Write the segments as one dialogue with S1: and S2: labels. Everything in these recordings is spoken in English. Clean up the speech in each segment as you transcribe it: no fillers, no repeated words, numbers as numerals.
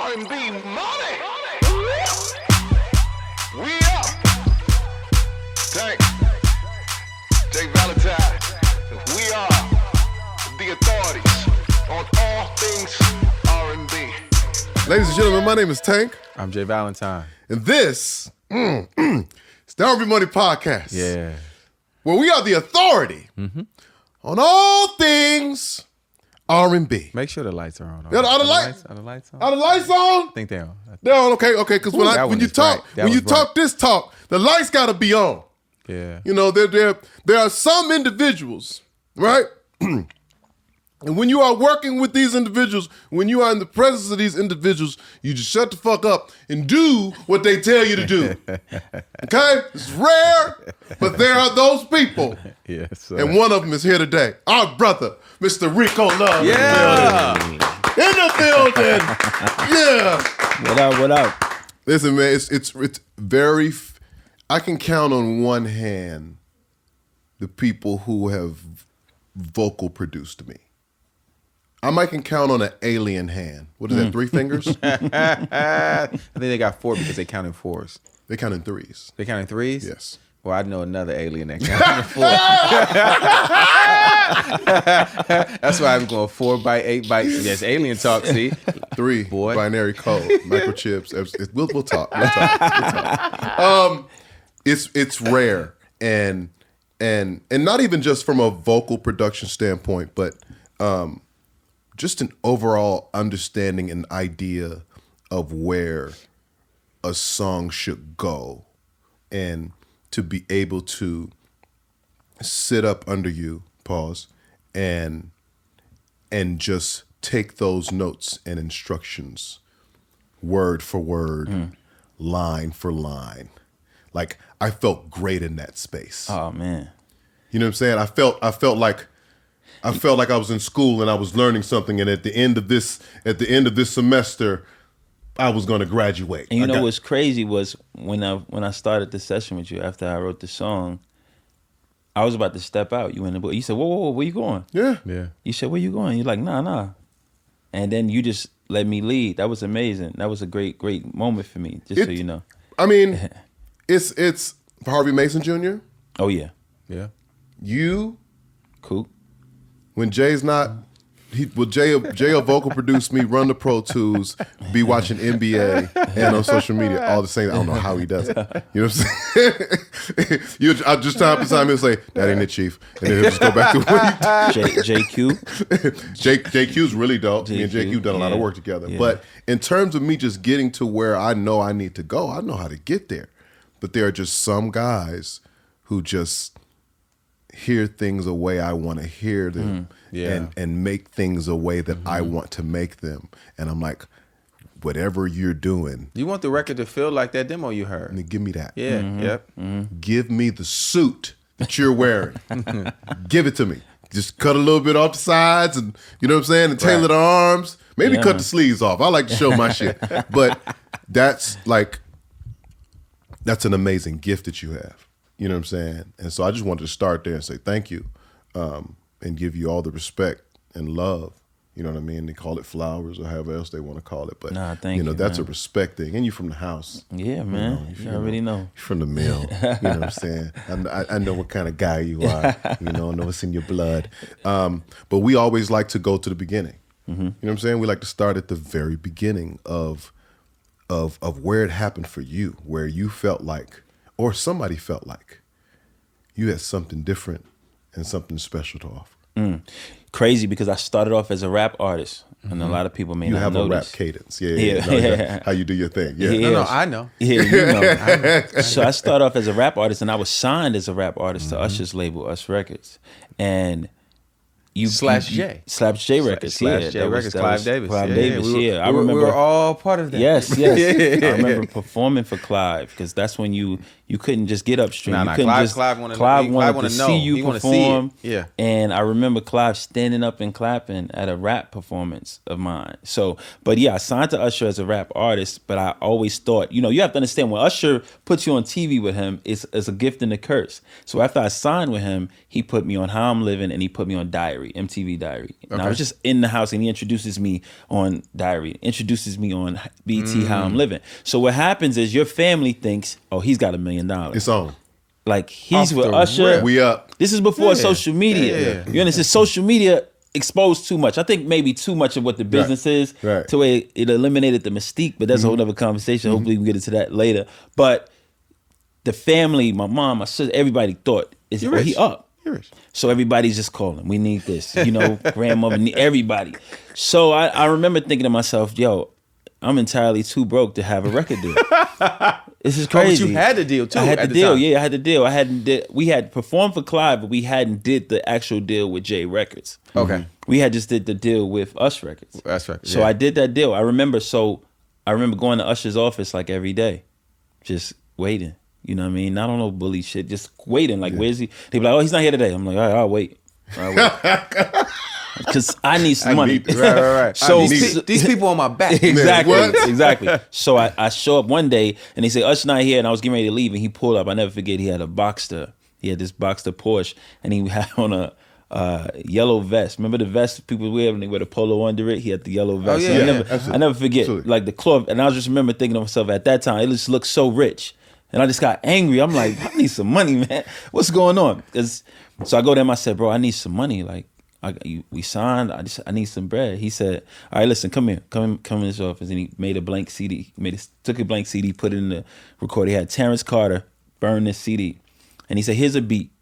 S1: R&B Money. We up. Tank. J Valentine. We are the authorities on all things R&B.
S2: Ladies and gentlemen, my name is Tank.
S3: I'm J Valentine.
S2: And this is the R&B Money Podcast.
S3: Yeah.
S2: Where we are the authority on all things R&B.
S3: Make sure the lights are on.
S2: Yeah, are the lights?
S3: Are the lights on?
S2: Are the lights on?
S3: I think they're on.
S2: They're on, okay, because when you talk this talk, the lights gotta be on.
S3: Yeah.
S2: You know, there are some individuals, right? And when you are working with these individuals, when you are in the presence of these individuals, you just shut the fuck up and do what they tell you to do. Okay? It's rare, but there are those people.
S3: Yes, sir.
S2: And one of them is here today. Our brother, Mr. Rico Love.
S3: Yeah.
S2: In the building. Yeah.
S4: What up?
S2: Listen, man, it's very, I can count on one hand the people who have vocal produced me. I might can count on an alien hand. What is that, 3 fingers?
S3: I think they got 4 because they counted 4s.
S2: They count in 3s.
S3: They counted 3s?
S2: Yes.
S3: Well, I know another alien that counted 4. That's why I'm going 4 byte, 8 bytes. Yes, alien talk, see?
S2: 3,
S3: boy.
S2: Binary code, microchips. We'll talk. We'll talk. It's rare and not even just from a vocal production standpoint, but just an overall understanding and idea of where a song should go, and to be able to sit up under you, pause, and just take those notes and instructions word for word, line for line. Like, I felt great in that space.
S4: Oh man.
S2: You know what I'm saying? I felt like I was in school and I was learning something, and at the end of this semester, I was going to graduate.
S4: And what's crazy was when I started the session with you after I wrote the song, I was about to step out. You in the book. You said, "Whoa, where you going?"
S2: Yeah.
S4: You said, "Where you going?" You're like, "Nah." And then you just let me lead. That was amazing. That was a great moment for me. So you know.
S2: I mean, it's Harvey Mason Jr.
S4: Oh yeah.
S3: Yeah.
S2: You.
S4: Cool.
S2: When Jay's not, Jay will vocal produce me, run the Pro Tools, be watching NBA and on social media all the same. I don't know how he does it. You know what I'm saying? I just time to time he'll say, "That ain't it, Chief," and then he'll just go back to what he
S4: JQ.
S2: JQ's really dope. Me and JQ done a lot of work together. Yeah. But in terms of me just getting to where I know I need to go, I know how to get there. But there are just some guys who just hear things the way I want to hear them, and make things the way that I want to make them. And I'm like, whatever you're doing.
S3: You want the record to feel like that demo you heard.
S2: And give me that.
S3: Yeah, yep.
S2: Give me the suit that you're wearing. Give it to me. Just cut a little bit off the sides, and you know what I'm saying, and tailor the arms. Maybe cut the sleeves off. I like to show my shit. But that's an amazing gift that you have. You know what I'm saying? And so I just wanted to start there and say thank you, and give you all the respect and love. You know what I mean? They call it flowers or however else they want to call it. But
S4: thank you,
S2: that's
S4: man.
S2: a respect thing. And you from the house.
S4: Yeah, man. You already know.
S2: You're from the mill. You know what I'm saying? I know what kind of guy you are. You know, I know what's in your blood. But we always like to go to the beginning. You know what I'm saying? We like to start at the very beginning of where it happened for you, where you felt like, or somebody felt like, you had something different and something special to offer.
S4: Crazy, because I started off as a rap artist, and a lot of people may not know
S2: You have a rap cadence. Yeah. How you do your thing. Yeah.
S3: No, I know.
S4: Yeah, you know. So I started off as a rap artist, and I was signed as a rap artist to Usher's label, Us Records. And
S3: Slash J Records.
S4: Slash J Records. Clive Davis. I remember
S3: we were all part of that.
S4: Yes. I remember performing for Clive, because that's when you you couldn't just get upstream.
S3: Nah,
S4: you couldn't
S3: Clive wanted
S4: to
S3: to
S4: see
S3: know.
S4: you
S3: He wanna see
S4: perform.
S3: it. Yeah.
S4: And I remember Clive standing up and clapping at a rap performance of mine. So, but yeah, I signed to Usher as a rap artist, but I always thought, you know, you have to understand when Usher puts you on TV with him, it's a gift and a curse. So after I signed with him, he put me on How I'm Living and he put me on Diary, MTV Diary. And I was just in the house and he introduces me on Diary, introduces me on BT How I'm Living. So what happens is your family thinks, oh, he's got $1 million.
S2: It's on.
S4: Like he's
S3: Off
S4: with
S3: the
S4: Usher.
S3: rip.
S2: We up.
S4: This is before social media.
S3: Yeah.
S4: You understand? Social media exposed too much. I think maybe too much of what the business is
S2: Right.
S4: to where it eliminated the mystique, but that's a whole other conversation. Hopefully we can get into that later. But the family, my mom, my sister, everybody thought,
S3: You're
S4: he
S3: rich.
S4: up.
S3: You're rich.
S4: So everybody's just calling. We need this. You know, grandmother, everybody. So I remember thinking to myself, yo, I'm entirely too broke to have a record deal. This is crazy.
S3: But you had the deal too.
S4: I had
S3: at
S4: the
S3: the
S4: deal.
S3: time.
S4: Yeah, I had the deal. We had performed for Clive, but we hadn't did the actual deal with J Records.
S3: Okay.
S4: We had just did the deal with Us Records.
S3: That's right.
S4: So I did that deal. I remember going to Usher's office like every day, just waiting. You know what I mean? Not on no bully shit, just waiting. Like, where's he? They be like, oh, he's not here today. I'm like, all right, I'll wait. Because I need some money.
S3: Right.
S4: So
S3: These people on my back.
S4: Exactly.
S2: What?
S4: Exactly. So I show up one day and they say, Usher not here, and I was getting ready to leave, and he pulled up. I never forget, he had a Boxster. He had this Boxster Porsche, and he had on a yellow vest. Remember the vest people wear when they wear the polo under it? He had the yellow vest.
S3: yeah,
S4: So
S3: yeah,
S4: I never forget,
S2: Absolutely.
S4: like the cloth. And I just remember thinking to myself at that time, it just looked so rich. And I just got angry. I'm like, I need some money, man. What's going on? So I go to him, I said, bro, I need some money. Like, we signed. I need some bread. He said, all right, listen, come here. Come in this office. And he made a blank CD. Took a blank CD, put it in the recorder. He had Terrence Carter burn this CD. And he said, here's a beat.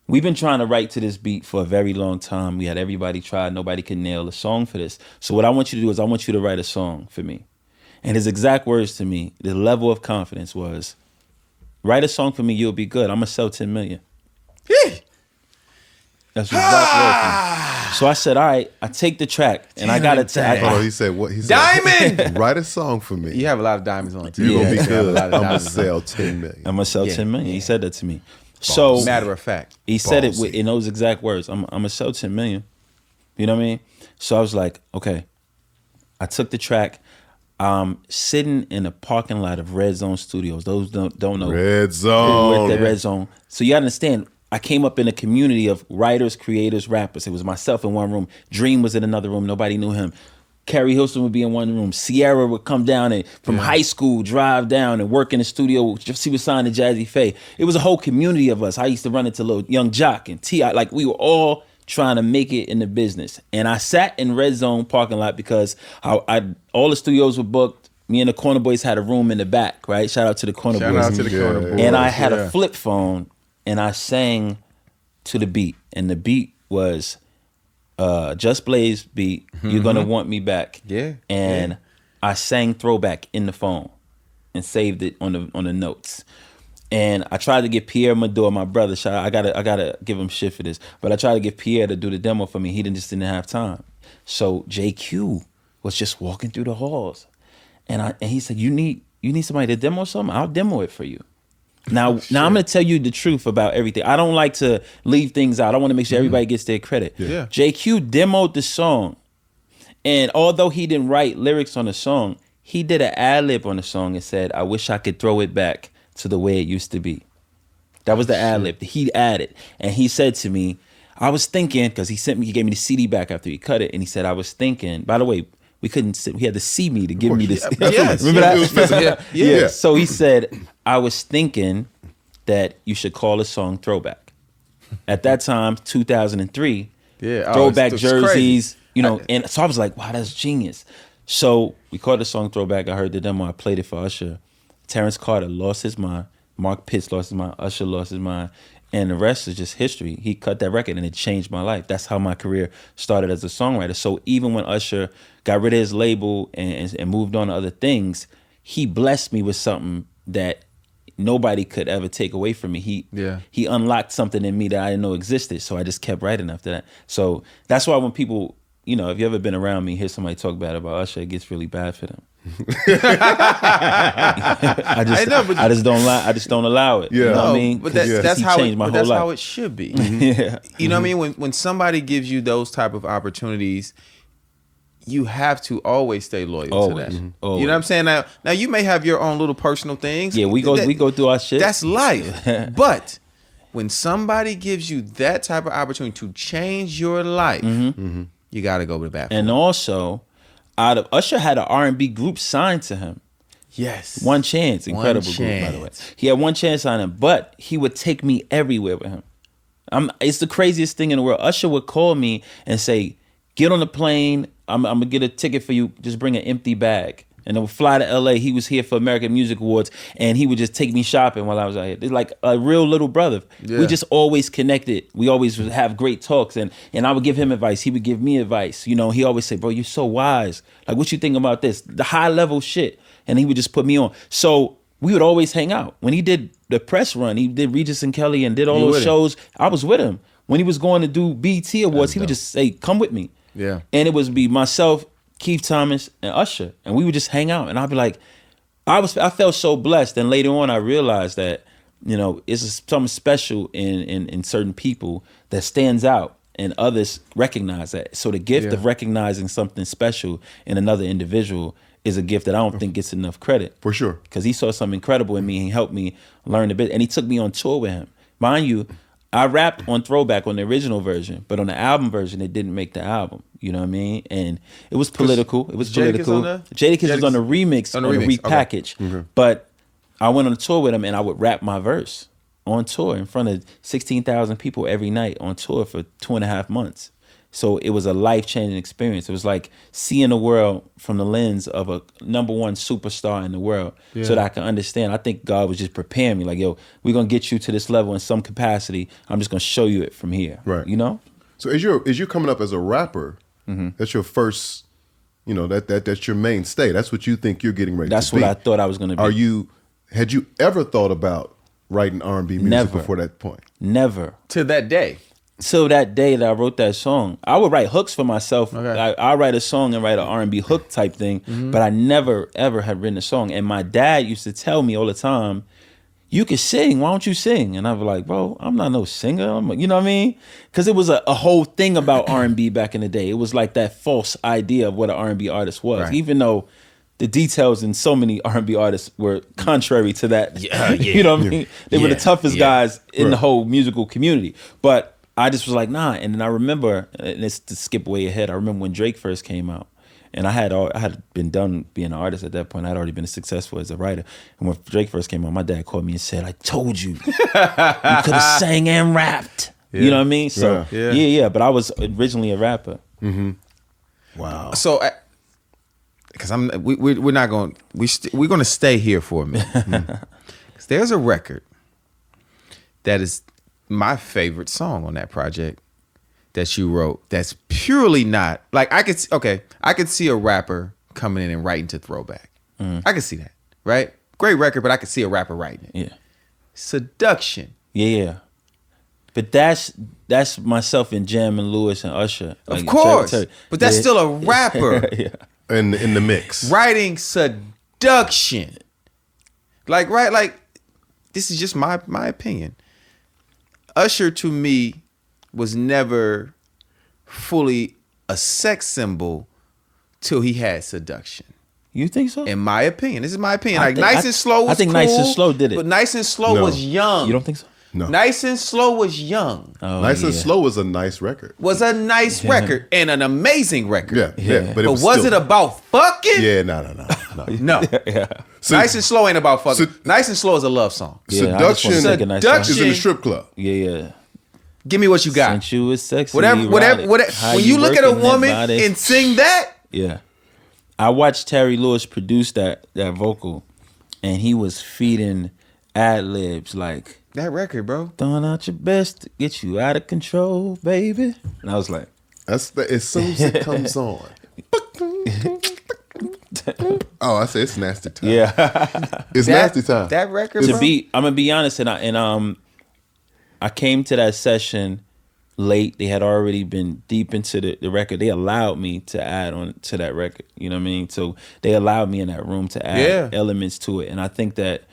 S4: We've been trying to write to this beat for a very long time. We had everybody try. Nobody could nail a song for this. So what I want you to do is I want you to write a song for me. And his exact words to me, the level of confidence was, write a song for me, you'll be good. I'm going to sell 10 million. That's his exact word to me. So I said, all right, I take the track and I got to tag.
S2: Oh, he said what? He said,
S3: Diamond!
S2: write a song for me.
S3: You have a lot of diamonds on it too.
S2: You're gonna be
S4: Yeah.
S2: good.
S3: a lot
S2: I'm
S3: of
S2: gonna
S3: diamonds.
S2: sell 10 million.
S4: I'm going to sell
S3: Yeah.
S4: 10 million. He said that to me. So
S3: Matter of fact.
S4: he said it
S2: Ballsy.
S4: in those exact words. I'm going to sell 10 million. You know what I mean? So I was like, okay. I took the track. Sitting in a parking lot of Red Zone Studios. Those don't know.
S2: Red
S4: With
S2: Zone.
S4: the Red Zone. So you understand, I came up in a community of writers, creators, rappers. It was myself in one room. Dream was in another room. Nobody knew him. Carrie Hilson would be in one room. Sierra would come down and from high school, drive down and work in the studio. She was signed to Jazzy Faye. It was a whole community of us. I used to run into little Young Jock and T.I. Like we were all trying to make it in the business. And I sat in Red Zone parking lot because all the studios were booked. Me and the Corner Boys had a room in the back, right? Shout out to the Corner
S3: Shout
S4: Boys.
S3: out to the Corner Boys.
S4: And I had
S3: Yeah.
S4: a flip phone and I sang to the beat. And the beat was Just Blaze beat, You're Gonna Want Me Back.
S3: Yeah,
S4: And I sang Throwback in the phone and saved it on the notes. And I tried to get Pierre Mador, my brother. I gotta give him shit for this. But I tried to get Pierre to do the demo for me. He just didn't have time. So JQ was just walking through the halls. And he said, You need somebody to demo something? I'll demo it for you. Now I'm gonna tell you the truth about everything. I don't like to leave things out. I want to make sure everybody gets their credit.
S3: Yeah.
S4: JQ demoed the song. And although he didn't write lyrics on the song, he did an ad-lib on the song and said, I wish I could throw it back to the way it used to be. That was the ad-lib. He added. And he said to me, I was thinking, because he gave me the CD back after he cut it, and he said, I was thinking, by the way, we couldn't sit, we had to see me to give me this.
S3: Yes.
S4: Remember that?
S2: It was physical.
S4: Yeah. So he said, I was thinking that you should call the song Throwback. At that time, 2003, throwback
S3: it's
S4: jerseys,
S3: crazy.
S4: and so I was like, wow, that's genius. So we called the song Throwback. I heard the demo. I played it for Usher. Terrence Carter lost his mind. Mark Pitts lost his mind. Usher lost his mind. And the rest is just history. He cut that record and it changed my life. That's how my career started as a songwriter. So even when Usher got rid of his label and moved on to other things, he blessed me with something that nobody could ever take away from me. He unlocked something in me that I didn't know existed. So I just kept writing after that. So that's why when people, you know, if you ever been around me, hear somebody talk bad about Usher, it gets really bad for them. I just don't allow it.
S2: Yeah.
S4: You know what I
S3: No,
S4: mean?
S3: but
S4: 'Cause
S3: that's
S4: he
S3: how
S4: changed my whole life.
S3: how it should be.
S4: Yeah.
S3: You know what I mean? When somebody gives you those type of opportunities, you have to always stay loyal
S4: Always.
S3: to that.
S4: Always.
S3: You know what I'm saying? Now you may have your own little personal things.
S4: Yeah, we go through our shit.
S3: That's life. But when somebody gives you that type of opportunity to change your life, you got to go with that.
S4: And also, Usher had an R&B group signed to him.
S3: Yes.
S4: One Chance, incredible group, by the way. He had One Chance on him, but he would take me everywhere with him. It's the craziest thing in the world. Usher would call me and say, get on the plane. I'm going to get a ticket for you. Just bring an empty bag. And then we'll fly to LA. He was here for American Music Awards, and he would just take me shopping while I was out here. They're like a real little brother.
S3: Yeah.
S4: We just always connected. We always would have great talks, and I would give him advice. He would give me advice. You know, he always say, bro, you're so wise. Like, what you think about this? The high level shit. And he would just put me on. So we would always hang out. When he did the press run, he did Regis and Kelly and did all those shows. I was with him. When he was going to do BET Awards, he would just say, come with me.
S3: Yeah.
S4: And it would be myself, Keith Thomas, and Usher. And we would just hang out. And I'd be like, I felt so blessed. And later on, I realized that, you know, it's something special in certain people that stands out and others recognize that. So the gift of recognizing something special in another individual is a gift that I don't think gets enough credit.
S2: For sure.
S4: Because he saw something incredible in me and helped me learn a bit. And he took me on tour with him. Mind you, I rapped on Throwback on the original version, but on the album version, it didn't make the album. You know what I mean? And it was political. It was political. Jadakiss was on the remix, on the repackage. Okay. But I went on a tour with him, and I would rap my verse on tour in front of 16,000 people every night on tour for 2.5 months. So it was a life-changing experience. It was like seeing the world from the lens of a number one superstar in the world so that I can understand. I think God was just preparing me like, yo, we're going to get you to this level in some capacity. I'm just going to show you it from here.
S2: Right.
S4: You know?
S2: So as you're coming up as a rapper, that's your first, you know, that's your mainstay. That's what you think you're getting ready to be.
S4: That's what I thought I was going to be.
S2: Had you ever thought about writing R&B music before that point?
S4: Never.
S3: To that day.
S4: So that day that I wrote that song, I would write hooks for myself.
S3: Okay.
S4: I write a song and write an R&B hook type thing, but I never ever had written a song. And my dad used to tell me all the time, "You can sing. Why don't you sing?" And I was like, "Bro, I'm not no singer." You know what I mean? Because it was a whole thing about R&B back in the day. It was like that false idea of what an R&B artist was,
S3: Right.
S4: even though the details in so many R&B artists were contrary to that. You know what I mean? They were the toughest guys in the whole musical community. But I just was like, nah. And then I remember, and it's to skip way ahead, I remember when Drake first came out. And I had been done being an artist at that point. I'd already been successful as a writer. And when Drake first came out, my dad called me and said, "I told you, you could have sang and rapped." Yeah. You know what I mean? So yeah. But I was originally a rapper.
S2: Mm-hmm.
S3: Wow. So, because we're not going, we're going to stay here for a minute. Because there's a record that is my favorite song on that project that you wrote. That's purely not like I could see a rapper coming in and writing to Throwback. I could see that, right? Great record, but I could see a rapper writing it.
S4: Yeah.
S3: Seduction.
S4: Yeah. But that's myself and Jam and Lewis and Usher.
S3: Of course. But that's still a rapper.
S2: Yeah. In the mix.
S3: Writing seduction. Like, right, like, this is just my opinion. Usher, to me, was never fully a sex symbol till he had seduction.
S4: You think so?
S3: In my opinion. This is my opinion.
S4: I
S3: Like,
S4: think-
S3: Nice and Slow was
S4: I think
S3: cool,
S4: Nice and Slow did it.
S3: But Nice and Slow
S2: No.
S3: was young.
S4: You don't think so?
S2: No.
S3: Nice and Slow was young.
S4: Oh,
S2: Nice and
S4: yeah.
S2: Slow was a nice record.
S3: Was a nice record and an amazing record.
S2: Yeah. But
S3: was
S2: still,
S3: it about fucking?
S2: Yeah, no.
S3: No.
S2: So,
S3: Nice and Slow ain't about fucking.
S2: So-
S3: Nice and Slow is a love song.
S4: Yeah, I just wanna take a nice
S3: Seduction.
S2: is in the strip club.
S4: Yeah.
S3: Give me what you got.
S4: Sensuous, sexy,
S3: Whatever.
S4: erotic. How
S3: When you look at a
S4: working that
S3: woman
S4: body.
S3: and sing that,
S4: Yeah. I watched Terry Lewis produce that vocal, and he was feeding ad-libs like,
S3: that record, bro.
S4: throwing out your best to get you out of control, baby. And I was like,
S2: As soon as it comes on. Oh, I say it's nasty time.
S4: yeah.
S2: It's nasty time.
S3: That record,
S4: I'm
S3: bro.
S4: gonna be honest, and I came to that session late. They had already been deep into the record. They allowed me to add on to that record. You know what I mean? So they allowed me in that room to add elements to it. And I think that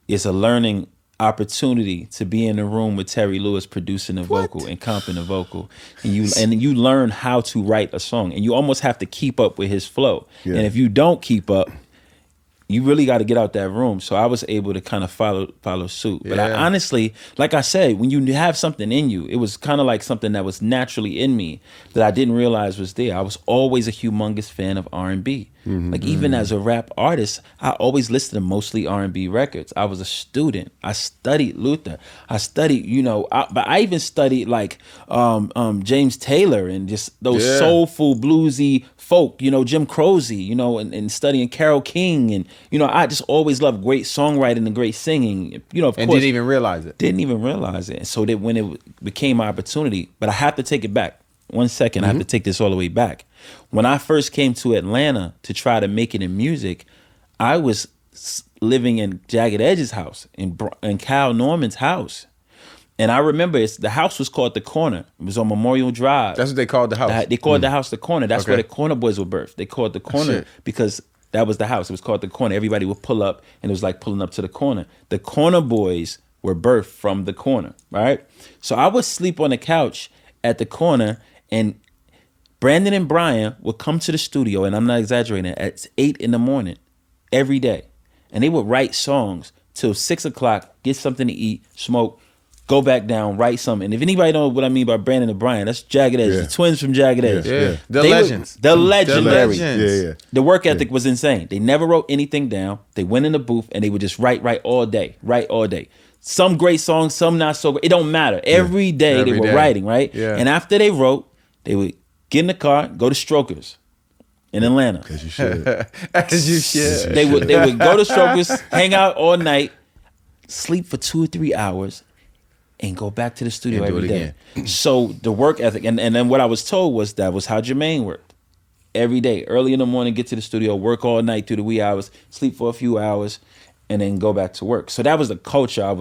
S4: it's a learning opportunity to be in the room with Terry Lewis producing the vocal and comping the vocal. And you learn how to write a song. And you almost have to keep up with his flow. Yeah. And if you don't keep up, you really got to get out that room. So I was able to kind of follow suit. But I honestly, like I said, when you have something in you, it was kind of like something that was naturally in me that I didn't realize was there. I was always a humongous fan of R&B. Like even as a rap artist, I always listened to mostly R&B records. I was a student. I studied Luther. I studied, but I even studied like James Taylor and just those soulful bluesy folk, Jim Croce, and studying Carole King. And, I just always loved great songwriting and great singing, of course.
S3: And didn't even realize it.
S4: Didn't even realize it. So that when it became my opportunity, but I have to take it back. 1 second, I have to take this all the way back. When I first came to Atlanta to try to make it in music, I was living in Jagged Edge's house, in Cal Norman's house. And I remember the house was called The Corner. It was on Memorial Drive.
S3: That's what they called the house?
S4: They called the house The Corner. That's where the Corner Boys were birthed. They called The Corner because that was the house. It was called The Corner. Everybody would pull up, and it was like pulling up to The Corner. The Corner Boys were birthed from The Corner, right? So I would sleep on the couch at The Corner, and Brandon and Brian would come to the studio, and I'm not exaggerating, at 8 in the morning every day. And they would write songs till 6 o'clock, get something to eat, smoke, go back down, write something. And if anybody knows what I mean by Brandon and Brian, that's Jagged Edge, the twins from Jagged Edge.
S3: The legends.
S4: The legendary.
S2: Yeah.
S4: The work ethic was insane. They never wrote anything down. They went in the booth, and they would just write all day. Some great songs, some not so great. It don't matter. Every day they were writing, right?
S3: Yeah.
S4: And after they wrote, they would get in the car, go to Strokers in Atlanta.
S2: As you should.
S3: As you should.
S4: They would go to Strokers, hang out all night, sleep for 2 or 3 hours, and go back to the studio every day. So the work ethic, and then what I was told was that was how Jermaine worked. Every day, early in the morning, get to the studio, work all night through the wee hours, sleep for a few hours, and then go back to work. So that was the culture I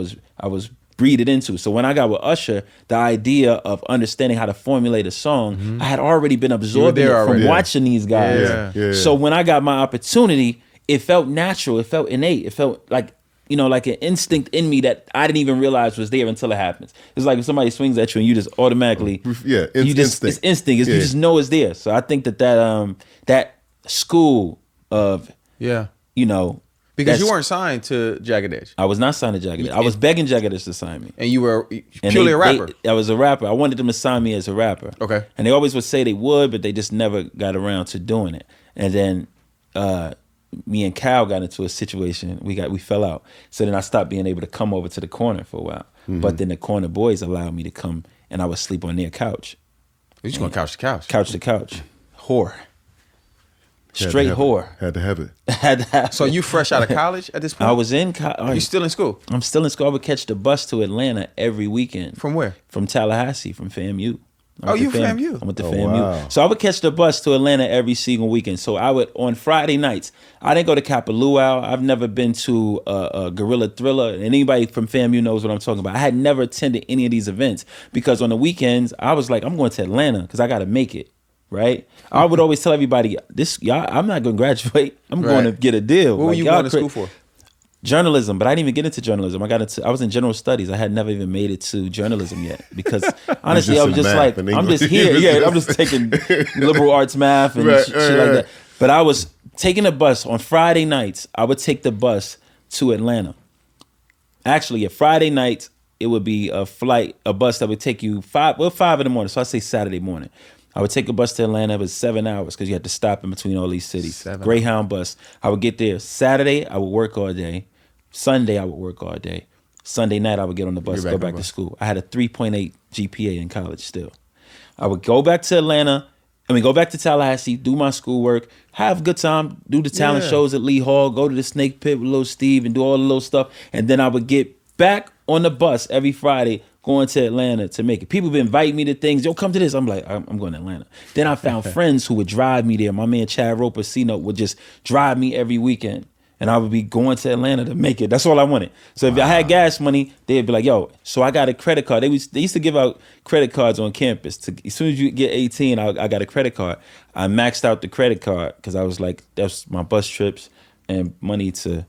S4: was breathed into. So when I got with Usher, the idea of understanding how to formulate a song, I had already been absorbing it from watching these guys. So when I got my opportunity, it felt natural. It felt innate. It felt like, like an instinct in me that I didn't even realize was there until it happens. It's like if somebody swings at you and you just automatically,
S2: instinct.
S4: It's instinct. You just know it's there. So I think that school of,
S3: because you weren't signed to Jagged Edge.
S4: I was not signed to Jagged Edge. I was begging Jagged Edge to sign me.
S3: And you were purely a rapper.
S4: I was a rapper. I wanted them to sign me as a rapper.
S3: Okay.
S4: And they always would say they would, but they just never got around to doing it. And then me and Cal got into a situation. We fell out. So then I stopped being able to come over to the Corner for a while. But then the Corner Boys allowed me to come, and I would sleep on their couch.
S3: You just going couch to couch.
S4: Couch to couch. Whore. Straight whore.
S2: Had to have it.
S4: Had to have it.
S3: So you fresh out of college at this point?
S4: I was in college.
S3: You still in school?
S4: I'm still in school. I would catch the bus to Atlanta every weekend.
S3: From where?
S4: From Tallahassee, from FAMU.
S3: You FAMU?
S4: I went to
S2: Oh,
S4: FAMU.
S2: wow.
S4: So I would catch the bus to Atlanta every single weekend. So I would, on Friday nights, I didn't go to Kapalua. I've never been to a Gorilla Thriller. And anybody from FAMU knows what I'm talking about. I had never attended any of these events because on the weekends, I was like, I'm going to Atlanta because I got to make it. Right? I would always tell everybody, I'm not going to graduate. I'm going to get a deal.
S3: What were you going to school for?
S4: Journalism, but I didn't even get into journalism. I was in general studies. I had never even made it to journalism yet because honestly, I was just like, I'm just here. Yeah, I'm just taking liberal arts math and shit like that. But I was taking a bus on Friday nights. I would take the bus to Atlanta. Actually, at Friday nights, it would be a bus that would take you 5 in the morning. So I say Saturday morning. I would take a bus to Atlanta. It was 7 hours because you had to stop in between all these cities. Greyhound bus. I would get there. Saturday, I would work all day. Sunday, I would work all day. Sunday night, I would get on the bus, go back to school. I had a 3.8 GPA in college still. I would go back to go back to Tallahassee, do my schoolwork, have a good time, do the talent shows at Lee Hall, go to the Snake Pit with Lil Steve and do all the little stuff. And then I would get back on the bus every Friday going to Atlanta to make it. People would invite me to things. Yo, come to this. I'm like, I'm going to Atlanta. Then I found friends who would drive me there. My man Chad Roper, C-Note, would just drive me every weekend. And I would be going to Atlanta to make it. That's all I wanted. So if I had gas money, they'd be like, yo, so I got a credit card. They used to give out credit cards on campus. As soon as you get 18, I got a credit card. I maxed out the credit card because I was like, that's my bus trips and money to,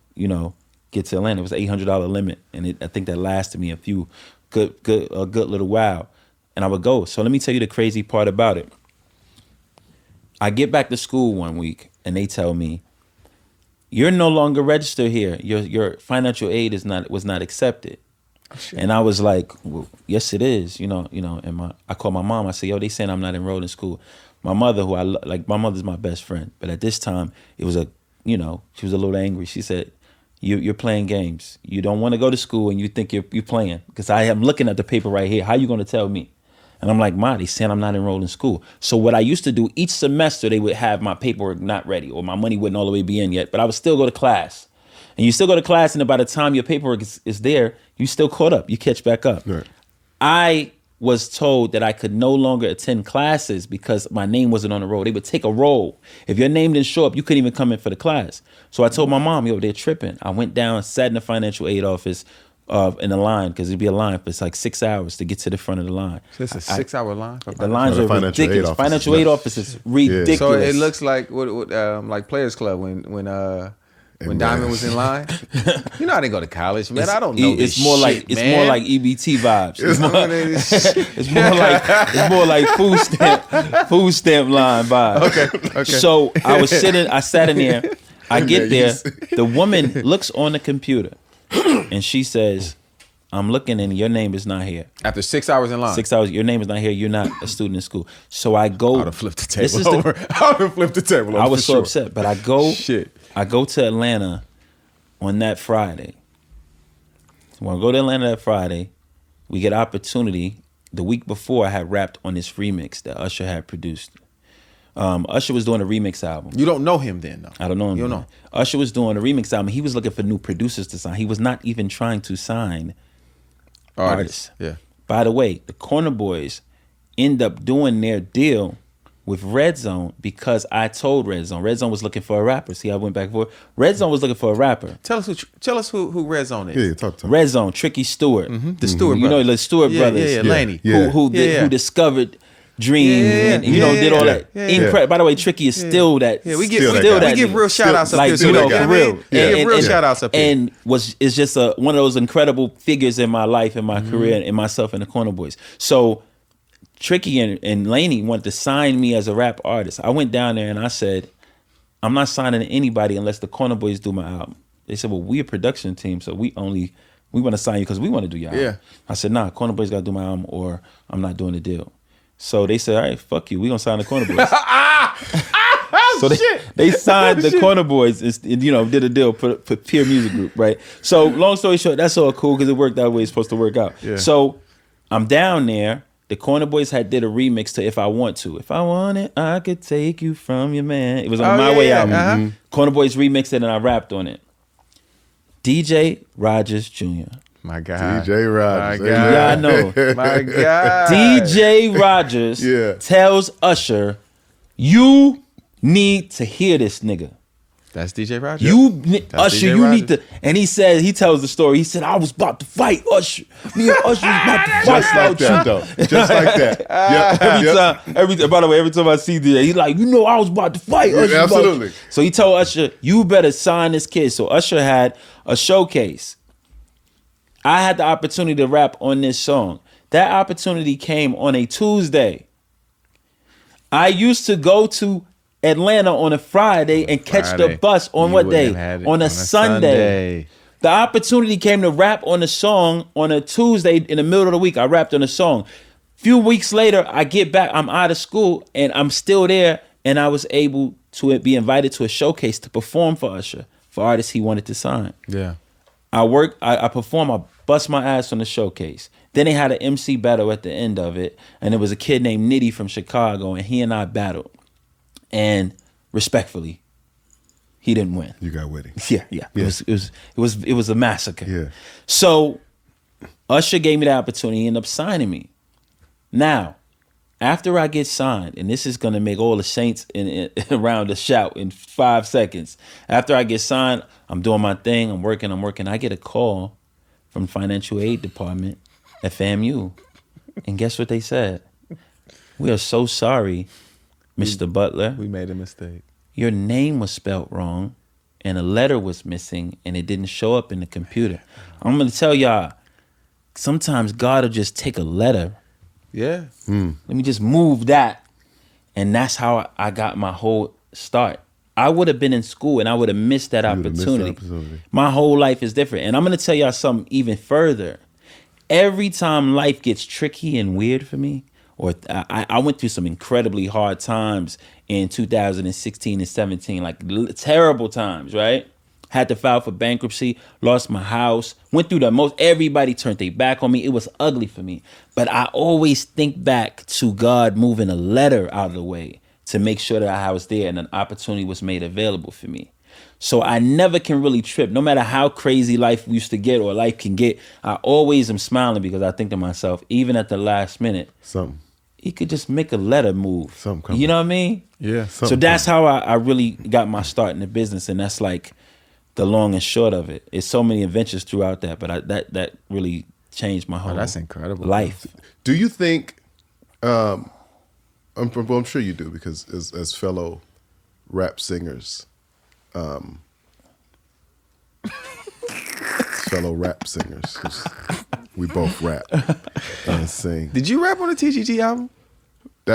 S4: get to Atlanta. It was an $800 limit. And I think that lasted me a good little while. And I would go. So let me tell you the crazy part about it. I get back to school one week and they tell me, you're no longer registered here. Your financial aid was not accepted. Oh, and I was like, well, yes, it is. And I called my mom. I said, yo, they saying I'm not enrolled in school. My mother, who my mother's my best friend, but at this time it was she was a little angry. She said, you're playing games. You don't want to go to school and you think you're playing, because I am looking at the paper right here. How you going to tell me? And I'm like, Ma, they saying I'm not enrolled in school. So what I used to do, each semester they would have my paperwork not ready, or my money wouldn't all the way be in yet, but I would still go to class. And you still go to class, and by the time your paperwork is there, you still caught up. You catch back up. Right. I was told that I could no longer attend classes because my name wasn't on the roll. They would take a roll. If your name didn't show up, you couldn't even come in for the class. So I told my mom, yo, they're tripping. I went down, sat in the financial aid office, in the line, because it'd be a line for it's like 6 hours to get to the front of the line.
S3: So it's a 6-hour line?
S4: The lines are ridiculous. Financial aid office is ridiculous.
S3: So it looks like like Players Club when Diamond was in line. I didn't go to college, man. I don't know.
S4: It's more like EBT vibes. It's more like food stamp line vibes. Okay. So I sat in there. I get there. The woman looks on the computer. And she says, I'm looking and your name is not here.
S3: After 6 hours in line?
S4: 6 hours, your name is not here. You're not a student in school. So I go.
S3: I would have flipped the table over. I would have flipped the table over.
S4: I was so upset. But I go to Atlanta on that Friday. When I go to Atlanta that Friday, we get opportunity. The week before, I had rapped on this remix that Usher had produced. Usher was doing a remix album.
S3: You don't know him then, though?
S4: I don't know him. You don't know. Usher was doing a remix album. He was looking for new producers to sign. He was not even trying to sign artists.
S3: Yeah.
S4: By the way, the Corner Boys end up doing their deal with Red Zone because I told Red Zone. Red Zone was looking for a rapper. See, I went back and forth. Red Zone was looking for a rapper.
S3: Tell us who Red Zone is.
S2: Yeah, talk to me.
S4: Red Zone, Tricky Stewart.
S3: Mm-hmm. The Stewart brothers.
S4: The Stewart brothers.
S3: Yeah, Laney.
S4: Who discovered Dream and did all that. Incredible. By the way, Tricky is still that.
S3: Yeah, we give real shout outs up here.
S4: For real.
S3: We give real shout outs up here.
S4: And is just one of those incredible figures in my life, in my career, and myself and the Corner Boys. So Tricky and Laney wanted to sign me as a rap artist. I went down there and I said, I'm not signing anybody unless the Corner Boys do my album. They said, well, we a production team, so we want to sign you because we want to do your album. I said, nah, Corner Boys got to do my album or I'm not doing the deal. So they said, all right, fuck you. We gonna sign the Corner Boys. So they signed the Corner Boys and did a deal for Peer Music Group, right? So long story short, that's all cool because it worked out the way it's supposed to work out. Yeah. So I'm down there. The Corner Boys did a remix to If I Want To. If I Want It, I could take you from your man. It was on My Way album. Mm-hmm. Corner Boys remixed it and I rapped on it. DJ Rogers Jr.
S3: My God.
S2: DJ Rogers.
S3: My God.
S4: Yeah, I know.
S3: My God.
S4: DJ Rogers tells Usher, you need to hear this nigga.
S3: That's DJ Rogers.
S4: Usher, you need to. And he tells the story. He said, I was about to fight Usher. Me and Usher was about to fight.
S2: Just like that, though. Just like that.
S4: By the way, every time I see DJ, he's like, I was about to fight Usher.
S2: Yeah, absolutely.
S4: So he told Usher, you better sign this kid. So Usher had a showcase. I had the opportunity to rap on this song. That opportunity came on a Tuesday. I used to go to Atlanta on a Friday and catch the bus on what day? On a Sunday. The opportunity came to rap on a song on a Tuesday in the middle of the week. I rapped on a song. Few weeks later, I get back. I'm out of school and I'm still there. And I was able to be invited to a showcase to perform for Usher, for artists he wanted to sign.
S3: Yeah.
S4: I performed, I bust my ass on the showcase. Then they had an MC battle at the end of it. And there was a kid named Nitty from Chicago and he and I battled. And respectfully, he didn't win.
S2: You got with him.
S4: Yeah. It was a massacre.
S2: Yeah.
S4: So Usher gave me the opportunity. He ended up signing me. Now, After I get signed, and this is gonna make all the saints around the shout in 5 seconds. After I get signed, I'm doing my thing. I'm working. I get a call from financial aid department at FAMU, and guess what they said? We are so sorry, Mr. Butler.
S3: We made a mistake.
S4: Your name was spelled wrong, and a letter was missing, and it didn't show up in the computer. I'm gonna tell y'all, sometimes God will just take a letter.
S3: Yeah.
S4: Let me just move that. And that's how I got my whole start. I would have been in school and I would have missed that opportunity. My whole life is different. And I'm going to tell y'all something even further. Every time life gets tricky and weird for me, or I went through some incredibly hard times in 2016 and 17, like terrible times, right? Had to file for bankruptcy, lost my house, went through the most, everybody turned their back on me. It was ugly for me. But I always think back to God moving a letter out of the way to make sure that I was there and an opportunity was made available for me. So I never can really trip. No matter how crazy life used to get or life can get, I always am smiling because I think to myself, even at the last minute, he could just make a letter move. You know what I mean?
S3: Yeah.
S4: So that's how I really got my start in the business. And that's like the long and short of it. It's so many adventures throughout that, but that really changed my whole
S3: that's incredible
S4: life.
S2: Do you think, I'm sure you do, because as fellow rap singers, fellow rap singers, 'cause we both rap and sing.
S3: Did you rap on the TGT album?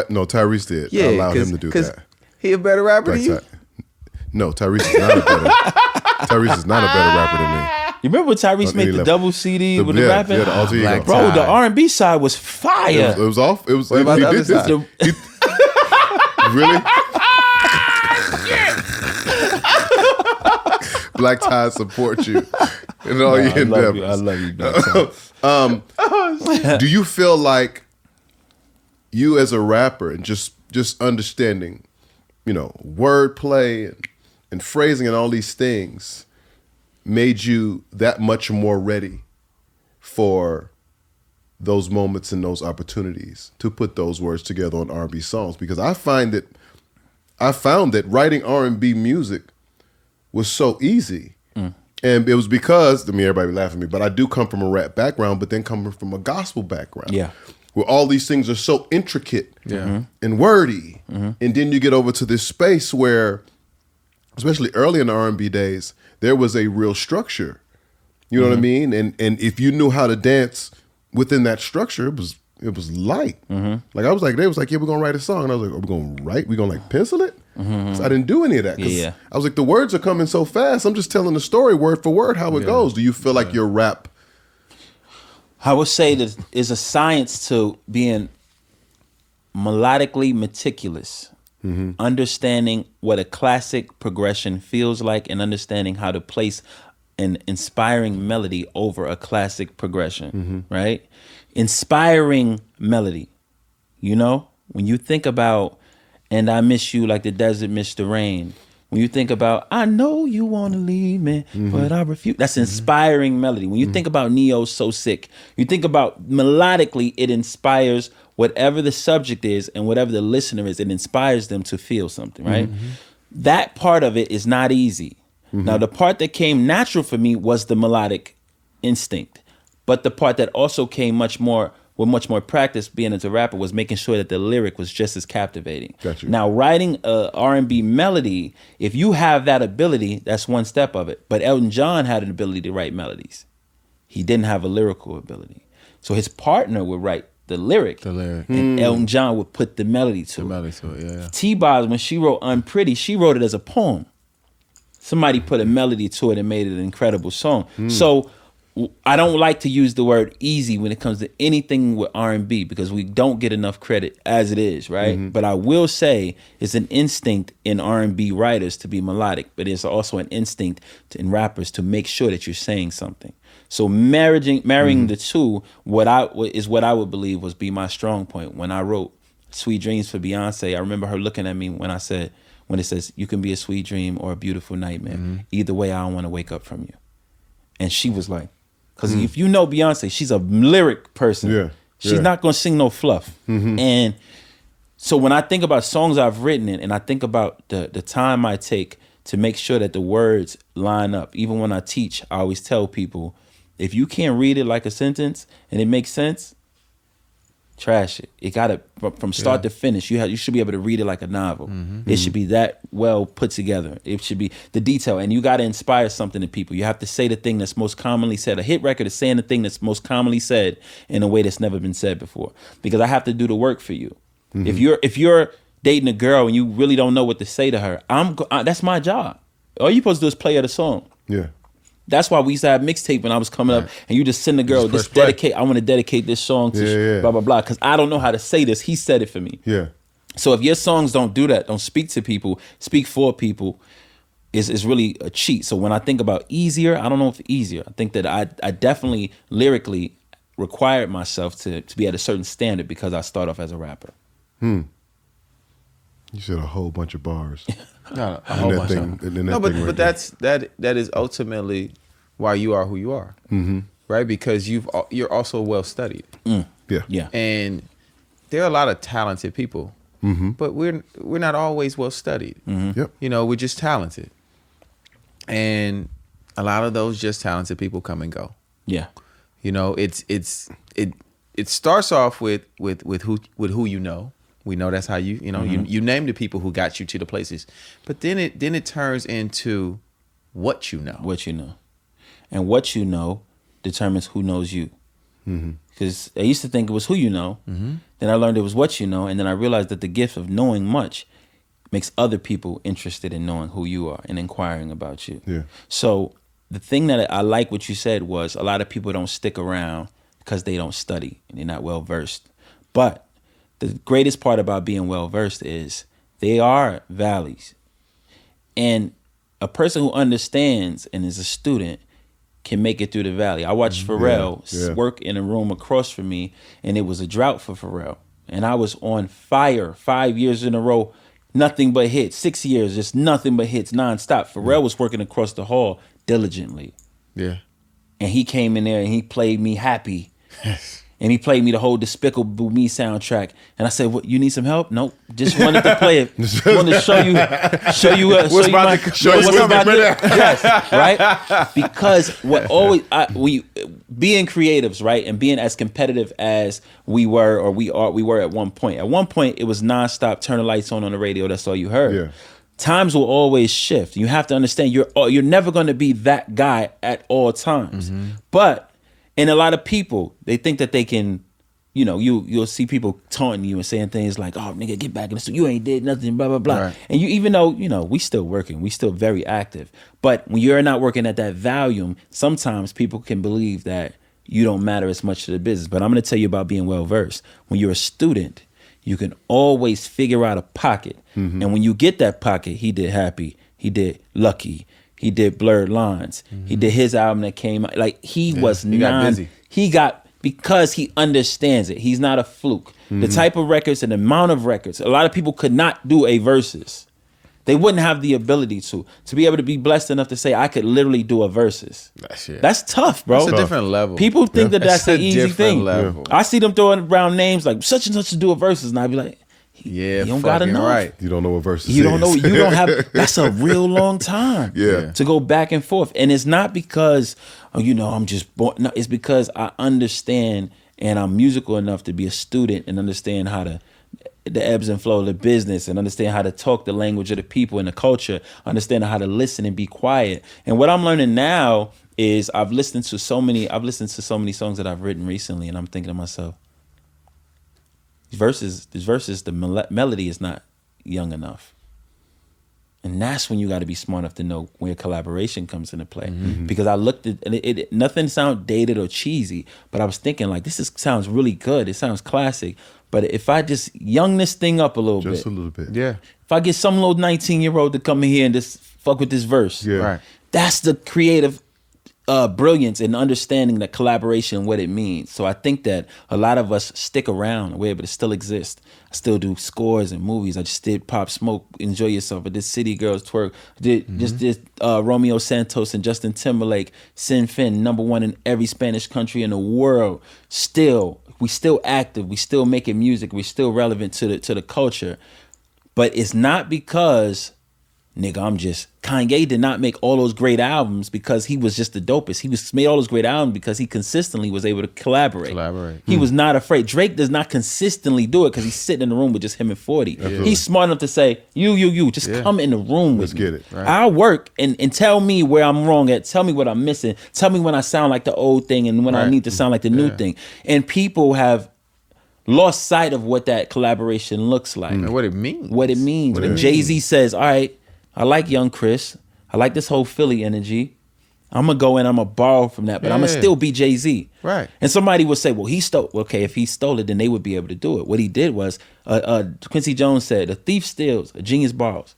S2: No, Tyrese did.
S3: Yeah,
S2: I allowed him to do that.
S3: He a better rapper than you?
S2: No, Tyrese is not a better. Tyrese is not a better rapper than me.
S4: You remember when Tyrese made the double CD with the rapping?
S2: Yeah, the alter ego.
S4: Bro, the R&B side was fire.
S2: It was off. It was.
S3: What about the other side?
S2: Really? Black Tie support you in all your endeavors.
S4: I love you, Black Tie.
S2: Do you feel like you as a rapper and just understanding, wordplay and phrasing and all these things made you that much more ready for those moments and those opportunities to put those words together on R&B songs? Because I found that writing R&B music was so easy. And it was because, everybody laughing at me, but I do come from a rap background, but then coming from a gospel background.
S4: Yeah.
S2: Where all these things are so intricate and wordy. And then you get over to this space where, especially early in the R&B days, there was a real structure. You know what I mean? And if you knew how to dance within that structure, it was light. Like they was like, yeah, we're gonna write a song. And I was like, are we gonna write? We gonna like pencil it? So I didn't do any of that.
S4: Yeah.
S2: I was like, the words are coming so fast. I'm just telling the story word for word how it goes. Do you feel like your rap?
S4: I would say that there's a science to being melodically meticulous, understanding what a classic progression feels like, and understanding how to place an inspiring melody over a classic progression, right? Inspiring melody. When you think about "And I Miss You Like the Desert Missed the Rain," when you think about "I Know You Want to Leave Me, But I Refuse," that's inspiring melody. When you think about Neo's "So Sick," you think about melodically, it inspires whatever the subject is and whatever the listener is, it inspires them to feel something, right? That part of it is not easy. Now, the part that came natural for me was the melodic instinct. But the part that also came much more practice being as a rapper was making sure that the lyric was just as captivating.
S2: Gotcha.
S4: Now, writing a R&B melody, if you have that ability, that's one step of it. But Elton John had an ability to write melodies. He didn't have a lyrical ability. So his partner would write the lyric. And Elton John would put the melody to it. T-Boz, when she wrote Unpretty, she wrote it as a poem. Somebody put a melody to it and made it an incredible song. So I don't like to use the word easy when it comes to anything with R&B because we don't get enough credit as it is, right? But I will say it's an instinct in R&B writers to be melodic, but it's also an instinct in rappers to make sure that you're saying something. So marrying the two, what I would believe was be my strong point. When I wrote Sweet Dreams for Beyonce, I remember her looking at me when it says, you can be a sweet dream or a beautiful nightmare. Either way, I don't want to wake up from you. And she was like, because if you know Beyonce, she's a lyric person. She's not going to sing no fluff. And So when I think about songs I've written and I think about the time I take to make sure that the words line up, even when I teach, I always tell people, if you can't read it like a sentence and it makes sense, trash it. It got to, from start to finish, you should be able to read it like a novel. It should be that well put together. It should be the detail, and you got to inspire something in people. You have to say the thing that's most commonly said. A hit record is saying the thing that's most commonly said in a way that's never been said before, because I have to do the work for you. If you're dating a girl and you really don't know what to say to her, that's my job. All you're supposed to do is play her the song.
S2: Yeah.
S4: That's why we used to have mixtape when I was coming up, and you just send the girl,
S2: Just
S4: just
S2: press play.
S4: dedicate. I want to dedicate this song to blah blah blah, because I don't know how to say this. He said it for me.
S2: Yeah.
S4: So if your songs don't do that, don't speak to people, speak for people, is really a cheat. So when I think about easier, I don't know if easier. I think that I definitely lyrically required myself to be at a certain standard because I start off as a rapper.
S2: You said a whole bunch of bars.
S3: No, a
S2: And
S3: whole
S2: that
S3: bunch
S2: thing-
S3: of them.
S2: and then that
S3: No, but
S2: thing right
S3: that is ultimately why you are who you are, right? Because you're also well studied,
S4: Yeah.
S3: and there are a lot of talented people, but we're not always well studied.
S2: Yep.
S3: You know, we're just talented, and a lot of those just talented people come and go.
S4: Yeah.
S3: You know, it starts off with who you know. We know that's how you name the people who got you to the places, but then it turns into what you know.
S4: What you know. And what you know determines who knows you. Because I used to think it was who you know. Then I learned it was what you know. And then I realized that the gift of knowing much makes other people interested in knowing who you are and inquiring about you.
S2: Yeah.
S4: So the thing that I like what you said was a lot of people don't stick around because they don't study and they're not well versed. But the greatest part about being well versed is they are valleys. And a person who understands and is a student can make it through the valley. I watched Pharrell work in a room across from me, and it was a drought for Pharrell. And I was on fire 5 years in a row, nothing but hits. 6 years, just nothing but hits nonstop. Pharrell was working across the hall diligently.
S3: Yeah.
S4: And he came in there and he played me Happy. And he played me the whole Despicable Me soundtrack. And I said, "What? You need some help?" Nope. Just wanted to play it. Wanted to show you what's about to yes, right? Because what always we being creatives, right, and being as competitive as we were or we were at one point. At one point, it was nonstop. Turn the lights on the radio. That's all you heard.
S2: Yeah.
S4: Times will always shift. You have to understand you're never going to be that guy at all times. But and a lot of people, they think that they can, you'll see people taunting you and saying things like, "Oh, nigga, get back in the studio. You ain't did nothing, blah, blah, blah."
S3: Right.
S4: And you, even though, we still working, we still very active. But when you're not working at that volume, sometimes people can believe that you don't matter as much to the business. But I'm going to tell you about being well-versed. When you're a student, you can always figure out a pocket. And when you get that pocket, he did Happy, he did Lucky, he did Blurred Lines. He did his album that came out. Like he got
S3: busy.
S4: Because he understands it. He's not a fluke. The type of records and the amount of records. A lot of people could not do a versus. They wouldn't have the ability to be able to be blessed enough to say, I could literally do a versus. That's tough, bro.
S3: It's a different level.
S4: People think that that's
S3: It's
S4: an
S3: a
S4: easy
S3: different
S4: thing.
S3: level.
S4: I see them throwing around names like such and such to do a versus, and I'd be like,
S3: Yeah,
S4: you don't got
S3: fucking
S4: enough.
S3: right.
S2: You don't know what verses
S4: You don't know.
S2: is.
S4: You don't have. That's a real long time.
S2: Yeah.
S4: To go back and forth, and it's not because I'm just born. No, it's because I understand and I'm musical enough to be a student and understand how to the ebbs and flow of the business and understand how to talk the language of the people and the culture. Understand how to listen and be quiet. And what I'm learning now is I've listened to so many songs that I've written recently, and I'm thinking to myself, these verses, the melody is not young enough. And that's when you got to be smart enough to know where collaboration comes into play. Because I looked at it, nothing sounded dated or cheesy, but I was thinking like, sounds really good. It sounds classic. But if I just young this thing up a little bit.
S2: Just a little bit.
S3: Yeah.
S4: If I get some little 19-year-old to come in here and just fuck with this verse.
S2: Yeah.
S3: Right.
S4: That's the creative brilliance in understanding the collaboration and what it means. So I think that a lot of us stick around. We're able to still exist. I still do scores and movies. I just did Pop Smoke, Enjoy Yourself. I did City Girls Twerk. Just did Romeo Santos and Justin Timberlake, Sin Fin, #1 in every Spanish country in the world. We still active. We still making music. We still relevant to the culture. But it's not because, nigga, Kanye did not make all those great albums because he was just the dopest. He made all those great albums because he consistently was able to collaborate. He was not afraid. Drake does not consistently do it because he's sitting in the room with just him and 40.
S2: Absolutely.
S4: He's smart enough to say, you, just come in the room with
S2: Let's
S4: me.
S2: get it.
S3: Right.
S4: I'll work and tell me where I'm wrong at. Tell me what I'm missing. Tell me when I sound like the old thing and when I
S3: Right.
S4: need to sound like the new thing. And people have lost sight of what that collaboration looks like.
S3: And what it means.
S4: When Jay-Z says, all right, I like Young Chris. I like this whole Philly energy. I'm going to go in, I'm going to borrow from that, but I'm going to still be Jay-Z.
S3: Right.
S4: And somebody would say, well, he stole. Okay, if he stole it, then they would be able to do it. What he did was, Quincy Jones said, a thief steals, a genius borrows.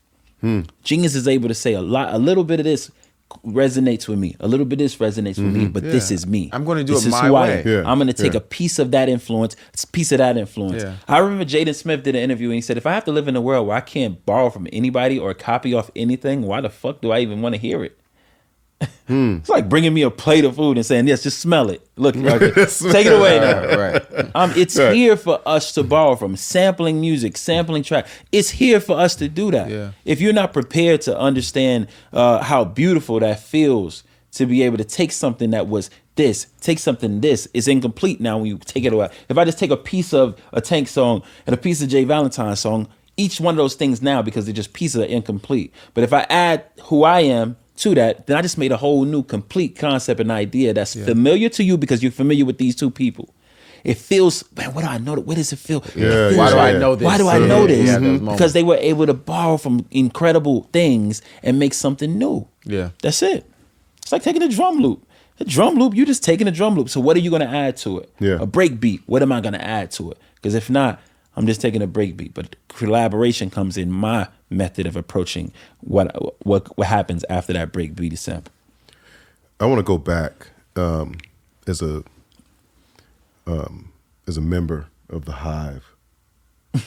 S4: Genius is able to say a little bit of this resonates with me. A little bit of this resonates with me, but this is me.
S3: I'm gonna do
S4: This
S3: it
S4: is
S3: my
S4: who I
S3: way.
S4: am.
S2: Yeah,
S4: I'm going to take
S2: yeah.
S4: a piece of that influence, a piece of that influence.
S3: Yeah.
S4: I remember Jaden Smith did an interview and he said, if I have to live in a world where I can't borrow from anybody or copy off anything, why the fuck do I even want to hear it? It's like bringing me a plate of food and saying, yes, just smell it. Look, okay, take it away now.
S3: Right.
S4: It's here for us to borrow from. Sampling music, sampling track. It's here for us to do that.
S3: Yeah.
S4: If you're not prepared to understand how beautiful that feels to be able to take something that was this, take something this, is incomplete now when you take it away. If I just take a piece of a Tank song and a piece of J Valentine song, each one of those things now, because they're just pieces, are incomplete. But if I add who I am to that, then I just made a whole new complete concept and idea that's familiar to you because you're familiar with these two people. It feels, man, what do I know? What does it feel?
S2: Yeah,
S3: Why do
S2: yeah.
S3: I know this?
S4: Why do I know this?
S3: Yeah, those moments.
S4: Because they were able to borrow from incredible things and make something new.
S3: Yeah.
S4: That's it. It's like taking a drum loop. A drum loop, you're just taking a drum loop. So what are you going to add to it?
S2: Yeah.
S4: A break beat. What am I going to add to it? Because if not, I'm just taking a break beat. But collaboration comes in my method of approaching what happens after that break beat is sampled.
S2: I want to go back as a member of the hive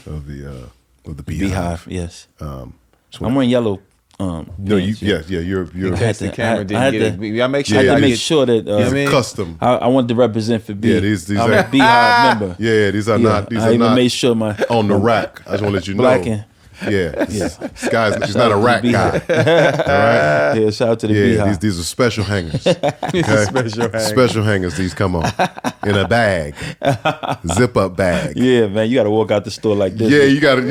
S2: of the
S4: Beehive, yes.
S2: So
S4: I'm wearing yellow.
S2: no,
S4: pants,
S2: you're
S4: I had
S3: The
S4: to-
S3: camera
S4: I
S3: didn't
S4: had
S3: get
S4: to-
S3: it. Y'all make
S4: I
S3: sure
S4: had
S3: y'all
S4: to make
S3: get-
S4: sure that
S3: know what I mean?
S2: custom.
S4: I wanted to represent for B.
S2: Yeah, these
S4: I'm
S2: are-
S4: a Beehive member.
S2: Yeah, these are not. These
S4: I
S2: are
S4: even
S2: not
S4: made sure my
S2: on the rack. I just want to let you know.
S4: Black and-
S2: Yeah, this guy's he's not a rack guy. All right.
S4: yeah. Shout out to the
S2: Yeah,
S4: Beehive.
S2: these are special hangers. Okay? Special hangers. These come on in a bag, zip up bag.
S4: Yeah, man, you got to walk out the store like this.
S2: Yeah, you got to.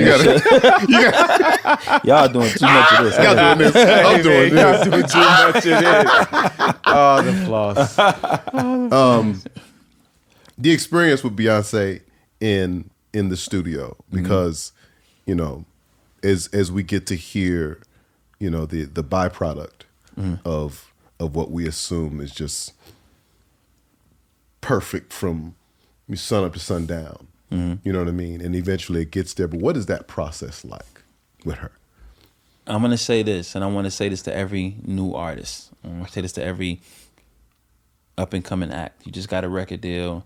S4: Y'all doing too much of this.
S2: Y'all doing this. I'm doing
S3: Y'all
S2: this.
S3: doing too much of this. Oh, the floss.
S2: The experience with Beyonce in the studio, because you know, as we get to hear, you know, the byproduct of what we assume is just perfect from sun up to sundown. You know what I mean? And eventually it gets there. But what is that process like with her?
S4: I'm going to say this, and I want to say this to every new artist. I'm going to say this to every up-and-coming act. You just got a record deal.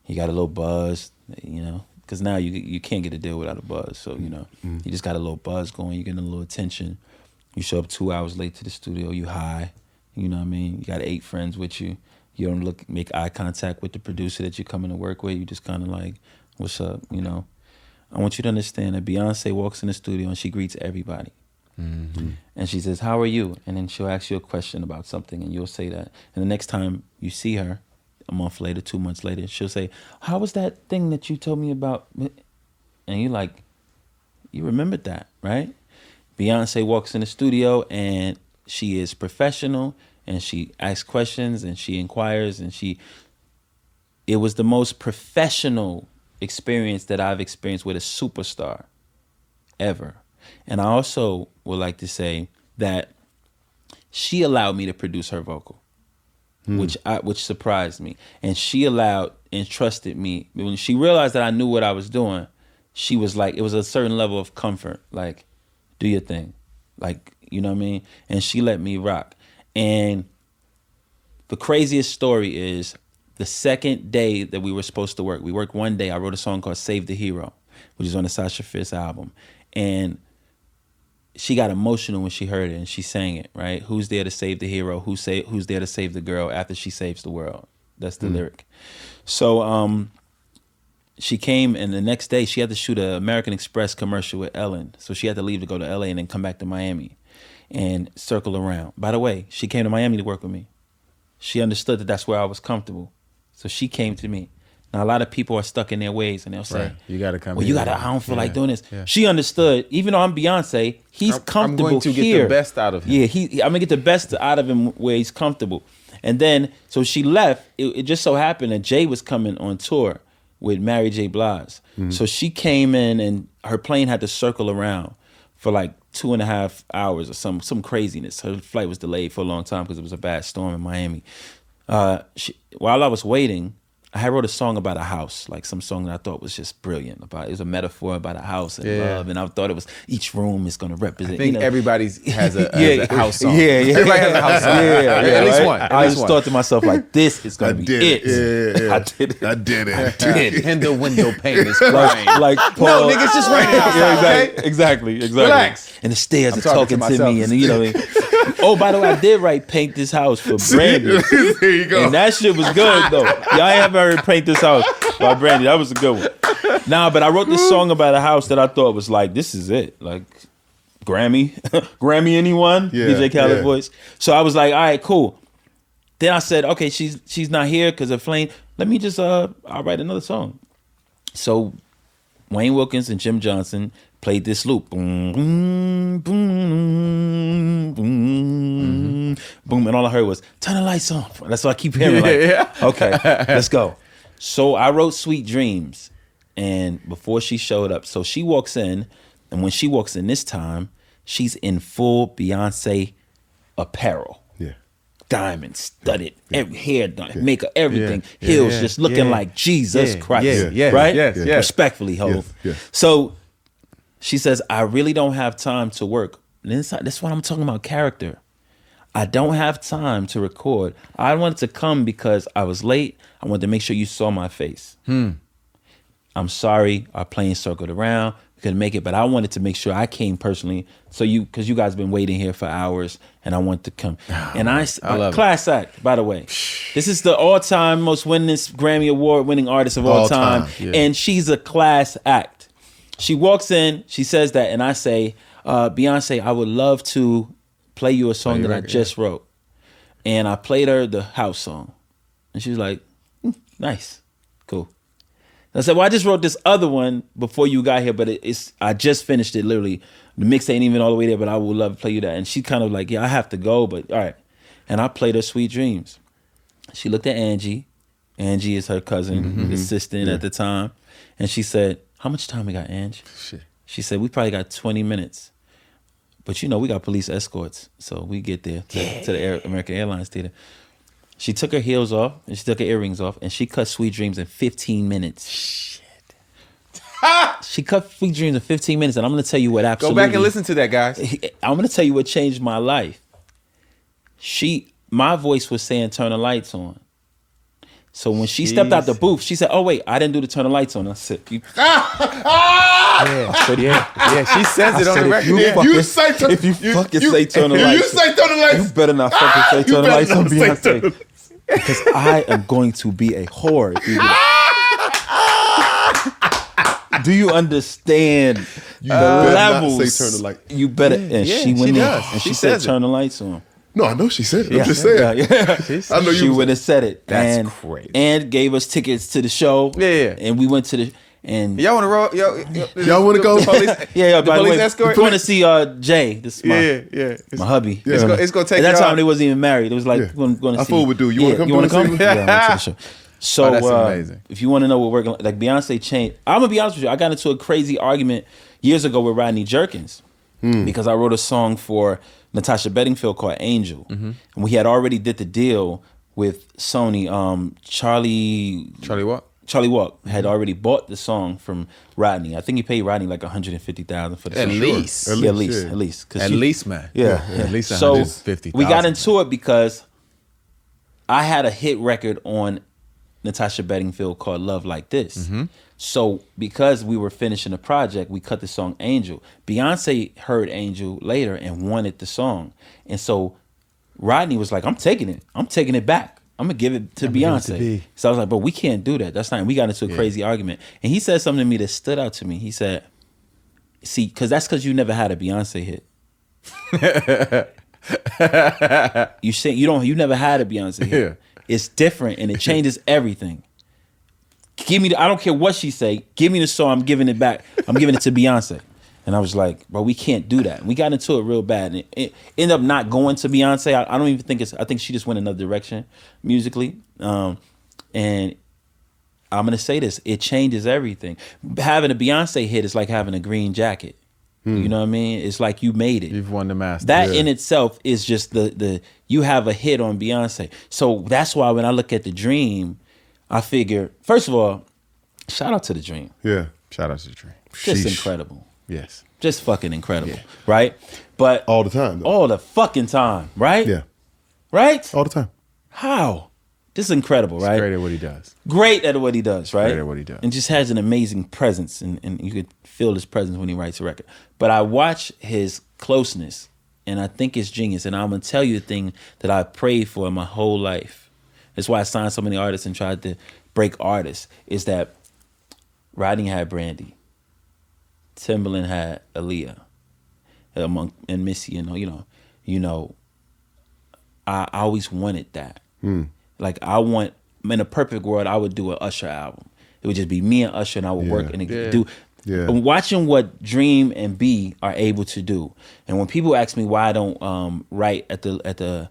S4: You got a little buzz, you know, because now you can't get a deal without a buzz. So, you know, you just got a little buzz going. You're getting a little attention. You show up 2 hours late to the studio. You high. You know what I mean? You got 8 friends with you. You don't make eye contact with the producer that you're coming to work with. You just kind of like, what's up, you know? I want you to understand that Beyonce walks in the studio and she greets everybody. And she says, how are you? And then she'll ask you a question about something and you'll say that. And the next time you see her, a month later, 2 months later, she'll say, how was that thing that you told me about? And you're like, you remembered that, right? Beyonce walks in the studio and she is professional and she asks questions and she inquires and it was the most professional experience that I've experienced with a superstar ever. And I also would like to say that she allowed me to produce her vocal, which surprised me. And she allowed and trusted me. When she realized that I knew what I was doing, she was like, it was a certain level of comfort, like, do your thing. Like, you know what I mean? And she let me rock. And the craziest story is the second day that we were supposed to work. We worked one day. I wrote a song called "Save the Hero," which is on the Sasha Fierce album, and she got emotional when she heard it, and she sang it, right? Who's there to save the hero? Who's there to save the girl after she saves the world? That's the lyric. So she came, and the next day she had to shoot an American Express commercial with Ellen. So she had to leave to go to LA and then come back to Miami and circle around. By the way, she came to Miami to work with me. She understood that that's where I was comfortable. So she came to me. Now, a lot of people are stuck in their ways, and they'll say,
S3: Right. You got to come
S4: well,
S3: here.
S4: I don't feel like doing this.
S3: Yeah.
S4: She understood, even though I'm Beyonce, he's comfortable
S3: I'm going to
S4: here.
S3: get the best out of him.
S4: Yeah, I'm going to get the best out of him where he's comfortable. And then, so she left. It just so happened that Jay was coming on tour with Mary J. Blige. So she came in, and her plane had to circle around for like 2.5 hours or some craziness. Her flight was delayed for a long time because it was a bad storm in Miami. While I was waiting, I had wrote a song about a house, like some song that I thought was just brilliant. It was a metaphor about a house and love, and I thought it was each room is going to represent.
S3: I think everybody has a house song.
S4: Yeah, yeah.
S3: Everybody has a house song. At least one.
S4: I just thought to myself, like, this is going to be it.
S2: Yeah.
S4: I did it.
S2: I did it.
S3: And the window pane is crying.
S4: Like
S3: No,
S4: Paul,
S3: nigga, it's just raining outside.
S4: yeah, exactly.
S3: Relax.
S4: And the stairs
S3: I'm
S4: are talking
S3: talking to
S4: to me,
S3: myself.
S4: and you know what I mean? Oh, by the way, I did write "Paint This House" for Brandy.
S2: There you go.
S4: And that shit was good though. Y'all ain't haven't heard "Paint This House" by Brandy. That was a good one. Nah, but I wrote this song about a house that I thought was like, this is it. Like Grammy. Grammy anyone?
S2: Yeah,
S4: DJ Khaled
S2: yeah.
S4: voice. So I was like, all right, cool. Then I said, okay, she's not here because of Flame. Let me just I'll write another song. So Wayne Wilkins and Jim Johnson played this loop. Boom, boom, boom, boom, boom. And all I heard was, turn the lights on. That's what I keep hearing. Like, okay, let's go. So I wrote Sweet Dreams. And before she showed up, so she walks in. And when she walks in this time, she's in full Beyonce apparel.
S2: Yeah.
S4: Diamonds, studded, hair done, makeup, everything, heels, just looking like Jesus Christ, right?
S3: Yes.
S4: Respectfully, ho.
S2: Yes.
S4: So she says, I really don't have time to work. And that's what I'm talking about, character. I don't have time to record. I wanted to come because I was late. I wanted to make sure you saw my face. I'm sorry, our plane circled around. We couldn't make it, but I wanted to make sure I came personally. So because you guys been waiting here for hours, and I want to come. And I
S3: love
S4: class act, by the way. This is the all-time most winningest Grammy Award-winning artist of all time.
S2: Yeah.
S4: And she's a class act. She walks in, she says that, and I say, Beyonce, I would love to play you a song that I just wrote. And I played her the house song. And she was like, nice, cool. I said, well, I just wrote this other one before you got here, but I just finished it literally. The mix ain't even all the way there, but I would love to play you that. And she kind of like, yeah, I have to go, but all right. And I played her Sweet Dreams. She looked at Angie. Angie is her cousin, assistant at the time. And she said, how much time we got, Angie?
S3: Shit.
S4: She said, we probably got 20 minutes. But you know, we got police escorts. So we get there to the American Airlines Theater. She took her heels off and she took her earrings off and she cut Sweet Dreams in 15 minutes. Shit. She cut Sweet Dreams in 15 minutes, and I'm going to tell you what absolutely...
S3: Go back and listen to that, guys.
S4: I'm going to tell you what changed my life. My voice was saying, turn the lights on. So when she stepped out the booth, she said, oh, wait, I didn't do the turn the lights on. I said,
S3: Yeah, she says it on the record.
S4: If you fucking say turn the lights on, you better not fucking say turn the lights on, Beyonce. Because I am going to be a whore. If you do you understand the levels?
S2: Not say turn the light.
S4: You better. And she went in
S3: does.
S4: and she
S3: She
S4: said
S3: says it.
S4: turn the lights on.
S2: No, I know she said it. I'm just saying. I know
S4: She
S2: you.
S4: would have said it.
S3: That's
S4: and,
S3: crazy.
S4: And gave us tickets to the show.
S3: Yeah.
S4: And we went to the and
S3: Y'all want to roll?
S2: Y'all want to go?
S3: Police,
S4: yeah. By the
S3: police
S4: way,
S3: escort?
S4: we want to see Jay. This is my hubby.
S3: It's gonna take
S4: At that
S3: y'all-
S4: time, they wasn't even married. It was like
S2: Yeah.
S4: going to
S2: I
S4: see.
S2: fool with dude. You wanna come
S4: You
S2: to
S4: want
S2: the
S4: to come?
S2: scene?
S4: Yeah, I went to the show. So
S3: Oh, that's amazing.
S4: if you want to know what we're going, like Beyonce changed. I'm gonna be honest with you. I got into a crazy argument years ago with Rodney Jerkins because I wrote a song for Natasha Bedingfield called Angel, and we had already did the deal with Sony. Charlie
S3: What?
S4: had already bought the song from Rodney. I think he paid Rodney like $150,000 for the
S3: At
S4: song.
S3: least.
S4: Yeah, at least,
S2: yeah.
S4: at least. 'Cause
S3: At least, man.
S4: Yeah.
S3: At least
S4: So
S3: 150,000.
S4: we got into it because I had a hit record on Natasha Bedingfield called Love Like This. So because we were finishing the project, we cut the song Angel. Beyonce heard Angel later and wanted the song. And so Rodney was like, I'm taking it back. I'm going to give it to Beyonce. So I was like, but we can't do that. That's not, we got into a crazy argument. And he said something to me that stood out to me. He said, see, because you never had a Beyonce hit. You never had a Beyonce hit.
S3: Yeah.
S4: It's different and it changes everything. I don't care what she say. Give me the song. I'm giving it back. I'm giving it to Beyonce. And I was like, but we can't do that. We got into it real bad. And it ended up not going to Beyonce. I don't even think I think she just went another direction musically. And I'm going to say this. It changes everything. Having a Beyonce hit is like having a green jacket. You know what I mean? It's like you made it.
S3: You've won the Masters.
S4: That in itself is just the you have a hit on Beyonce. So that's why when I look at The Dream, I figure, first of all, shout out to The Dream.
S2: Yeah.
S3: Shout out to the Dream.
S4: Just
S2: Sheesh.
S4: incredible.
S3: Yes.
S4: Just fucking incredible. Right? But
S2: All the time, though.
S4: all the fucking time, right?
S2: Yeah.
S4: Right?
S2: All the time.
S4: How? Just incredible, right?
S3: Great at what he does.
S4: Great at what he does, right?
S3: Great at what he does.
S4: And just has an amazing presence, and you could feel his presence when he writes a record. But I watch his closeness, and I think it's genius. And I'm going to tell you the thing that I prayed for my whole life. That's why I signed so many artists and tried to break artists, is that Rodney had Brandy. Timbaland had Aaliyah. And Missy, I always wanted that. Like in a perfect world, I would do an Usher album. It would just be me and Usher, and I would work and do.
S2: Yeah.
S4: And watching what Dream and B are able to do, and when people ask me why I don't write at the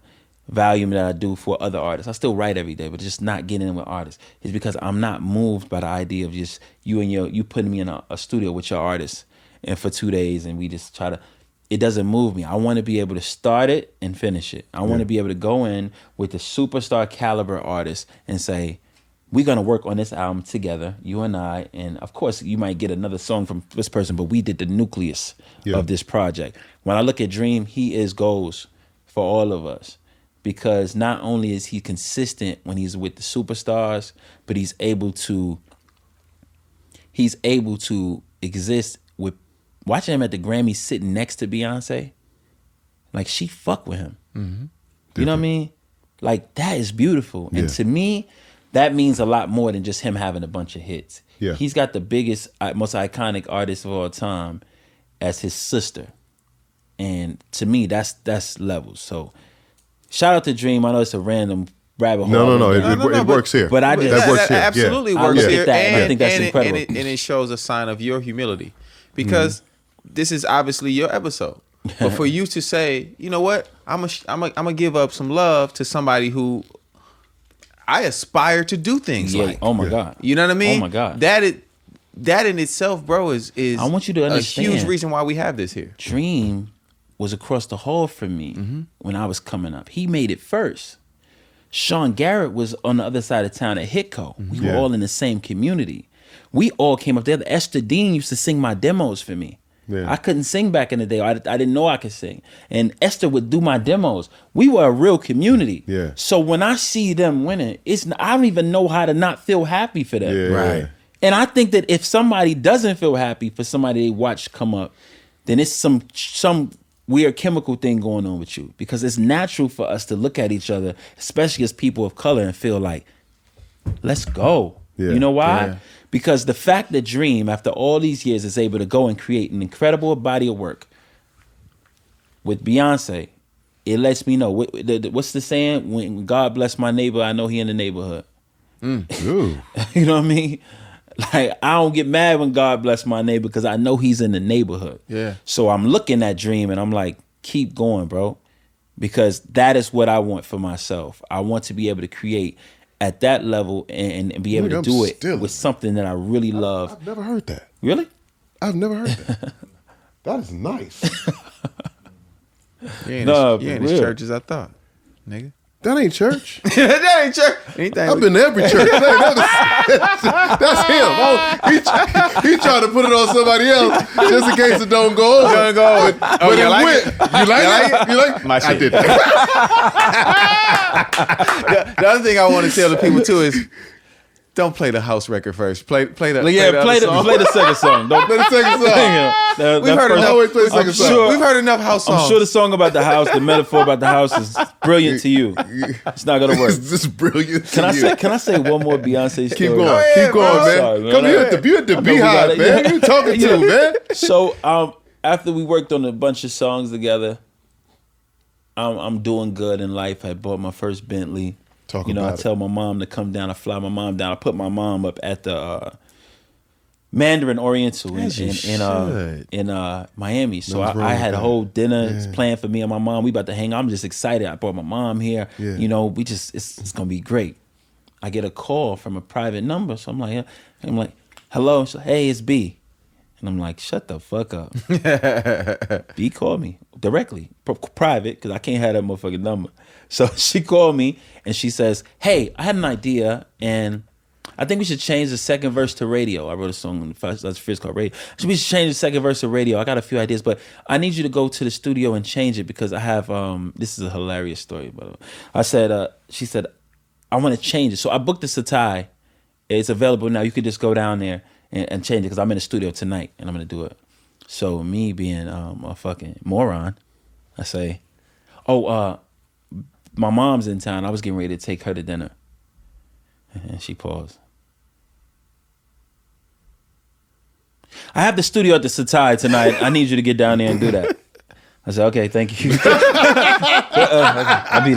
S4: volume that I do for other artists, I still write every day, but just not getting in with artists, is because I'm not moved by the idea of just you putting me in a studio with your artists and for 2 days and we just try to. It doesn't move me. I want to be able to start it and finish it. I want to be able to go in with the superstar caliber artist and say, we're going to work on this album together, you and I. And of course, you might get another song from this person, but we did the nucleus of this project. When I look at Dream, he is goals for all of us, because not only is he consistent when he's with the superstars, but he's able to exist with. Watching him at the Grammy sitting next to Beyonce, like she fuck with him. Mm-hmm. You know what I mean? Like that is beautiful. And to me, that means a lot more than just him having a bunch of hits.
S2: Yeah.
S4: He's got the biggest, most iconic artist of all time as his sister. And to me, that's levels. So shout out to Dream. I know it's a random rabbit hole.
S2: No. It works here.
S4: But I just
S2: that works here.
S3: Absolutely
S4: I
S3: works
S4: look at
S3: here.
S4: that, and I think that's incredible.
S3: And it shows a sign of your humility, because this is obviously your episode. But for you to say, you know what, I'm gonna give up some love to somebody who I aspire to do things like.
S4: Oh my God.
S3: You know what I mean?
S4: Oh my God.
S3: That in itself, bro, is
S4: I want you to understand,
S3: a huge reason why we have this here.
S4: Dream was across the hall from me when I was coming up. He made it first. Sean Garrett was on the other side of town at Hitco. We were all in the same community. We all came up together. Esther Dean used to sing my demos for me. Yeah. I couldn't sing back in the day. I didn't know I could sing. And Esther would do my demos. We were a real community.
S2: Yeah.
S4: So when I see them winning, I don't even know how to not feel happy for them.
S2: Yeah.
S3: Right.
S4: And I think that if somebody doesn't feel happy for somebody they watch come up, then it's some weird chemical thing going on with you. Because it's natural for us to look at each other, especially as people of color, and feel like, let's go.
S2: Yeah.
S4: You know why?
S3: Yeah.
S4: Because the fact that Dream, after all these years, is able to go and create an incredible body of work with Beyonce, it lets me know. What's the saying? When God bless my neighbor, I know he in the neighborhood.
S2: Ooh.
S4: You know what I mean? Like, I don't get mad when God bless my neighbor because I know he's in the neighborhood.
S3: Yeah.
S4: So I'm looking at Dream and I'm like, keep going, bro. Because that is what I want for myself. I want to be able to create at that level and be able to do it with something that I really love.
S2: I've never heard that.
S4: Really?
S2: I've never heard that. That is nice.
S3: You ain't as church as I thought, nigga.
S2: That ain't church.
S3: That ain't church. Anything.
S2: I've been to every church. That's him. Oh, he tried to put it on somebody else just in case it don't go over.
S3: Don't go over.
S2: But
S3: Oh,
S2: it
S3: you like
S2: went.
S3: it?
S2: You like it? You like it?
S3: My
S2: I
S3: shit.
S2: did that.
S3: The other thing I want to tell the people too is, don't play the house record first. Play the
S4: Play
S3: other song.
S4: the second song. Don't
S2: Play the second song.
S3: We've heard enough.
S2: always play the second song.
S3: Sure, we've heard enough house songs.
S4: I'm sure the song about the house, the metaphor about the house, is brilliant to you. It's not gonna work.
S2: This is brilliant.
S4: Can I say one more Beyonce story?
S2: Keep going.
S3: ahead,
S2: Keep going,
S3: bro.
S2: man.
S4: Sorry, man.
S2: Come here at the Beehive, man. Who you talking to, man?
S4: So after we worked on a bunch of songs together, I'm doing good in life. I bought my first Bentley.
S2: Talk
S4: I
S2: about it.
S4: tell my mom to come down. I fly my mom down. I put my mom up at the Mandarin Oriental in Miami. So
S2: Nothing's wrong
S4: I
S2: with
S4: had a
S2: that.
S4: whole dinner planned for me and my mom. We about to hang out. I'm just excited. I brought my mom here.
S2: Yeah.
S4: It's gonna be great. I get a call from a private number. So I'm like, hello. She's like, hey, it's B. And I'm like, shut the fuck up. B called me directly, private, because I can't have that motherfucking number. So she called me and she says, hey, I had an idea and I think we should change the second verse to radio. I wrote a song on the first called Radio. We should change the second verse to radio. I got a few ideas, but I need you to go to the studio and change it because I have, this is a hilarious story, but she said, I want to change it. So I booked the Satai. It's available now. You could just go down there and change it because I'm in the studio tonight and I'm going to do it. So me being a fucking moron, I say, my mom's in town. I was getting ready to take her to dinner. And she paused. I have the studio at the Satai tonight. I need you to get down there and do that. I said, okay, thank you. I'll be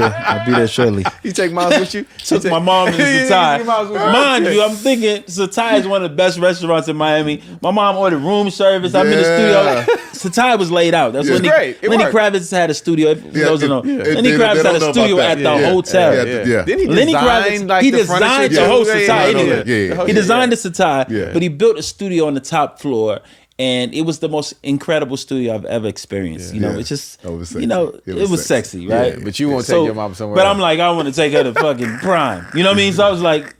S4: there shortly.
S3: You take moms with you?
S4: Took my mom to the Satai.
S3: Moms with you.
S4: Mind you, I'm thinking Satai is one of the best restaurants in Miami. My mom ordered room service. I'm in the studio. Satai was laid out. That's when
S3: great. It
S4: Lenny
S3: worked.
S4: Kravitz had a studio. Those don't know. Lenny
S2: they
S4: Kravitz
S2: don't
S4: had
S2: know
S4: a
S2: about
S4: studio
S2: that.
S4: at the hotel.
S2: Yeah.
S3: Then he
S4: Lenny
S3: designed
S4: Kravitz,
S3: like
S4: he
S3: the furniture.
S4: designed the whole Satai anyway.
S2: Yeah.
S4: He designed the Satai,
S2: Yeah.
S4: but he built a studio on the top floor. And it was the most incredible studio I've ever experienced.
S2: Yeah.
S4: It's just,
S2: Oh, it was sexy.
S4: it was sexy, right?
S3: But you won't take your mom somewhere
S4: But
S3: else.
S4: I'm like, I want to take her to fucking Prime. You know what I mean? So I was like,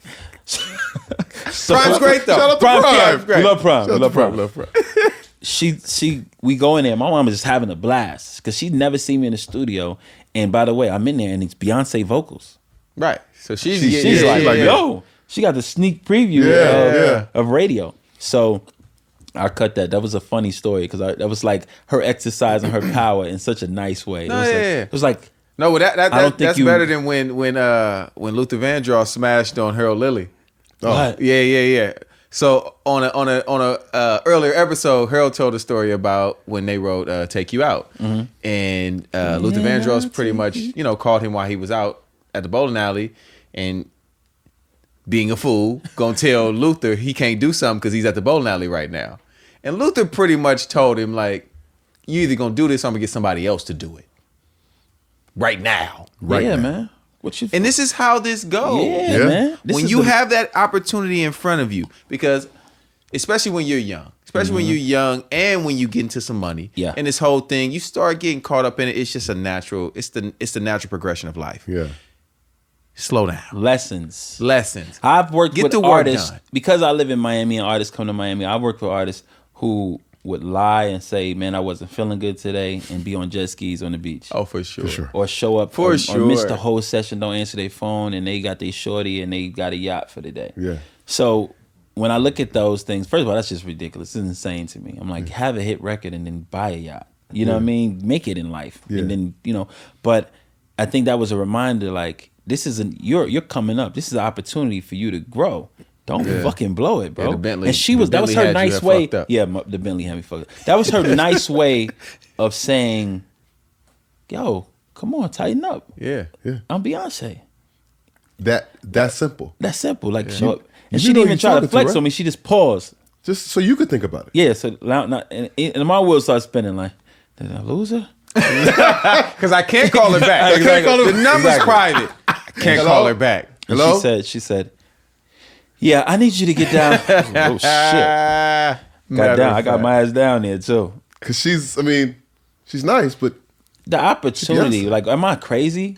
S3: Prime's great though.
S2: Shout out to
S4: Prime,
S2: Prime.
S4: yeah, we love Prime.
S2: Shout
S4: We
S2: out
S4: love
S2: to
S4: Prime.
S2: Love Prime.
S4: We go in there. My mom was just having a blast because she'd never seen me in the studio. And by the way, I'm in there and it's Beyonce vocals.
S3: Right. So she's
S4: She's like,
S2: like,
S4: yo, she got the sneak preview of radio. So I cut that. That was a funny story because that was like her exercising her power in such a nice way. It was like
S3: No, well,
S4: I don't think
S3: that's
S4: you-
S3: better than when Luther Vandross smashed on Harold Lilly.
S4: what?
S3: Yeah. So on a earlier episode, Harold told a story about when they wrote "Take You Out," and Luther Vandross pretty much called him while he was out at the bowling alley, and being a fool, gonna tell Luther he can't do something because he's at the bowling alley right now. And Luther pretty much told him like, you either gonna do this or I'm gonna get somebody else to do it. Right now.
S4: Yeah,
S2: now.
S4: man. What you?
S3: And this is how this goes.
S4: yeah,
S2: Yeah.
S4: man. This
S3: When
S4: is
S3: you
S4: the-
S3: have that opportunity in front of you, because especially when you're young, and when you get into some money,
S4: Yeah.
S3: and this whole thing, you start getting caught up in it. It's just a natural, it's the natural progression of life.
S2: Yeah.
S3: Slow down.
S4: lessons. I've worked
S3: Get
S4: with
S3: the work
S4: artists
S3: done.
S4: because I live in Miami and artists come to Miami. I worked with artists who would lie and say, "Man, I wasn't feeling good today," and be on jet skis on the beach.
S3: Oh, for sure.
S2: sure.
S4: Or show up
S3: For
S4: or
S3: sure.
S4: miss the whole session, don't answer their phone, and they got their shorty and they got a yacht for the day.
S2: Yeah.
S4: So when I look at those things, first of all, that's just ridiculous. It's insane to me. I'm like, have a hit record and then buy a yacht. You know what I mean? Make it in life.
S2: Yeah.
S4: And then, but I think that was a reminder, like, this isn't, you're coming up. This is an opportunity for you to grow. Don't fucking blow it, bro.
S3: Yeah, the Bentley-
S4: and
S3: the
S4: that was
S3: Bentley
S4: her
S3: had you
S4: nice
S3: that
S4: way.
S3: fucked up.
S4: Yeah, the Bentley had me fucked up. That was her nice way of saying, yo, come on, tighten up.
S3: Yeah.
S4: I'm Beyonce.
S2: That's simple.
S4: That's simple. Like, show up.
S2: You
S4: And
S2: do
S4: she
S2: know
S4: didn't
S2: who
S4: even
S2: you're
S4: try to
S2: talking to,
S4: flex
S2: right?
S4: on me. She just paused.
S2: Just so you could think about it.
S4: Yeah, so and my wheels started spinning like, did I lose her?
S3: Because I can't call her back.
S2: I can't call her-
S3: The number's
S4: Exactly.
S3: private. I can't call her back.
S4: And
S2: Hello?
S4: She said, yeah, I need you to get down. Oh, shit. Got down. I got my ass down there, too.
S2: Because she's nice, but
S4: The opportunity,
S2: Beyonce.
S4: like, am I crazy?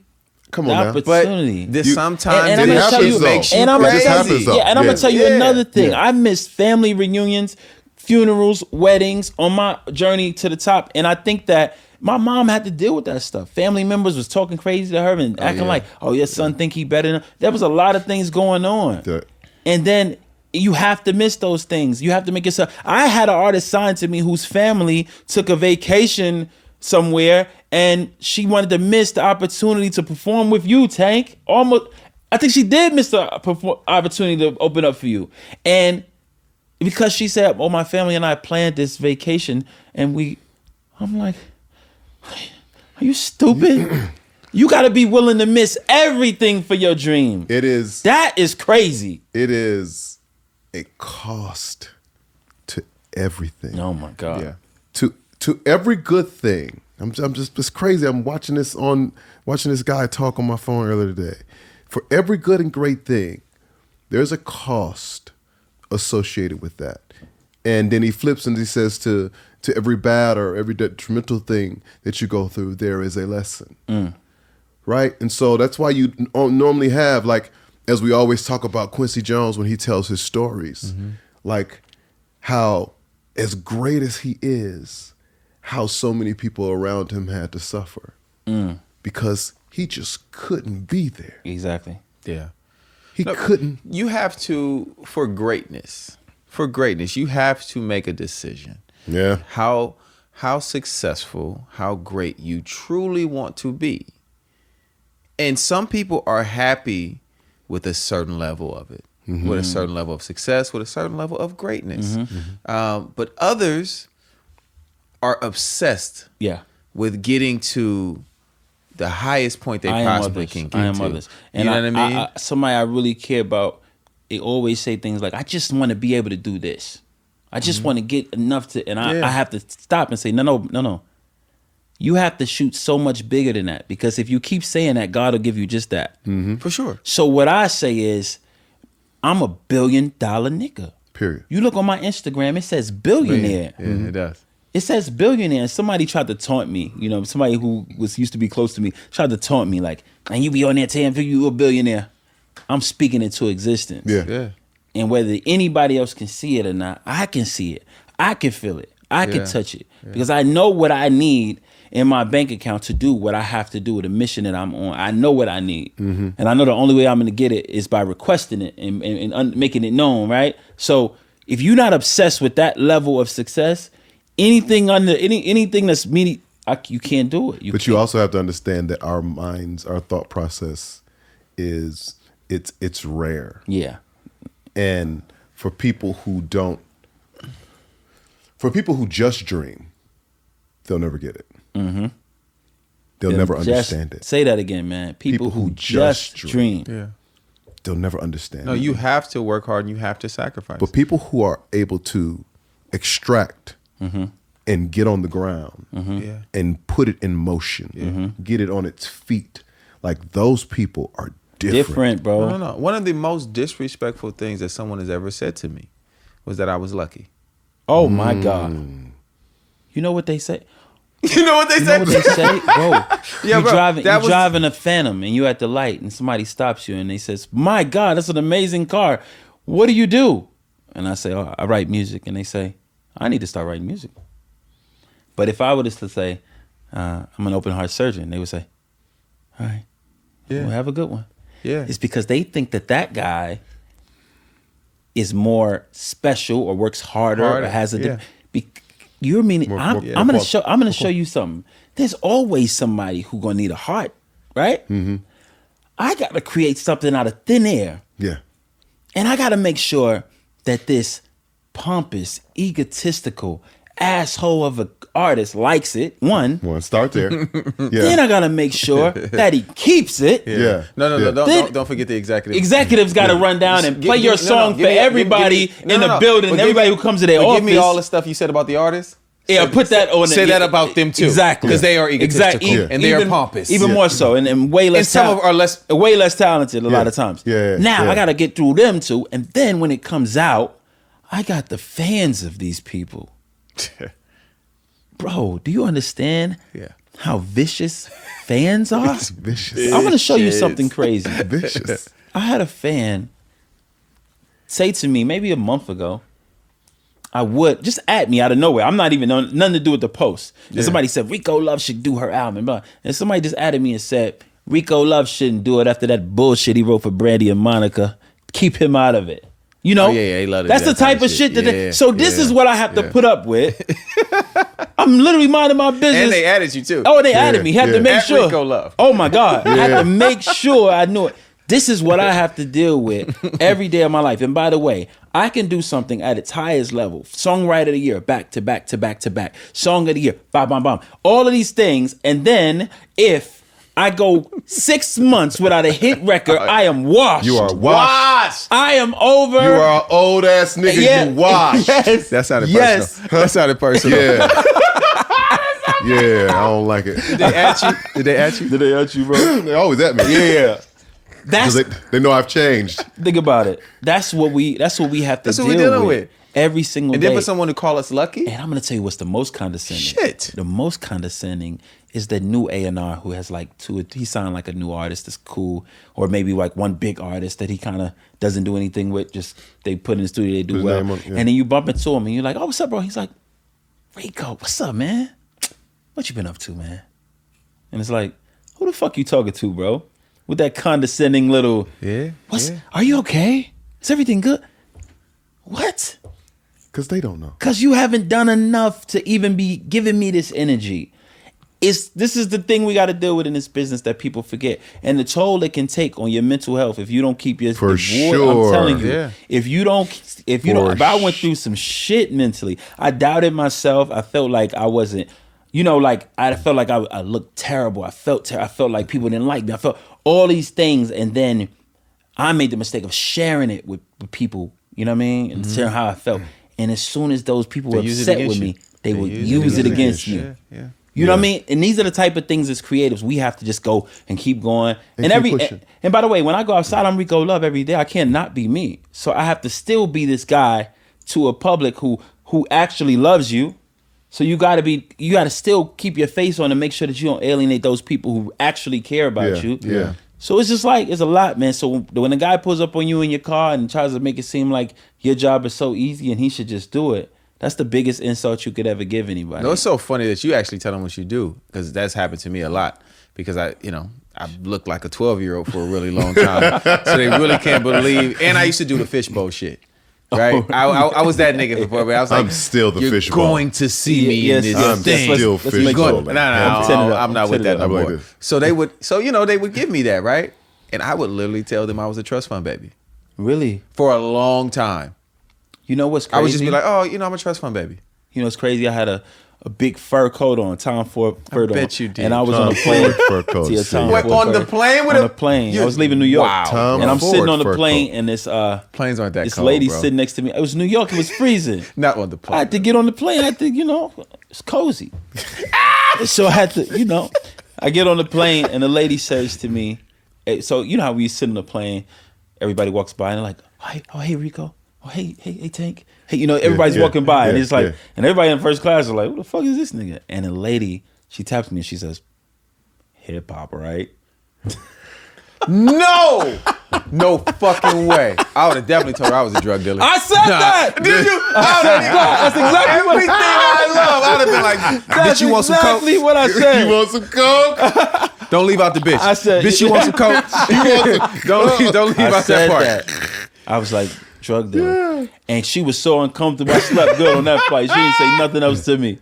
S2: Come
S4: the
S2: on now.
S4: opportunity.
S3: This sometimes
S4: And I'm
S3: this
S4: gonna tell
S3: shit
S4: you-
S3: makes you
S4: and I'm
S2: It
S4: gonna
S2: just
S3: crazy.
S2: happens, though.
S4: Yeah, and I'm gonna tell you
S3: Yeah.
S4: another thing.
S2: Yeah.
S4: I missed family reunions, funerals, weddings on my journey to the top, and I think that my mom had to deal with that stuff. Family members was talking crazy to her and acting
S2: yeah.
S4: like, "Oh, your son think he better than." There was a lot of things going on,
S2: Yeah.
S4: and then you have to miss those things. You have to make yourself. I had an artist signed to me whose family took a vacation somewhere, and she wanted to miss the opportunity to perform with you, Tank. Almost, I think she did miss the opportunity to open up for you, and because she said, "Oh, my family and I planned this vacation," and I'm like, "Are you stupid? You got to be willing to miss everything for your dream."
S2: It is.
S4: That is crazy.
S2: It is a cost to everything.
S4: Oh my God.
S3: Yeah.
S2: To every good thing. I'm just it's crazy. I'm watching this guy talk on my phone earlier today. For every good and great thing, there's a cost associated with that. And then he flips and he says to every bad or every detrimental thing that you go through, there is a lesson. Right? And so that's why you normally have, like, as we always talk about Quincy Jones when he tells his stories, like how as great as he is, how so many people around him had to suffer because he just couldn't be there.
S4: Exactly.
S3: Yeah.
S2: He couldn't.
S3: You have to, for greatness, you have to make a decision.
S2: Yeah.
S3: How successful, how great you truly want to be. And some people are happy with a certain level of it, with a certain level of success, with a certain level of greatness. But others are obsessed
S4: Yeah.
S3: with getting to the highest point they
S4: I am
S3: possibly
S4: others.
S3: can get
S4: I am
S3: to.
S4: others. And
S3: you know what I mean?
S4: Somebody I really care about, they always say things like, "I just want to be able to do this. I just want to get enough to," and
S3: Yeah.
S4: I have to stop and say, no. You have to shoot so much bigger than that, because if you keep saying that, God will give you just that.
S3: For sure.
S4: So what I say is, I'm a $1 billion nigga.
S2: Period.
S4: You look on my Instagram, it says billionaire.
S3: Yeah, it does.
S4: It says billionaire. Somebody tried to taunt me. You know, somebody who used to be close to me tried to taunt me like, "And you be on there telling people you a billionaire." I'm speaking into existence.
S2: Yeah.
S3: Yeah.
S4: And whether anybody else can see it or not, I can see it. I can feel it. I can
S3: Yeah.
S4: touch it. Because I know what I need in my bank account to do what I have to do, the mission that I'm on. I know what I need. And I know the only way I'm going to get it is by requesting it and making it known, right? So if you're not obsessed with that level of success, anything that's you can't do it.
S2: But you also have to understand that our minds, our thought process is it's rare.
S4: Yeah.
S2: And for people who just dream, they'll never get it. They'll never understand it.
S4: Say that again, man. People who just dream.
S3: Yeah.
S2: They'll never understand
S3: No,
S2: it.
S3: you have to work hard and you have to sacrifice.
S2: But people who are able to extract and get on the ground
S3: Yeah.
S2: and put it in motion, get it on its feet, like those people are different.
S4: Bro.
S3: No. One of the most disrespectful things that someone has ever said to me was that I was lucky.
S4: Oh my God. You know what they say?
S3: You know what they
S4: You know
S3: said?
S4: what they say? Bro,
S3: Yeah,
S4: you
S3: bro,
S4: driving,
S3: that
S4: you
S3: was-
S4: driving a Phantom and you at the light and somebody stops you and they says, "My God, that's an amazing car. What do you do?" And I say, "Oh, I write music." And they say, "I need to start writing music." But if I were just to say, "I'm an open heart surgeon," they would say, "All right,
S3: Yeah.
S4: well, have a good one."
S3: Yeah.
S4: It's because they think that guy is more special or works harder or has a
S3: yeah.
S4: you're meaning I'm gonna show you something. There's always somebody who gonna need a heart, right? I gotta create something out of thin air,
S2: Yeah.
S4: and I gotta make sure that this pompous, egotistical asshole of an artist likes it. One,
S2: Well, start there.
S4: then I gotta make sure that he keeps it.
S2: Yeah.
S3: No.
S4: Then-
S3: Don't forget the executive.
S4: Executives got to run down and play your song for
S3: give me-
S4: everybody
S3: give me-
S4: in
S3: no,
S4: the
S3: no.
S4: building,
S3: But
S4: and everybody who comes to their office.
S3: Give me all the stuff you said about the artists.
S4: Yeah, put that on.
S3: Say that about them too.
S4: Exactly,
S3: Because they are egotistical
S2: Yeah.
S3: and they are pompous.
S4: Even more so, and way less.
S3: And some are less.
S4: way less talented a lot of times.
S2: Yeah,
S4: Now
S2: yeah.
S4: I got to get through them too, and then when it comes out, I got the fans of these people. Bro, do you understand?
S3: Yeah.
S4: how vicious fans are?
S2: It's vicious.
S4: I'm gonna show you something crazy.
S2: Vicious.
S4: I had a fan say to me maybe a month ago, I would just at me out of nowhere. I'm not even nothing to do with the post. And somebody said Rico Love should do her album. And somebody just added me and said Rico Love shouldn't do it after that bullshit he wrote for Brandy and Monica. Keep him out of it. You know,
S3: he loved
S4: that's the type of shit that. So this is what I have to put up with. I'm literally minding my business.
S3: And they added you too.
S4: Oh, they added me. Had to make
S3: At
S4: sure.
S3: Rico Love.
S4: Oh my God. I had to make sure I knew it. This is what I have to deal with every day of my life. And by the way, I can do something at its highest level. Songwriter of the year, back to back to back to back. Song of the year, bam, bam, bam. All of these things. And then if I go 6 months without a hit record, I am washed.
S2: You are washed.
S4: I am over.
S2: You are an old ass nigga.
S4: Yeah,
S2: You washed.
S4: Yes.
S3: That sounded
S4: Yes.
S3: personal. That sounded personal.
S2: Yeah. Yeah, I don't like it.
S3: Did they at you? Did they at you?
S4: Did they at you, bro?
S2: They always at me.
S4: Yeah. That's
S2: Because they know I've changed.
S4: think about it. That's what we have to
S3: That's what
S4: deal
S3: we dealing
S4: with
S3: with.
S4: every single
S3: And
S4: day.
S3: then for someone to call us lucky?
S4: And I'm gonna tell you what's the most condescending.
S3: Shit.
S4: The most condescending is the new A&R who has like he signed like a new artist that's cool, or maybe like one big artist that he kind of doesn't do anything with. Just they put in the studio, they do
S2: His
S4: well,
S2: name on- yeah.
S4: and then you bump into him and you're like, "Oh, what's up, bro?" He's like, "Rico, what's up, man? What you been up to, man?" And it's like, who the fuck you talking to, bro? With that condescending little, Are you okay? Is everything good? What?
S2: Because they don't know.
S4: Because you haven't done enough to even be giving me this energy. This is the thing we got to deal with in this business that people forget, and the toll it can take on your mental health if you don't keep your
S2: For
S4: I'm
S2: sure.
S4: telling you,
S3: Yeah.
S4: if you don't, if I went through some shit mentally, I doubted myself. I felt like I wasn't, like I felt like I looked terrible. I felt like people didn't like me. I felt all these things, and then I made the mistake of sharing it with people. You know what I mean? And sharing how I felt. And as soon as those people were
S3: use it
S4: upset
S3: against
S4: with
S3: you.
S4: me, they would use it against you.
S3: Yeah.
S4: You know what I mean? And these are the type of things as creatives we have to just go and keep going.
S2: And keep pushing.
S4: And by the way, when I go outside, I'm Rico Love every day. I can't not be me. So I have to still be this guy to a public who actually loves you. So you gotta still keep your face on and make sure that you don't alienate those people who actually care about you.
S2: Yeah.
S4: So it's just like, it's a lot, man. So when a guy pulls up on you in your car and tries to make it seem like your job is so easy and he should just do it, that's the biggest insult you could ever give anybody.
S3: No, it's so funny that you actually tell them what you do, because that's happened to me a lot. Because I looked like a 12-year-old for a really long time, so they really can't believe. And I used to do the fishbowl shit, right? I was that nigga before, but I was like,
S2: I'm still the
S3: you're
S2: fishbowl.
S3: going to see me
S4: Yes,
S3: in this
S2: I'm
S3: thing.
S2: still
S4: let's make
S2: fishbowl.
S4: sure.
S3: No, I'm not with that no
S2: I'm like
S3: more.
S2: this.
S3: So they would give me that, right? And I would literally tell them I was a trust fund baby
S4: Really?
S3: for a long time.
S4: You know what's crazy?
S3: I would just be like, oh, I'm a trust fund baby.
S4: You know what's crazy? I had a big fur coat on, Tom Ford fur coat.
S3: bet you did.
S4: And I was
S2: Tom
S4: on a plane.
S2: Ford fur coat,
S4: Yeah,
S2: see.
S4: Tom
S3: What,
S4: Ford
S3: on
S4: fur-
S3: the plane with
S4: on
S3: a-
S4: the plane.
S3: You-
S4: I was leaving New York.
S3: Wow.
S2: Tom
S4: And I'm
S2: Ford
S4: sitting on the
S2: fur
S4: plane
S2: coat.
S4: and this
S3: Planes aren't that
S4: this
S3: cold,
S4: lady
S3: bro.
S4: sitting next to me. It was New York. It was freezing.
S3: Not on the
S4: I
S3: plane.
S4: had to get on the plane. I had to, it's cozy. So I had to, I get on the plane and the lady says to me, so you know how we sit on the plane, everybody walks by and they're like, hey Rico. Oh, hey Tank. Hey, everybody's
S2: yeah,
S4: walking by and
S2: yeah,
S4: it's like,
S2: yeah.
S4: and everybody in first class are like, who the fuck is this nigga? And the lady, she taps me and she says, hip hop, right?
S3: No fucking way. I would have definitely told her I was a drug dealer.
S4: I said that!
S3: Did you?
S4: That's exactly what
S3: Everything I love. I would have been like, bitch, you want some coke?
S4: exactly what I said.
S2: You want some coke?
S3: Don't leave out the bitch.
S4: I said-
S3: bitch, you want some coke? Don't leave
S4: I
S3: out that
S4: said
S3: part.
S4: that. I was like, drug dealer. And she was so uncomfortable. I slept good on that flight. She didn't say nothing else to me.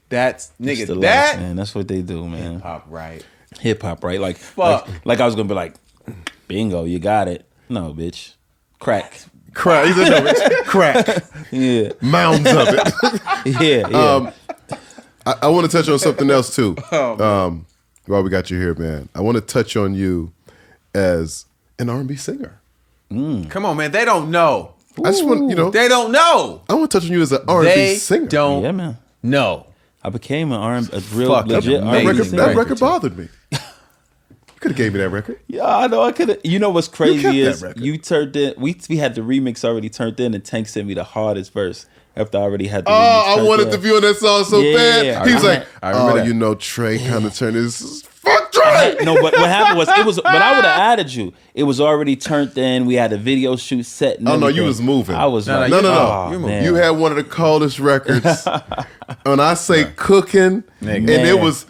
S3: That's
S4: It's the
S3: nigga.
S4: life,
S3: That
S4: man. That's what they do, man.
S3: pop right.
S4: Hip hop, right? Like I was gonna be like, bingo, you got it. No, bitch. Crack.
S2: Crack. He said, no, it's crack.
S4: Yeah.
S2: Mounds of it.
S4: Yeah.
S2: I want to touch on something else too. While we got you here, man, I want to touch on you as an R&B singer.
S3: Come on, man. They don't know.
S2: I just want
S3: They don't know.
S2: I want to touch on you as an R&B
S3: They
S2: singer.
S3: don't
S4: Yeah, man.
S3: know.
S4: I became a real
S3: Fucking
S4: legit
S2: That
S3: amazing.
S4: R&B
S2: record,
S4: singer.
S2: that record bothered me. You could have gave me that record.
S4: Yeah, I know. I could have. You know what's
S2: kept
S4: crazy
S2: that
S4: is
S2: record.
S4: you turned in. We had the remix already turned in, and Tank sent me the hardest verse, after I already had the
S2: I wanted to be on that song so bad. He was like,
S3: I remember that.
S2: you know, Trey kind of turned his fuck Trey.
S4: No, but what happened was but I would have added you. It was already turned in. We had a video shoot set. And
S2: no, you was moving.
S4: I was
S2: no.
S4: Oh, man.
S2: You had one of the coldest records. When I say cooking, and it was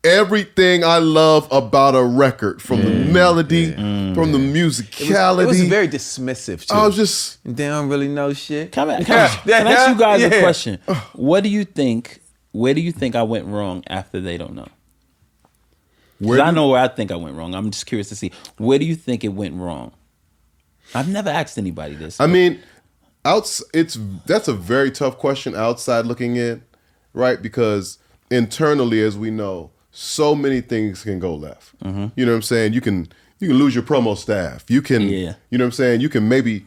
S2: everything I love about a record, from the melody, from the musicality.
S3: It was very dismissive too.
S2: I was just,
S3: they don't really know shit.
S4: Can I ask you guys a question? What do you think? Where do you think I went wrong after They Don't Know? Because I know where I think I went wrong. I'm just curious to see, where do you think it went wrong? I've never asked anybody this.
S2: I mean, that's a very tough question outside looking in, right? Because internally, as we know, so many things can go left. You know what I'm saying? You can lose your promo staff. You can, you know what I'm saying? You can maybe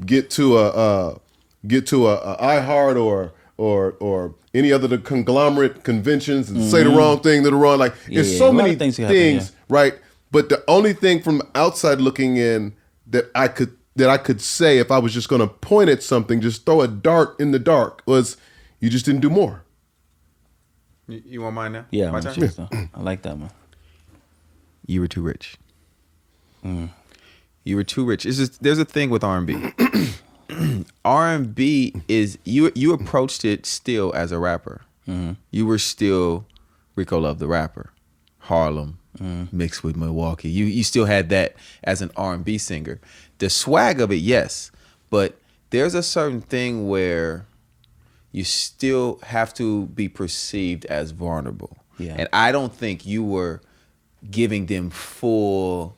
S2: get to a iHeart or any other conglomerate conventions and say the wrong thing to the wrong. Like, there's so many things, right? But the only thing from outside looking in that I could say, if I was just going to point at something, just throw a dart in the dark, was you just didn't do more.
S3: You want mine now?
S4: Yeah,
S3: My turn?
S4: I like that one.
S3: You were too rich. You were too rich. There's a thing with R&B. R&B is you approached it still as a rapper. You were still Rico Love the rapper, Harlem mixed with Milwaukee. You still had that as an R&B singer. The swag of it, yes, but there's a certain thing where you still have to be perceived as vulnerable. Yeah. And I don't think you were giving them full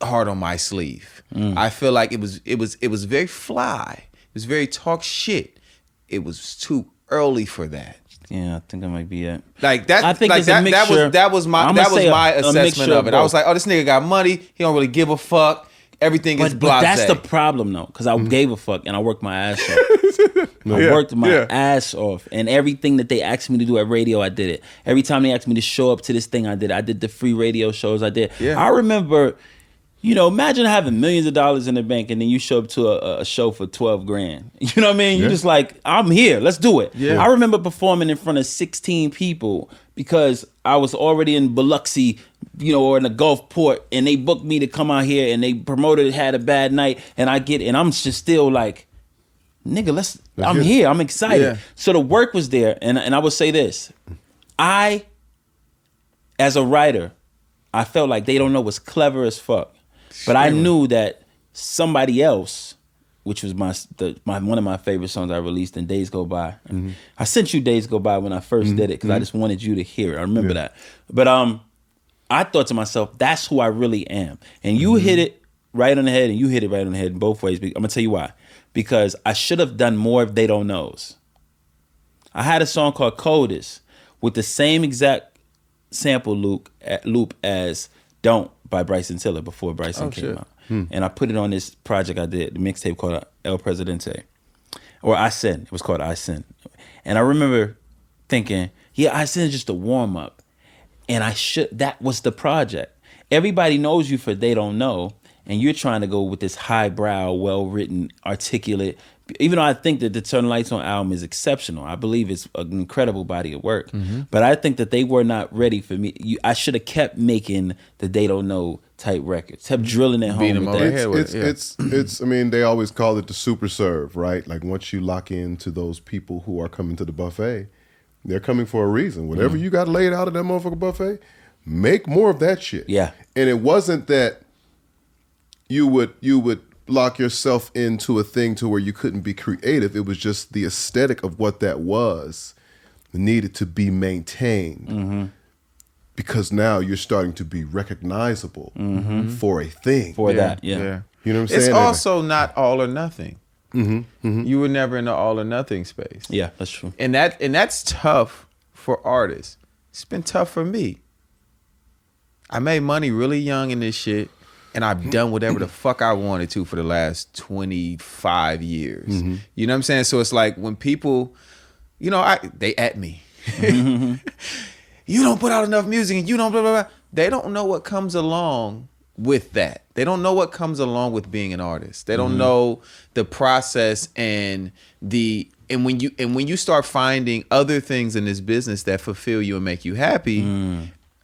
S3: heart on my sleeve. I feel like it was very fly. It was very talk shit. It was too early for that.
S4: Yeah, I think that might be it.
S3: Like that.
S4: I think
S3: like
S4: it's a mixture.
S3: That was my assessment of it. I was like, oh, this nigga got money. He don't really give a fuck. Everything is blasé.
S4: But that's the problem, though, because I gave a fuck and I worked my ass off. I worked my ass off, and everything that they asked me to do at radio, I did it. Every time they asked me to show up to this thing, I did it. I did the free radio shows. I did. Yeah. I remember, imagine having millions of dollars in the bank and then you show up to a show for $12,000. You know what I mean? You're just like, I'm here. Let's do it. Yeah. I remember performing in front of 16 people because I was already in Biloxi, or in the Gulfport, and they booked me to come out here, and they promoted Had a Bad Night, and I'm just still like, nigga, I'm here. I'm excited. Yeah. So the work was there, and I would say this. I, as a writer, I felt like They Don't Know was clever as fuck. But I knew that somebody else, which was one of my favorite songs I released in Days Go By. I sent you Days Go By when I first did it because I just wanted you to hear it. I remember that. But I thought to myself, that's who I really am. And you hit it right on the head, and you hit it right on the head in both ways. I'm going to tell you why. Because I should have done more of They Don't Knows. I had a song called Coldest with the same exact sample loop as Don't by Bryson Tiller before Bryson came out. And I put it on this project I did, the mixtape called El Presidente. Or I Sin. It was called I Sin. And I remember thinking, I Sin is just a warm-up. And that was the project. Everybody knows you for They Don't Know, and you're trying to go with this highbrow, well-written, articulate. Even though I think that the Turn Lights On album is exceptional, I believe it's an incredible body of work. But I think that they were not ready for me. I should have kept making the They Don't Know type records, kept drilling it home with that.
S2: It's. I mean, they always call it the super serve, right? Like once you lock into those people who are coming to the buffet, they're coming for a reason. Whatever you got laid out at that motherfucker buffet, make more of that shit. Yeah. And it wasn't that you would lock yourself into a thing to where you couldn't be creative. It was just the aesthetic of what that was needed to be maintained. Because now you're starting to be recognizable for a thing.
S4: For that.
S2: You know what I'm saying?
S3: It's also not all or nothing. You were never in the all or nothing space.
S4: Yeah, that's true.
S3: And that's tough for artists. It's been tough for me. I made money really young in this shit, and I've done whatever the fuck I wanted to for the last 25 years. You know what I'm saying? So it's like when people, they at me. You don't put out enough music and you don't blah, blah, blah. They don't know what comes along with that. They don't know what comes along with being an artist. They don't know the process and when you start finding other things in this business that fulfill you and make you happy,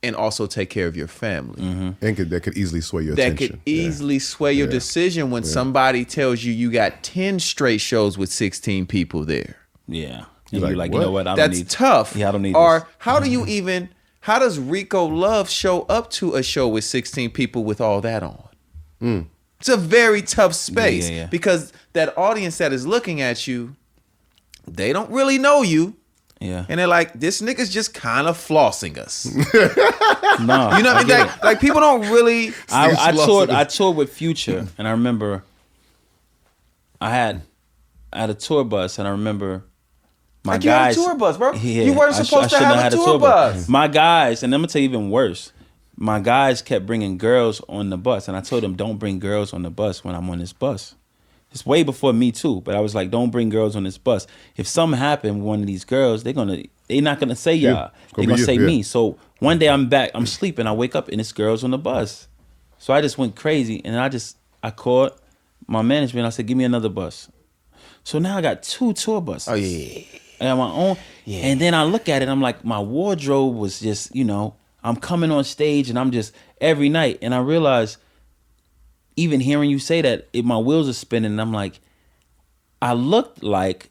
S3: and also take care of your family.
S2: And that could easily sway your
S3: That
S2: attention.
S3: could easily sway your decision when somebody tells you got 10 straight shows with 16 people there.
S4: Yeah.
S2: You're
S4: And you're
S2: like,
S4: like, you know
S2: what?
S4: what? I don't
S3: That's
S4: need
S3: tough.
S4: Yeah, I don't need
S3: Or
S4: this.
S3: how do you even, how does Rico Love show up to a show with 16 people with all that on? It's a very tough space
S4: Yeah.
S3: because that audience that is looking at you, they don't really know you.
S4: Yeah.
S3: And they're like, this nigga's just kind of flossing us.
S4: No.
S3: You know what I mean? Like people don't really.
S4: I toured with Future, and I remember I had a tour bus, and I remember my
S3: Like you had a
S4: guys.
S3: tour bus, bro.
S4: Yeah,
S3: You weren't
S4: I
S3: supposed to
S4: shouldn't
S3: have a
S4: had
S3: tour bus.
S4: My guys, and I'm gonna tell you even worse. My guys kept bringing girls on the bus, and I told them don't bring girls on the bus when I'm on this bus. It's way before me too, but I was like, don't bring girls on this bus. If something happened with one of these girls, they're not gonna say y'all.
S2: Yeah,
S4: They're
S2: be
S4: gonna
S2: you,
S4: say
S2: yeah.
S4: me. So one day I'm sleeping, I wake up and it's girls on the bus. So I just went crazy, and I called my management. I said, give me another bus. So now I got 2 tour buses.
S3: Oh yeah.
S4: I got my own. Yeah. And then I look at it, I'm like, my wardrobe was just, I'm coming on stage and I'm just every night. And I realize, even hearing you say that, my wheels are spinning. And I'm like, I looked like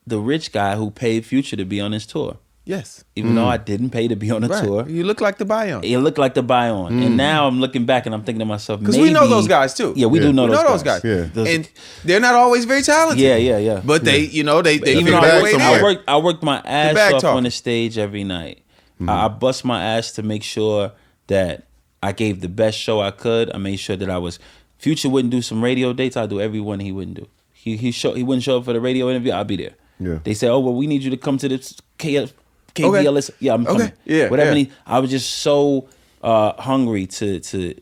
S4: the rich guy who paid Future to be on his tour.
S3: Yes.
S4: Even though I didn't pay to be on the tour.
S3: You look like the Bion.
S4: It looked like the buy on. And now I'm looking back and I'm thinking to myself,
S3: Because we know those guys too.
S4: Yeah, we do know
S3: We
S4: those guys.
S2: Yeah.
S3: And they're not always very talented.
S4: Yeah.
S3: But they, they
S4: Even
S3: figure
S4: though
S3: out a way there.
S4: I worked my ass
S3: bag
S4: off
S3: talk.
S4: on the stage every night. I bust my ass to make sure that I gave the best show I could. I made sure that I was. Future wouldn't do some radio dates. I'd do every one he wouldn't do. He wouldn't show up for the radio interview. I'll be there.
S2: Yeah.
S4: They said, oh well, we need you to come to this KBLS. Yeah, I'm coming.
S3: Yeah,
S4: Whatever.
S3: yeah.
S4: I was just so hungry to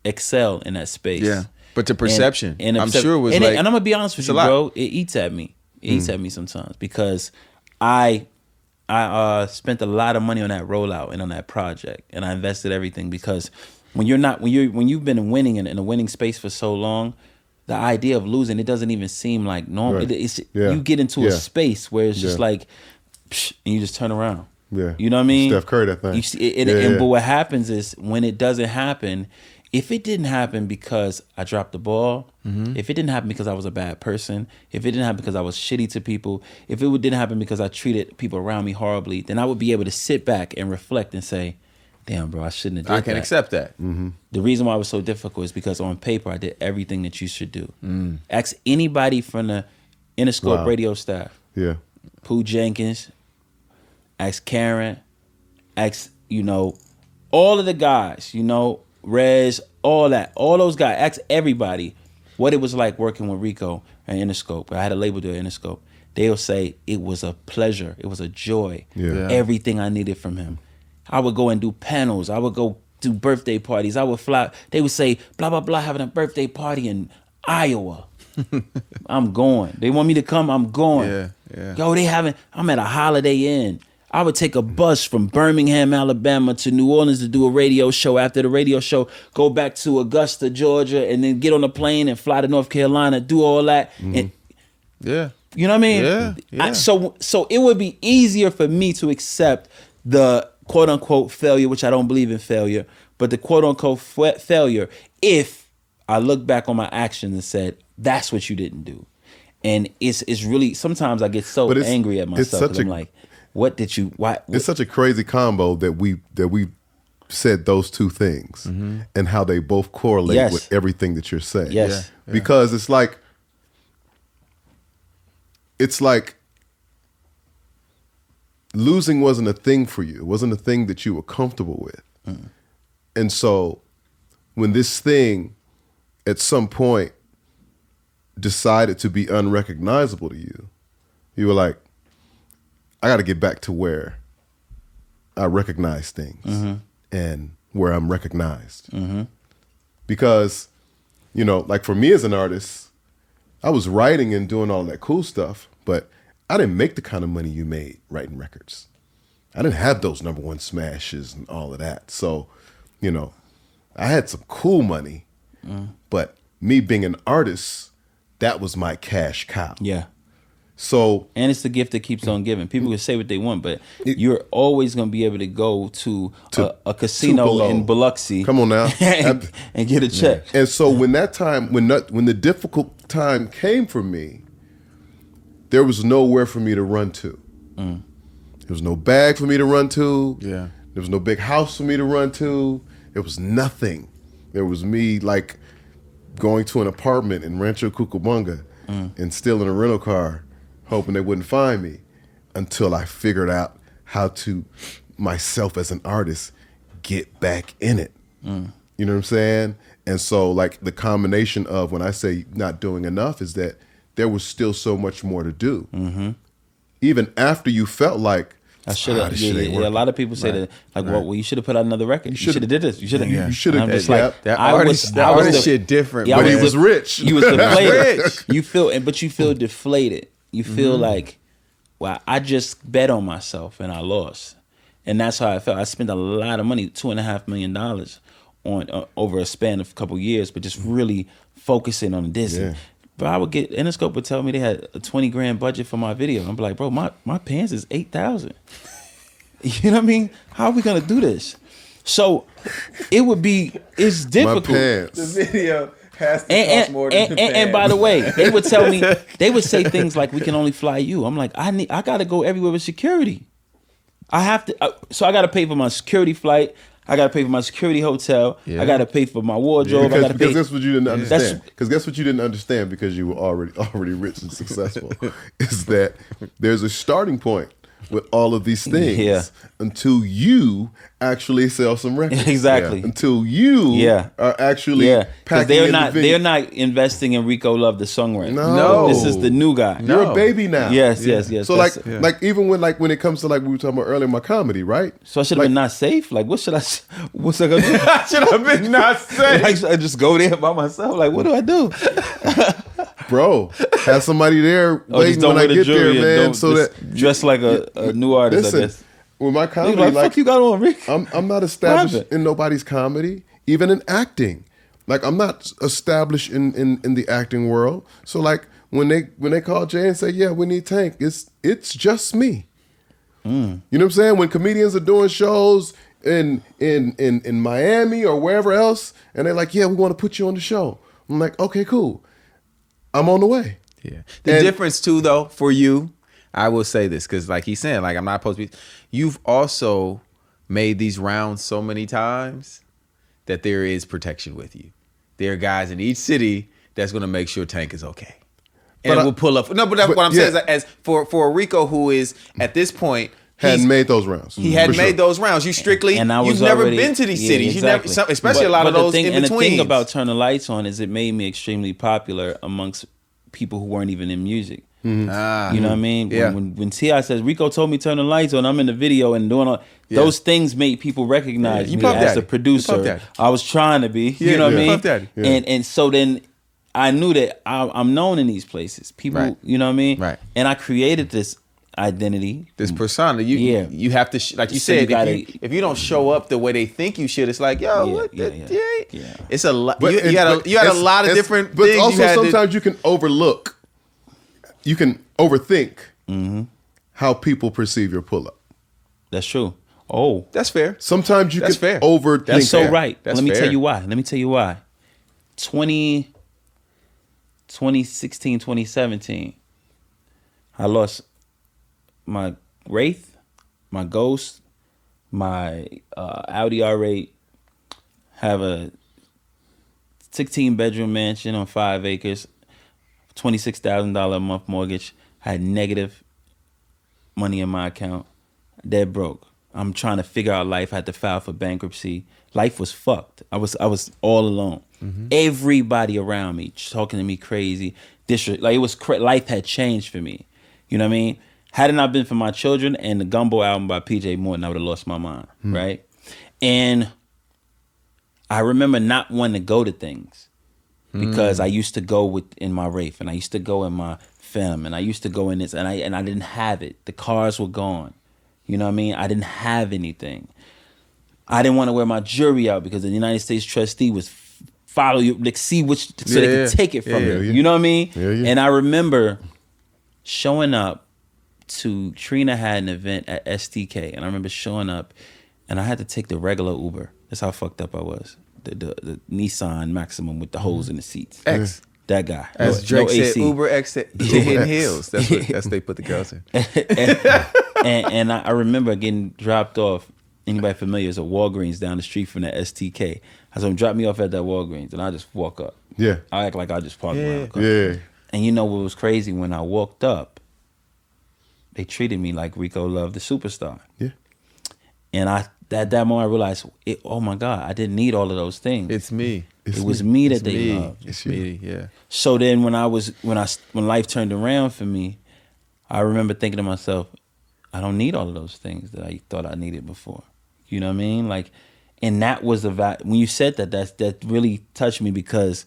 S4: excel in that space.
S3: Yeah. But the perception,
S4: And
S3: I'm sure it was
S4: and
S3: like.
S4: and I'm gonna be honest with
S3: it's
S4: you,
S3: a lot.
S4: bro. It eats at me. It eats at me sometimes because I spent a lot of money on that rollout and on that project, and I invested everything because when you've been winning in a winning space for so long, the idea of losing, it doesn't even seem like normal.
S2: Right.
S4: You get into a
S2: Yeah.
S4: space where it's just
S2: Yeah.
S4: like, psh, and you just turn around.
S2: Yeah.
S4: You know what I mean?
S2: Steph Curry, that thing.
S4: You see,
S2: Yeah.
S4: But what happens is when it doesn't happen, if it didn't happen because I dropped the ball, if it didn't happen because I was a bad person, if it didn't happen because I was shitty to people, if it didn't happen because I treated people around me horribly, then I would be able to sit back and reflect and say, damn, bro, I shouldn't have did
S3: I can
S4: that.
S3: accept that.
S4: The reason why it was so difficult is because on paper, I did everything that you should do. Ask anybody from the Interscope
S2: Wow.
S4: radio staff.
S2: Yeah.
S4: Pooh Jenkins, ask Karen, ask, all of the guys, Rez, all those guys, ask everybody what it was like working with Rico and Interscope. I had a label deal at Interscope. They'll say it was a pleasure, it was a joy.
S2: Yeah.
S4: Everything I needed from him. I would go and do panels. I would go do birthday parties. I would fly. They would say, blah, blah, blah, having a birthday party in Iowa. I'm going. They want me to come, I'm going.
S3: Yeah.
S4: Yo, I'm at a Holiday Inn. I would take a bus from Birmingham, Alabama to New Orleans to do a radio show. After the radio show, go back to Augusta, Georgia, and then get on a plane and fly to North Carolina, do all that. And
S3: Yeah.
S4: you know what I mean?
S3: Yeah.
S4: So it would be easier for me to accept the quote unquote failure, which I don't believe in failure, but the quote unquote failure if I look back on my actions and said, that's what you didn't do. And it's really, sometimes I get so
S2: But it's-
S4: angry at
S2: it's
S4: myself. 'Cause
S2: such
S4: I'm
S2: a-
S4: like, what did you, why?
S2: It's such a crazy combo that we said those two things and how they both correlate
S4: Yes.
S2: with everything that you're saying.
S4: Yes.
S3: Yeah.
S2: Because it's like losing wasn't a thing for you. It wasn't a thing that you were comfortable with. And so when this thing at some point decided to be unrecognizable to you, you were like, I got to get back to where I recognize things and where I'm recognized. Because, like for me as an artist, I was writing and doing all that cool stuff, but I didn't make the kind of money you made writing records. I didn't have those #1 smashes and all of that. So, I had some cool money, but me being an artist, that was my cash cow.
S4: Yeah.
S2: So
S4: And it's the gift that keeps on giving. People can say what they want, but you're always going to be able to go to a casino
S2: Tupelo.
S4: in Biloxi.
S2: Come on now.
S4: and get a check.
S2: And so when that time, when the difficult time came for me, there was nowhere for me to run to. There was no bag for me to run to.
S3: Yeah.
S2: There was no big house for me to run to. There was nothing. There was me like going to an apartment in Rancho Cucamonga and stealing a rental car, hoping they wouldn't find me, until I figured out how to, myself as an artist, get back in it. You know what I'm saying? And so like the combination of when I say not doing enough is that there was still so much more to do. Even after you felt like,
S4: I should have.
S2: this shit ain't
S4: A
S2: working.
S4: lot of people say that, like, well, you should have put out another record. You should have did this. You should have.
S2: You should have.
S4: I'm just
S2: Yeah.
S4: like,
S3: That
S4: I
S3: artist shit different,
S4: Yeah,
S2: But he
S3: man.
S2: was rich.
S4: You was deflated.
S3: Rich.
S4: You feel, but you feel deflated. You feel like, wow, I just bet on myself and I lost, and that's how I felt. I spent a lot of money, $2.5 million, on over a span of a couple years, but just really focusing on this.
S2: Yeah.
S4: But I would get Interscope would tell me they had a $20,000 budget for my video. I'm like, bro, my pants is $8,000. You know what I mean? How are we gonna do this? So it's
S2: My
S4: difficult.
S2: pants.
S3: video has to cost more than the
S4: And by the way, they would tell me, they would say things like, "We can only fly you." I'm like, I gotta go everywhere with security. I have to, so I gotta pay for my security flight. I gotta pay for my security hotel.
S3: Yeah.
S4: I gotta pay for my wardrobe. I gotta
S2: Because
S4: pay.
S2: that's what you didn't understand.
S4: That's-
S2: Because guess what you didn't understand because you were already rich and successful is that there's a starting point with all of these things
S4: Yeah.
S2: until you actually sell some records.
S4: Exactly.
S2: Until you are actually
S4: Yeah, because
S2: packing
S4: they're not investing in Rico Love, the songwriter.
S2: No.
S4: This is the new guy.
S2: You're
S3: No.
S2: a baby now.
S4: Yes.
S2: So
S4: That's-
S2: like even when it comes to like we were talking about earlier, my comedy, right?
S4: So I should have been not safe. Like, what's I gonna do?
S3: I should have been not safe.
S4: Like, I just go there by myself. Like, what do I do?
S2: Bro, have somebody there
S4: Oh, just
S2: waiting
S4: don't
S2: when I
S4: wear the
S2: get
S4: jewelry
S2: there,
S4: and
S2: man.
S4: don't
S2: So
S4: just
S2: that
S4: dress like a new artist.
S2: listen,
S4: I guess.
S2: with my
S4: Nigga,
S2: comedy,
S4: like,
S2: like
S4: fuck you got on, Rick.
S2: I'm not established
S4: happened?
S2: in nobody's comedy, even in acting. Like I'm not established in the acting world. So like when they call Jay and say, yeah, we need Tank, it's just me. You know what I'm saying? When comedians are doing shows in Miami or wherever else, and they're like, yeah, we want to put you on the show. I'm like, okay, cool. I'm on the way.
S3: Yeah. The
S2: And-
S3: difference too, though, for you, I will say this because, like he's saying, like I'm not supposed to be. You've also made these rounds so many times that there is protection with you. There are guys in each city that's going to make sure Tank is okay, and
S2: But
S3: we'll pull up. No, but that's
S2: but
S3: what I'm saying is
S2: yeah.
S3: that as for Rico, who is at this point.
S2: Hadn't made those rounds.
S3: He hadn't
S2: For
S3: made
S2: sure.
S3: those rounds. You strictly,
S4: And I was
S3: you've never
S4: already-
S3: been to these
S4: yeah,
S3: cities.
S4: exactly.
S3: You never, especially a lot of
S4: But
S3: those
S4: the thing,
S3: in
S4: and
S3: between.
S4: the thing about Turn the Lights On is it made me extremely popular amongst people who weren't even in music. You know what I mean?
S3: Yeah.
S4: When T.I. says, Rico told me turn the lights on, I'm in the video and doing all those things make people recognize
S3: Yeah, you
S4: me
S3: Puff
S4: as
S3: Daddy.
S4: a producer.
S3: You Puff Daddy.
S4: I was trying to be. You know what I
S3: yeah.
S4: mean?
S3: Puff Daddy.
S2: Yeah.
S4: And so then I knew that I'm known in these places. People,
S3: Right.
S4: you know what I mean?
S3: Right.
S4: And I created this identity.
S3: This persona, you have to like you
S4: So you
S3: said.
S4: gotta-
S3: If you don't show up the way they think you should, it's like yo,
S4: Yeah,
S3: what?
S4: yeah,
S3: the-
S4: yeah.
S3: yeah. It's a lot.
S2: But
S3: You had a
S2: it's-
S3: lot of
S2: it's-
S3: different
S2: But
S3: things.
S2: also
S3: you had
S2: sometimes you can overlook, you can overthink how people perceive your pull up.
S4: That's true. Oh,
S3: that's fair.
S2: Sometimes you
S3: That's
S2: can
S3: fair.
S2: overthink.
S4: that's so
S2: that.
S4: right.
S3: That's
S4: Let me
S3: fair.
S4: tell you why. 2016, 2017, I lost my Wraith, my Ghost, my Audi R8, have a 16-bedroom mansion on 5 acres, $26,000 a month mortgage. I had negative money in my account, dead broke. I'm trying to figure out life. I had to file for bankruptcy. Life was fucked. I was all alone. Everybody around me talking to me crazy. Like it was life had changed for me. You know what I mean? Had it not been for my children and the Gumbo album by PJ Morton, I would have lost my mind. Right? And I remember not wanting to go to things because I used to go in my Wraith and I used to go in my Femme and I used to go in this and I didn't have it. The cars were gone. You know what I mean? I didn't have anything. I didn't want to wear my jewelry out because the United States trustee was follow you, like see which so they could take it from you. You know what I mean?
S2: Yeah.
S4: And I remember showing up to Trina had an event at STK, and I remember showing up, and I had to take the regular Uber. That's how fucked up I was. The Nissan Maximum with the holes in the seats.
S3: X.
S4: That guy.
S3: As Drake said,
S4: AC.
S3: Uber X, the hidden hills. That's they put the girls in.
S4: and I remember getting dropped off. Anybody familiar is a Walgreens down the street from the STK. I told him, drop me off at that Walgreens, and I just walk up.
S2: Yeah.
S4: I act like I just parked around the car.
S2: Yeah.
S4: And you know what was crazy? When I walked up, they treated me like Rico Love, the superstar.
S2: Yeah.
S4: And at that moment I realized, oh my God, I didn't need all of those things.
S3: It's me.
S4: It was me that they loved.
S3: It's me. Yeah.
S4: So then when life turned around for me, I remember thinking to myself, I don't need all of those things that I thought I needed before. You know what I mean? Like, and that was when you said that really touched me, because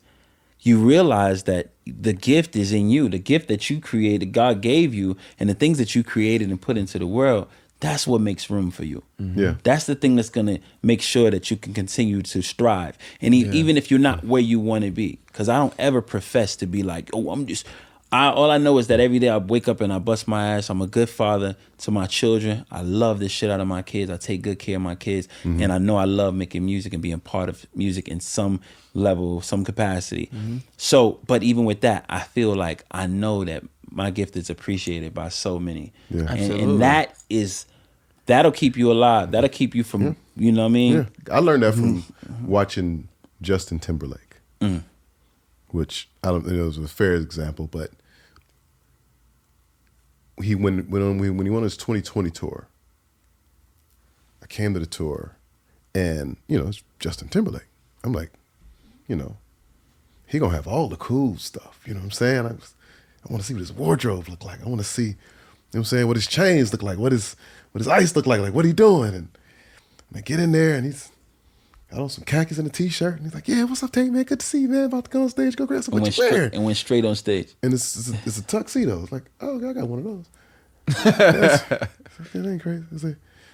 S4: you realize that the gift is in you. The gift that you created, God gave you, and the things that you created and put into the world, that's what makes room for you.
S2: Yeah.
S4: That's the thing that's going to make sure that you can continue to strive. And even if you're not where you want to be, because I don't ever profess to be like, oh, all I know is that every day I wake up and I bust my ass. I'm a good father to my children. I love the shit out of my kids. I take good care of my kids. And I know I love making music and being part of music in some level, some capacity. So, but even with that, I feel like I know that my gift is appreciated by so many.
S2: Yeah.
S4: And that'll keep you alive. That'll keep you from, you know what I mean?
S2: Yeah. I learned that from watching Justin Timberlake, which I don't know, it was a fair example, but when he went on his 2020 tour, I came to the tour, and it's Justin Timberlake. I'm like, he gonna have all the cool stuff. You know what I'm saying? I want to see what his wardrobe look like. I want to see, what I'm saying, what his chains look like, what his ice look like what he doing. And I get in there, and he's got on some khakis and a t-shirt, and he's like, yeah, what's up, Tank, man? Good to see you, man. About to go on stage, go grab some, what you wearing?
S4: And went straight on stage.
S2: And it's a tuxedo. It's like, oh, I got one of those. That ain't crazy.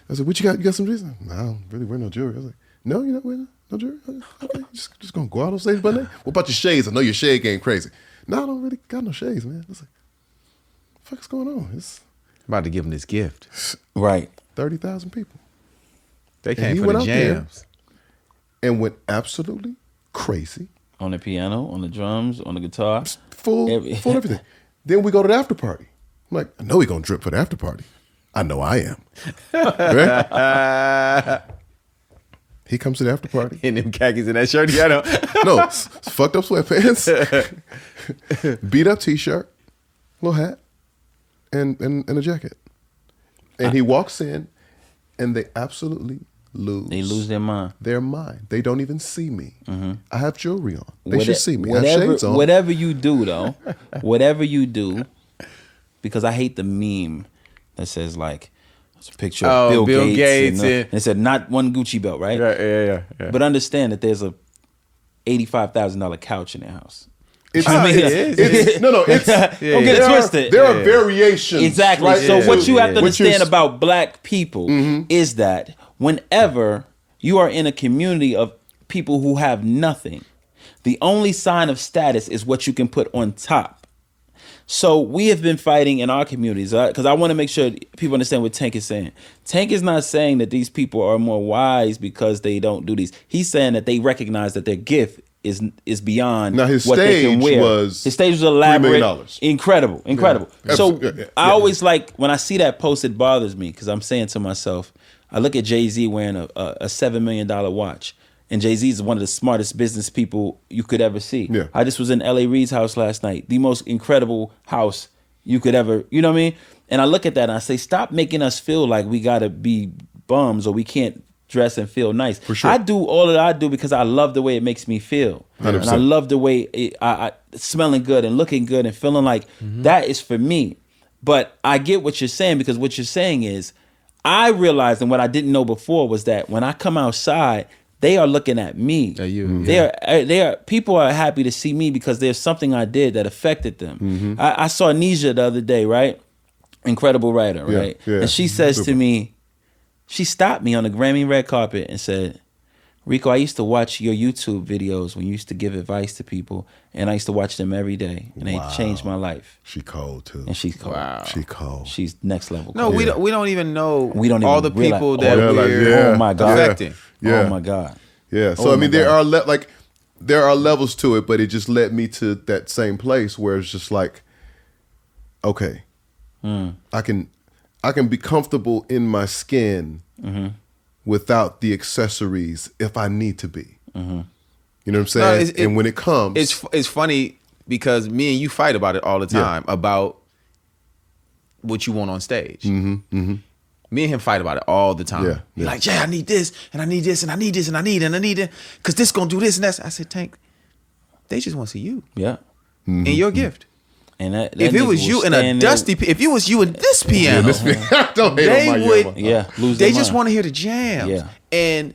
S2: I said, what you got? You got some jewelry? No, I don't really wear no jewelry. I was like, no, you're not wearing no jewelry? Okay, just gonna go out on stage by now? What about your shades? I know your shade game crazy. No, I don't really got no shades, man. I was like, what the fuck is going on? It's
S3: about to give him this gift.
S4: Right.
S2: 30,000 people.
S3: They came for the jams.
S2: And went absolutely crazy.
S4: On the piano, on the drums, on the guitar.
S2: Full everything. Then we go to the after party. I'm like, I know he gonna drip for the after party. I know I am. Right? He comes to the after party.
S3: In them khakis and that shirt, I know.
S2: No, fucked up sweatpants, beat up t-shirt, little hat, and a jacket. And he walks in, and they absolutely lose.
S4: They lose their mind.
S2: Their mind. They don't even see me. I have jewelry on. They should see me. I have shades on.
S4: Whatever you do, though, whatever you do, because I hate the meme that says like, it's a picture of Bill Gates and it said not one Gucci belt, right?
S3: Yeah.
S4: But understand that there's a $85,000 couch in their house.
S2: It's,
S4: I mean,
S2: it's don't get
S4: it twisted.
S2: There are variations.
S4: Exactly.
S2: Right?
S4: So what you have to understand about black people is that whenever you are in a community of people who have nothing, the only sign of status is what you can put on top. So we have been fighting in our communities, because I want to make sure people understand what Tank is saying. Tank is not saying that these people are more wise because they don't do these. He's saying that they recognize that their gift is beyond what they can wear. His stage was elaborate, $3 million. Incredible.
S2: Yeah.
S4: So I always like, when I see that post, it bothers me, because I'm saying to myself, I look at Jay-Z wearing a $7 million watch. And Jay-Z is one of the smartest business people you could ever see.
S2: Yeah.
S4: I just was in L.A. Reid's house last night. The most incredible house you could ever, you know what I mean? And I look at that and I say, stop making us feel like we got to be bums or we can't dress and feel nice.
S2: For sure.
S4: I do all that I do because I love the way it makes me feel.
S2: 100%.
S4: And I love the way I smelling good and looking good and feeling like that is for me. But I get what you're saying, because what you're saying is, I realized, and what I didn't know before was that when I come outside, they are looking at me. They are people are happy to see me because there's something I did that affected them. I saw Nisha the other day, right? Incredible writer, right?
S2: Yeah.
S4: And she says to me, She stopped me on the Grammy red carpet and said, Rico, I used to watch your YouTube videos when you used to give advice to people, and I used to watch them every day, and they changed my life.
S2: She cold too.
S4: And she's cold.
S3: Wow.
S2: She cold.
S4: She's next level.
S3: No,
S4: cold.
S3: we don't even know
S4: We don't
S3: all
S4: even
S3: the people
S4: realize-
S3: that we're
S4: Oh my God.
S3: affecting.
S2: Yeah.
S4: Oh my God.
S2: Yeah. So
S4: Oh
S2: I mean,
S4: my
S2: there
S4: God.
S2: are there are levels to it, but it just led me to that same place where it's just like, okay, I can be comfortable in my skin without the accessories if I need to be. You know what I'm saying? And when it comes,
S3: It's funny because me and you fight about it all the time about what you want on stage. Me and him fight about it all the time.
S2: Yeah,
S3: He's
S2: yeah.
S3: like, Jay, I need this, and I need this, and I need this, and I need it, because this gonna do this and that. I said, Tank, they just want to see you
S4: Yeah.
S3: and your gift.
S4: And that
S3: If it
S4: nigga
S3: was you
S4: will
S3: in a
S4: stand there-
S3: dusty, if it was you in this piano,
S2: don't hate
S3: they
S2: on my
S3: would,
S2: Yama.
S4: Yeah, lose
S3: they
S4: their
S3: just
S4: mind.
S3: want to hear the jams.
S4: Yeah.
S3: And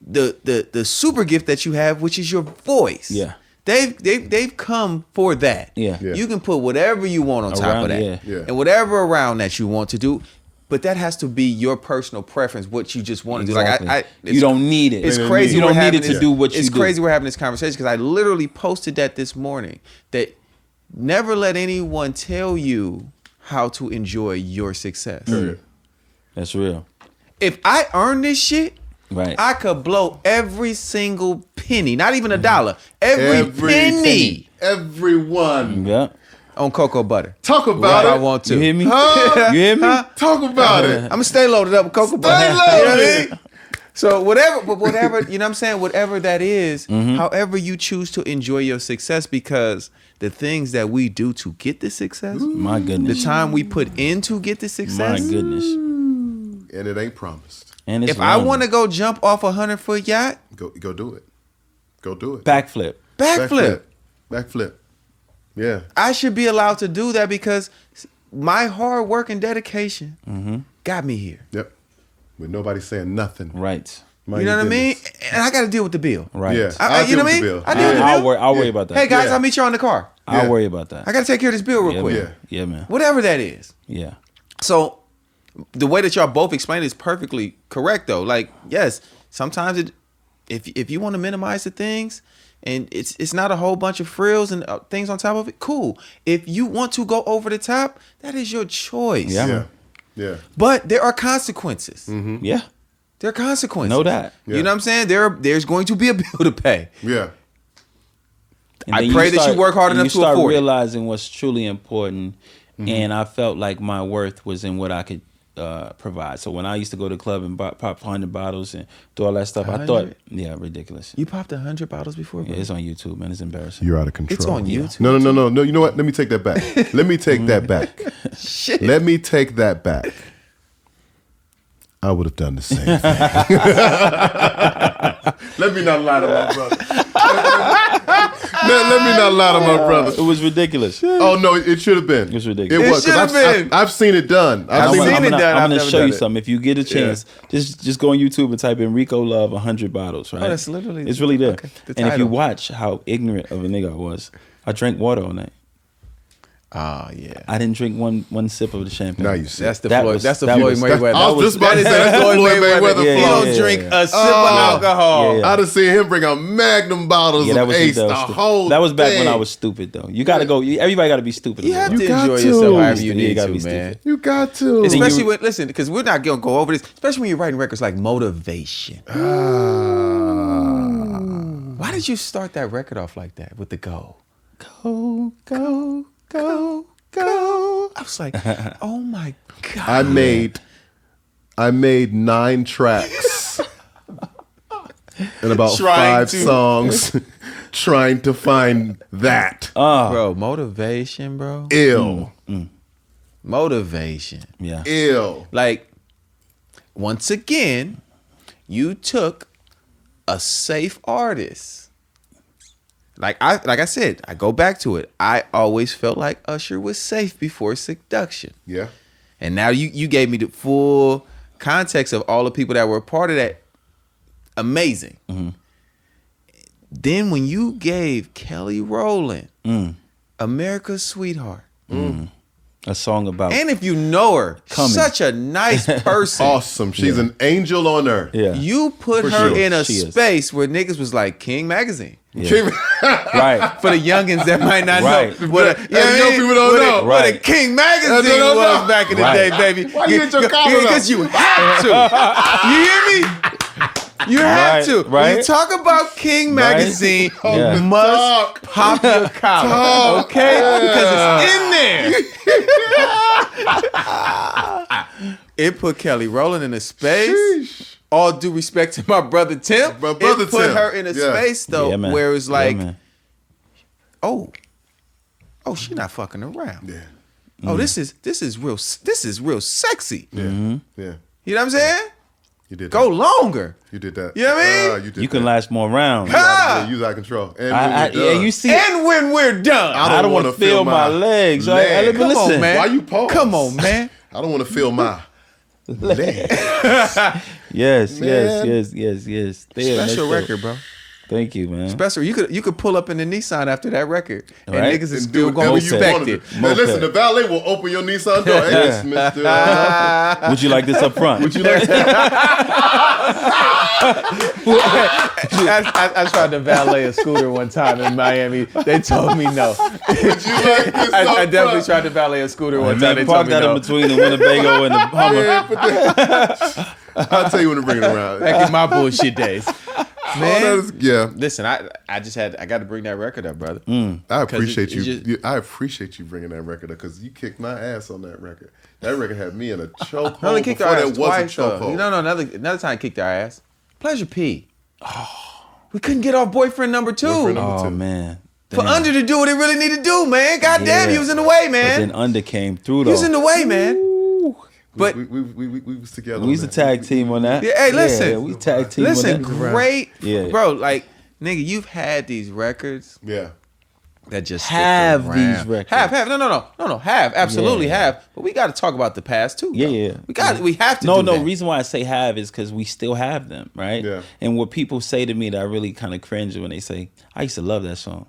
S3: the super gift that you have, which is your voice.
S4: Yeah.
S3: They've come for that.
S4: Yeah.
S2: Yeah.
S3: You can put whatever you want on top
S4: Around,
S3: of that.
S4: yeah.
S2: Yeah.
S3: And whatever around that you want to do. But that has to be your personal preference, what you just want to
S4: Exactly.
S3: do. Like
S4: You don't need it.
S3: It's
S4: You
S3: crazy.
S4: don't
S3: we're
S4: need
S3: having
S4: it to
S3: this-
S4: do what you
S3: It's
S4: do.
S3: crazy we're having this conversation because I literally posted that this morning. That never let anyone tell you how to enjoy your success.
S4: That's real.
S3: If I earn this shit,
S4: Right.
S3: I could blow every single penny, not even a dollar, every penny
S2: Everyone.
S4: Yeah.
S3: on cocoa butter.
S2: Talk about
S3: If I
S2: it.
S3: want to.
S4: You hear me?
S2: Huh?
S4: You hear me?
S2: Talk about it.
S3: I'm gonna stay loaded up with cocoa butter.
S2: loaded.
S3: You know what I mean? So whatever, you know what I'm saying? Whatever that is, however you choose to enjoy your success, because the things that we do to get the success,
S4: My
S3: the
S4: goodness.
S3: time we put in to get the
S4: My
S3: success.
S4: goodness.
S2: And it ain't promised.
S4: And it's
S3: If I
S4: lonely.
S3: want to go jump off a 100-foot yacht,
S2: Go do it. Go do it.
S4: backflip.
S3: backflip.
S2: Backflip. Yeah.
S3: I should be allowed to do that because my hard work and dedication got me here.
S2: Yep. With nobody saying nothing.
S4: Right.
S2: Mind
S3: You know
S2: your
S3: what I mean?
S2: business.
S3: And I got to deal with the bill.
S4: Right.
S2: Yeah.
S3: I,
S2: I'll
S3: you know
S2: deal
S3: what I
S2: with the
S3: mean?
S2: bill.
S3: I deal with the bill.
S4: I'll worry about that.
S3: Hey guys,
S2: Yeah.
S3: I'll meet you on the car.
S4: I'll
S2: Yeah.
S4: worry about that.
S3: I got to take care of this bill real
S4: Yeah,
S3: quick.
S4: man. Yeah, man.
S3: Whatever that is.
S4: Yeah.
S3: So the way that y'all both explained it is perfectly correct though. Like, yes, sometimes if you want to minimize the things and it's not a whole bunch of frills and things on top of it, cool. If you want to go over the top, that is your choice.
S4: Yeah.
S2: Yeah. Yeah.
S3: But there are consequences.
S4: Yeah.
S3: There are consequences.
S4: Know that.
S3: You know what I'm saying? There's going to be a bill to pay.
S2: Yeah.
S4: And
S3: I
S4: then
S3: pray that you work hard
S4: and
S3: enough
S4: you
S3: to
S4: start
S3: afford it.
S4: realizing what's truly important. And I felt like my worth was in what I could provide. So when I used to go to the club and pop 100 bottles and do all that stuff, I
S3: 100?
S4: thought, yeah, ridiculous.
S3: You popped 100 bottles before?
S4: Yeah, it's on YouTube, man. It's embarrassing.
S2: You're out of control.
S3: It's on YouTube.
S2: No. No, you know what? Let me take that back. Let me take that back.
S3: Shit.
S2: Let me take that back. I would have done the same thing. Let me not lie to my brother. Let me not lie to my brother.
S4: It was ridiculous.
S2: Oh no, it should have been.
S4: It's ridiculous.
S3: It
S2: It was. 'Cause
S3: should have been.
S2: I've seen it done.
S3: I've seen it done.
S4: I'm
S3: I've
S4: gonna
S3: never
S4: show
S3: done
S4: you
S3: it.
S4: something. If you get a chance, just go on YouTube and type in Rico Love 100 bottles, right?
S3: Oh, that's literally-
S4: It's really there.
S3: okay, the
S4: And if you
S3: title.
S4: watch how ignorant of a nigga I was, I drank water all night.
S3: Oh, yeah.
S4: I didn't drink one sip of the champagne.
S2: Now you see.
S3: That's the
S4: That
S3: Floyd.
S4: was-
S3: That's the
S4: that
S3: Floyd
S4: was-
S3: Mayweather.
S2: I was just about to say, that's the Floyd Mayweather
S3: He
S2: flow.
S3: don't drink
S4: Yeah.
S3: a sip of alcohol.
S4: Yeah.
S2: I'd have seen him bring out Magnum bottles
S4: Yeah, that
S2: of
S4: was
S2: Ace,
S4: that
S2: the
S4: was stupid.
S2: whole
S4: That was back when
S2: thing.
S4: I was stupid though. You gotta go. Everybody gotta be stupid.
S3: You
S4: a
S3: have
S4: little
S3: to
S2: You got
S3: enjoy
S2: to.
S3: yourself however you
S4: You
S3: need
S4: gotta
S3: to,
S4: be
S3: man.
S4: stupid.
S2: You got to.
S3: Especially with, listen, because we're not going to go over this, especially when you're writing records like Motivation. Why did you start that record off like that with the go?
S4: Go, go, go,
S3: Go. I was like, oh my God.
S2: I made 9 tracks and about
S3: Trying
S2: 5
S3: to-
S2: songs trying to find that.
S3: Bro, motivation, bro.
S2: Ill.
S3: Motivation.
S4: Yeah.
S2: Ill.
S3: Like, once again, you took a safe artist. Like I said, I go back to it. I always felt like Usher was safe before seduction.
S2: Yeah.
S3: And now you gave me the full context of all the people that were a part of that. Amazing. Then when you gave Kelly Rowland America's Sweetheart,
S4: A song about
S3: And if you know her,
S4: Coming.
S3: such a nice person.
S2: Awesome. She's an angel on earth.
S4: yeah.
S3: You put
S2: For
S3: her
S2: sure.
S3: in a
S4: She is.
S3: space where niggas was like King Magazine.
S4: Right.
S3: For the youngins that might not
S4: Right.
S3: know what a,
S2: young people don't know.
S3: what a
S4: Right.
S3: King Magazine
S2: They don't
S3: was
S2: know.
S3: back in the
S4: Right.
S3: day, baby.
S2: Why you get your collar up?
S3: Because you have to. You hear me? You have
S4: Right,
S3: to.
S4: right.
S3: When you talk about King
S4: Right.
S3: Magazine,
S4: Yeah.
S3: you must pop your collar, okay? Because it's in there. It put Kelly Rowland in a space.
S2: Sheesh.
S3: All due respect to my brother Tim,
S2: My brother
S3: it put
S2: Tim.
S3: her in a
S2: Yeah.
S3: space though,
S4: Yeah, man.
S3: where it was like,
S4: Yeah, man.
S3: oh, she not fucking around.
S2: Yeah.
S3: Oh, this is real sexy.
S2: Yeah.
S4: Mm-hmm.
S2: Yeah.
S3: You know what I'm saying?
S2: You did
S3: Go
S2: that.
S3: longer.
S2: You did that.
S3: You know what I mean?
S2: You did
S4: You can
S2: that.
S4: last more rounds.
S3: Ha!
S2: You was out of control. And
S4: Yeah, you see,
S3: And when we're done,
S4: I don't want to feel my legs. Right?
S2: leg.
S4: Let me
S3: come
S4: listen.
S3: on, man.
S2: Why you pause?
S3: Come on, man.
S2: I don't want to feel my leg.
S4: Yes,
S2: Man.
S4: yes. Damn, that's
S3: Special
S4: dope.
S3: record, bro.
S4: Thank you, man.
S3: Special. You could pull up in the Nissan after that record, and
S4: Right.
S3: niggas is
S2: And do
S3: still gonna
S2: whatever you
S3: respect
S2: wanted
S3: it.
S2: to. Now, listen, the valet will open your Nissan door. Hey,
S4: Yeah.
S2: Mr.
S4: Would you like this up front?
S2: Would you like
S3: I tried to valet a scooter one time in Miami. They told me no.
S2: Would you like this
S3: I
S2: up
S3: definitely
S2: front?
S3: tried to valet a scooter
S4: I
S3: one time. They
S4: mean,
S3: told
S4: park
S3: me
S4: that
S3: no.
S4: in between the Winnebago and the Hummer.
S2: Yeah, but I'll tell you when to bring it around.
S3: Back in my bullshit days. Man,
S2: Yeah,
S3: listen, I got to bring that record up, brother.
S2: I appreciate
S3: it
S2: you.
S3: just-
S2: I appreciate you bringing that record up because you kicked my ass on that record. That record had me in a chokehold.
S3: I only kicked
S2: before
S3: our ass
S2: that was a
S3: twice, though.
S2: chokehold.
S3: No, another time I kicked our ass. Pleasure P. We couldn't get off boyfriend number 2.
S2: Boyfriend number
S4: Oh
S2: two.
S4: man.
S3: For
S4: Damn.
S3: Under to do what it really needed to do, man. God damn,
S4: Yeah.
S3: he was in the way,
S4: But
S3: man.
S4: then Under came through though.
S3: He was in the way, man. But
S2: we was together.
S4: We was a
S2: on that.
S4: tag team on that.
S3: Yeah, hey, listen.
S4: Yeah, we tag team
S3: listen,
S4: on that.
S3: great,
S4: Yeah.
S3: bro. Like, nigga, you've had these records
S2: Yeah.
S3: that just stick
S4: Have
S3: around.
S4: these records.
S3: Have no, have absolutely
S4: Yeah.
S3: have. But we got to talk about the past too.
S4: Yeah,
S3: though.
S4: yeah.
S3: We have to.
S4: No,
S3: do
S4: no.
S3: that.
S4: Reason why I say have is because we still have them, right?
S2: Yeah.
S4: And what people say to me that I really kind of cringe when they say, "I used to love that song."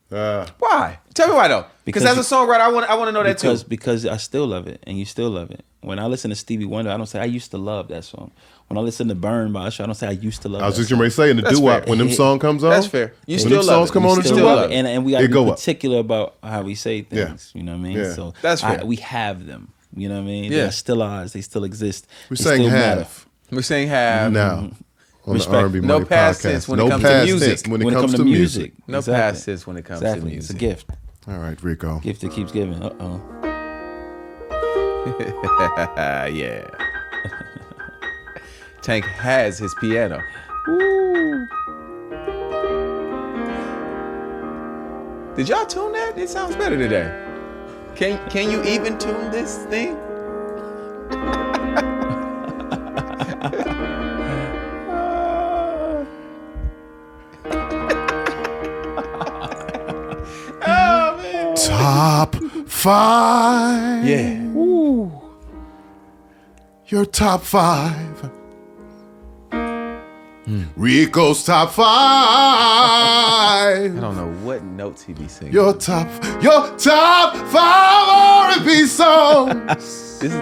S3: Why? Tell me why though. Because
S4: Because
S3: as a songwriter, I want to know that too.
S4: Because I still love it, and you still love it. When I listen to Stevie Wonder, I don't say I used to love that song. When I listen to Burn by Usher, I don't say I used to love.
S2: I was
S4: that
S2: just
S4: song.
S2: going to say in the
S3: That's
S2: doo-wop
S3: fair.
S2: when them song comes on.
S3: That's fair. You
S2: when
S3: still
S2: them
S3: love
S2: songs
S3: it.
S2: come
S3: You
S2: on the
S3: still
S2: doo-wop,
S3: love it.
S4: And we got to
S2: it
S4: be
S2: go up.
S4: particular about how we say things.
S2: Yeah.
S4: You know what I mean?
S2: Yeah.
S4: So
S3: That's fair.
S4: we have them. You know what I mean?
S3: Yeah.
S4: They're still ours. They still exist.
S2: We're
S4: They
S2: saying
S4: still
S2: have
S4: matter.
S3: We're saying have
S2: now on
S4: Respect.
S2: the R&B
S3: No
S2: Money
S3: past
S2: Podcast.
S3: tense when it
S2: no
S3: comes to
S2: past
S3: music.
S2: tense when it comes to music.
S3: no
S4: Exactly.
S3: past tense when it comes to
S4: Exactly.
S3: music.
S4: It's a gift.
S2: All right, Rico.
S4: Gift that keeps giving. Uh-oh.
S3: Yeah. Tank has his piano. Did y'all tune that? It sounds better today. Can you even tune this thing? Oh man.
S2: Top 5.
S3: Yeah.
S2: Your top 5. Rico's top 5.
S3: I don't know what notes he be singing.
S2: Your top 5 R&B songs.
S3: This is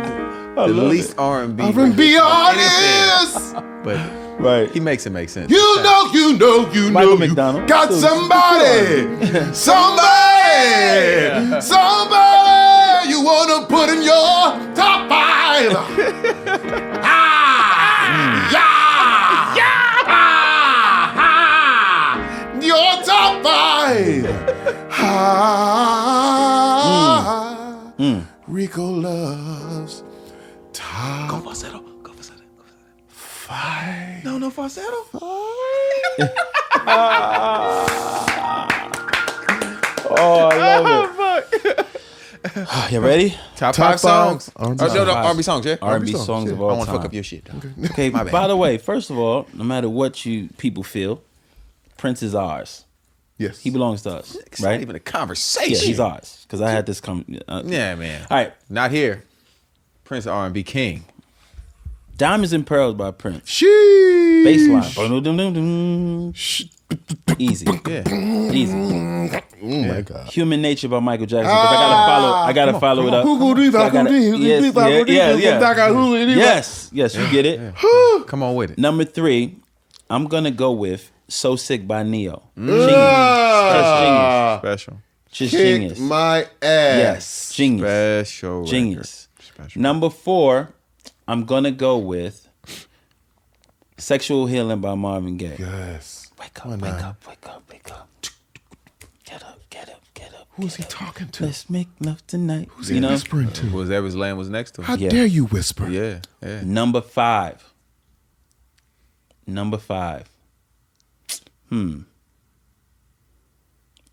S3: the least R&B.
S2: R&B
S3: anything.
S2: artists.
S3: But
S4: Right.
S3: he makes it make sense.
S2: You know,
S4: Michael McDonald.
S2: got
S4: Still-
S2: somebody, somebody you wanna put in your top 5. Your top 5. Rico loves top.
S3: Go falsetto.
S2: 5.
S3: No falsetto.
S4: Oh, I love it. You ready?
S3: Top
S2: Top
S3: 5 songs.
S2: R&B
S3: No,
S2: songs.
S3: R&B songs, yeah?
S4: R&B
S2: songs,
S4: songs
S2: yeah.
S4: of
S3: I
S4: all
S3: want to
S4: time.
S3: fuck up your shit.
S4: Okay,
S3: My bad.
S4: by the way, first of all, no matter what you people feel, Prince is ours.
S2: Yes.
S4: He belongs to us,
S3: It's not
S4: right?
S3: even a conversation.
S4: Yeah, he's ours. Because I had this
S3: Yeah, man.
S4: All right.
S3: Not here. Prince R&B King.
S4: Diamonds and Pearls by Prince.
S2: Sheesh.
S4: Baseline. Dum-dum-dum-dum. Easy.
S3: Yeah.
S4: Easy.
S2: Oh my God.
S4: Human Nature by Michael Jackson. 'Cause I gotta follow it up. Yes, you get it.
S3: Come on with it.
S4: Number 3, I'm gonna go with So Sick by Neo.
S3: Special.
S4: Just
S2: Kick
S4: genius.
S2: my ass.
S4: Yes, genius.
S3: Special.
S4: Genius.
S3: Special.
S4: Number 4, I'm gonna go with Sexual Healing by Marvin Gaye.
S2: Yes.
S4: Wake up, wake up, wake up, wake up. Get up, get up, get up.
S2: Who's he talking to?
S4: Let's make love tonight.
S2: Who's he whispering to?
S3: Whoever's land was next to
S2: How
S3: him.
S4: Yeah.
S2: dare you whisper?
S3: Yeah. Yeah.
S4: Number 5.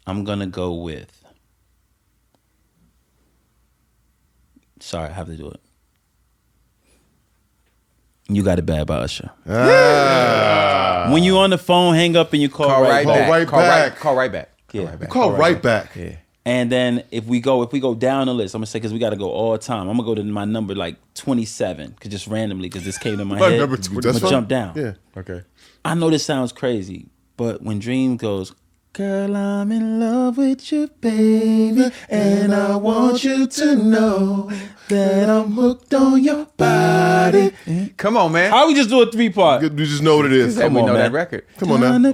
S4: I'm gonna go with. Sorry, I have to do it. You Got It Bad by Usher. When you on the phone, hang up and you call right back.
S3: Call right back.
S4: Yeah.
S2: Call right back.
S3: Yeah.
S4: And then if we go down the list, I'm gonna say because we got to go all time. I'm gonna go to my number like 27, because just randomly, because this came to my head.
S2: Number
S4: I'm
S2: 20.
S4: gonna
S2: That's fine.
S4: jump down.
S2: Yeah.
S3: Okay.
S4: I know this sounds crazy, but when Dream goes, girl, I'm in love with you, baby, and I want you to know that I'm hooked on your body.
S3: Come on, man.
S4: How we just do a 3-part?
S2: You just know what it is.
S3: And we
S4: on,
S3: know
S4: man.
S3: that record.
S2: Come on now.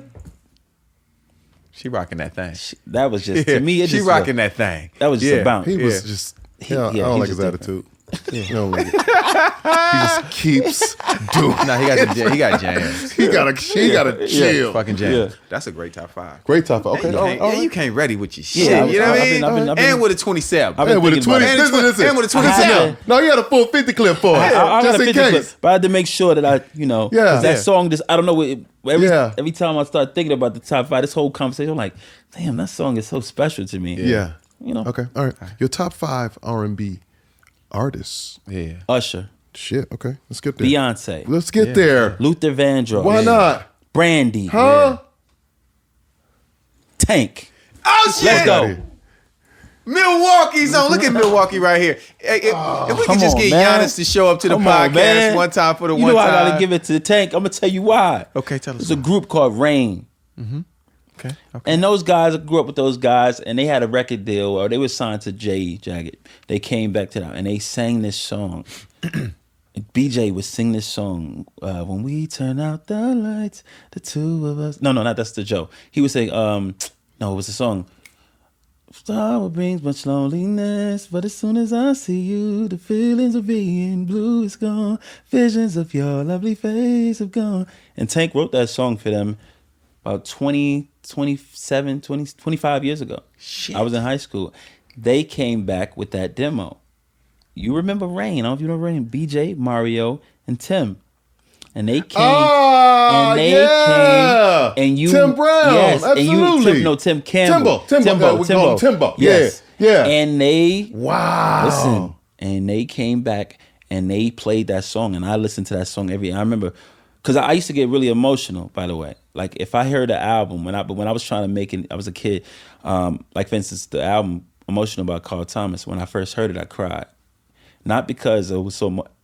S3: She rocking that thing.
S4: That was just, to me, it
S3: she
S4: just
S3: rocking that thing.
S4: That was just a bounce.
S2: He was
S3: Yeah.
S2: just.
S4: He-
S2: I
S4: yeah,
S2: don't
S4: he
S2: like
S4: was
S2: his
S4: different.
S2: attitude. I don't like it. He just keeps doing.
S3: No, he got jams.
S2: He gotta chill.
S3: Fucking jams.
S4: Yeah.
S3: That's a great top 5.
S2: Great top. Okay.
S3: You
S2: all
S3: can't,
S2: right.
S3: you can't ready with your shit.
S4: Yeah,
S3: you know what I
S4: I've
S3: mean?
S4: been-
S3: And with a 27.
S4: I've been
S2: And with a
S4: thinking
S2: 20,
S4: about it.
S2: listen.
S3: And with a
S2: I had
S3: 27.
S2: to- No, you had a full 50 clip for it.
S4: I got
S2: Just
S4: a
S2: in
S4: 50 clip,
S2: case.
S4: but I had to make sure that
S2: Yeah.
S4: 'cause that
S3: Yeah.
S4: song just, I don't know,
S2: Yeah.
S4: every time I start thinking about the top 5, this whole conversation, I'm like, damn, that song is so special to me.
S2: Yeah.
S4: You know,
S2: Okay. All right. Your top 5 R&B artists.
S3: Yeah.
S4: Usher,
S2: Shit. Okay. Let's get there.
S4: Beyonce,
S2: Let's get there.
S4: Luther Vandross,
S2: Why not?
S4: Brandy,
S2: Huh?
S4: Tank.
S3: Oh, shit.
S4: Let's go.
S3: Milwaukee's on. Look at Milwaukee right here. If we
S4: Come
S3: could just
S4: on,
S3: get
S4: man.
S3: Giannis to show up to the
S4: Come on,
S3: podcast
S4: man.
S3: one time for the
S4: You
S3: one
S4: know
S3: time.
S4: I gotta give it to Tank. I'm gonna tell you why.
S3: Okay, tell us
S4: There's a
S3: why.
S4: group called Rain.
S3: Okay.
S4: And those guys, I grew up with those guys, and they had a record deal, or they were signed to Jagged. They came back to that, and they sang this song. BJ would sing this song, when we turn out the lights, the two of us. No, not that's the Joe. He would say, no, it was a song. Star brings much loneliness, but as soon as I see you, the feelings of being blue is gone. Visions of your lovely face have gone. And Tank wrote that song for them about 25 years ago.
S3: Shit.
S4: I was in high school. They came back with that demo. You remember Rain? I don't know if you know Rain. BJ, Mario, and Tim. And they came.
S2: Oh,
S4: came. And you,
S2: Tim Brown.
S4: yes,
S2: Absolutely.
S4: And you, Tim Campbell.
S2: Timbo. We call him Timbo.
S4: Yes.
S2: Yeah.
S4: And they,
S2: Wow.
S4: listen, and they came back and they played that song, and I listened to that song I remember, because I used to get really emotional, by the way. Like, if I heard the album, when I was trying to make it, I was a kid, like, for instance, the album Emotional by Carl Thomas, when I first heard it, I cried. Not because it was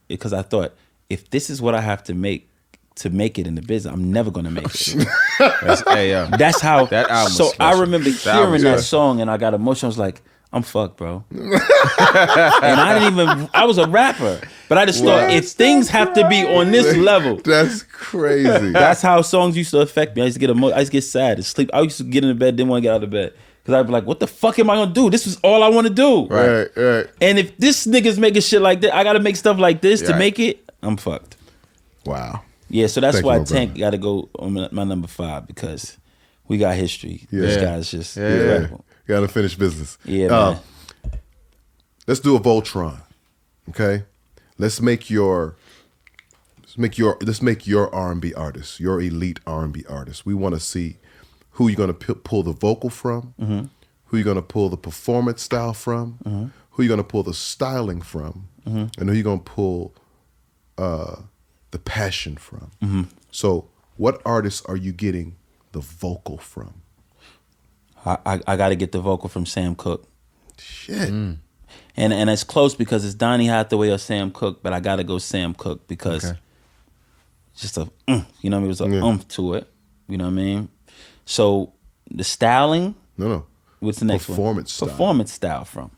S4: because I thought, if this is what I have to make it in the business, I'm never gonna make it. That's how.
S3: That album was
S4: So I
S3: special.
S4: remember
S3: That album
S4: hearing
S3: was
S4: that
S3: special.
S4: song, and I got emotional. I was like, I'm fucked, bro. And I was a rapper, but I just thought, if things have to be on this level,
S2: That's crazy.
S4: that's how songs used to affect me. I used to get I used to get sad and sleep. I used to get in the bed, didn't want to get out of bed. Because I'd be like, what the fuck am I gonna do? This is all I want to do.
S2: Right.
S4: And if this nigga's making shit like that, I gotta make stuff like this to
S3: Right.
S4: make it, I'm fucked.
S2: Wow.
S4: Yeah, so that's
S2: Thank
S4: why
S2: you, my
S4: Tank
S2: brother.
S4: gotta go on my number 5, because we got history.
S2: Yeah.
S4: This guy's just
S2: Yeah.
S4: incredible.
S2: Got to finish business.
S4: Yeah, man.
S2: Let's do a Voltron. Okay. Let's make your R&B artist, your elite R&B artist. We want to see who you're going to pull the vocal from, who you're going to pull the performance style from, who you're going to pull the styling from, and who you're going to pull the passion from. So what artists are you getting the vocal from?
S4: I got to get the vocal from Sam Cooke.
S2: Shit.
S4: And it's close because it's Donny Hathaway or Sam Cooke, but I got to go Sam Cooke because just a, you know what I mean? It was a to it. You know what I mean? So the styling.
S2: No.
S4: What's the next
S2: Performance
S4: one?
S2: style.
S4: Performance style from.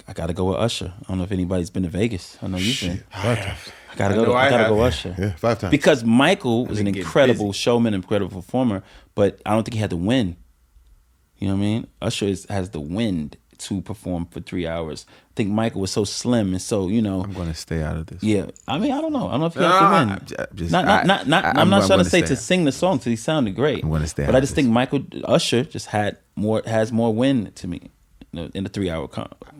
S4: I gotta go with Usher. I don't know if anybody's been to Vegas. I know you've been.
S2: Five times.
S4: I gotta
S3: I know I have.
S4: go Usher.
S2: Yeah, 5 times.
S4: Because Michael was an
S3: get
S4: incredible
S3: busy.
S4: showman, incredible performer, but I don't think he had the wind. You know what I mean? Usher has the wind to perform for 3 hours. I think Michael was so slim and so, you know.
S3: I'm going to stay out of this.
S4: Yeah, I mean, I don't know. I don't know if he
S3: No,
S4: had the
S3: I-
S4: wind.
S3: I'm just-
S4: I'm not trying
S3: gonna
S4: to say
S3: stay
S4: to
S3: out.
S4: sing the song because he sounded great.
S3: I'm gonna stay
S4: But
S3: out
S4: I
S3: of
S4: just
S3: this.
S4: think Usher just has more wind to me in the 3 hour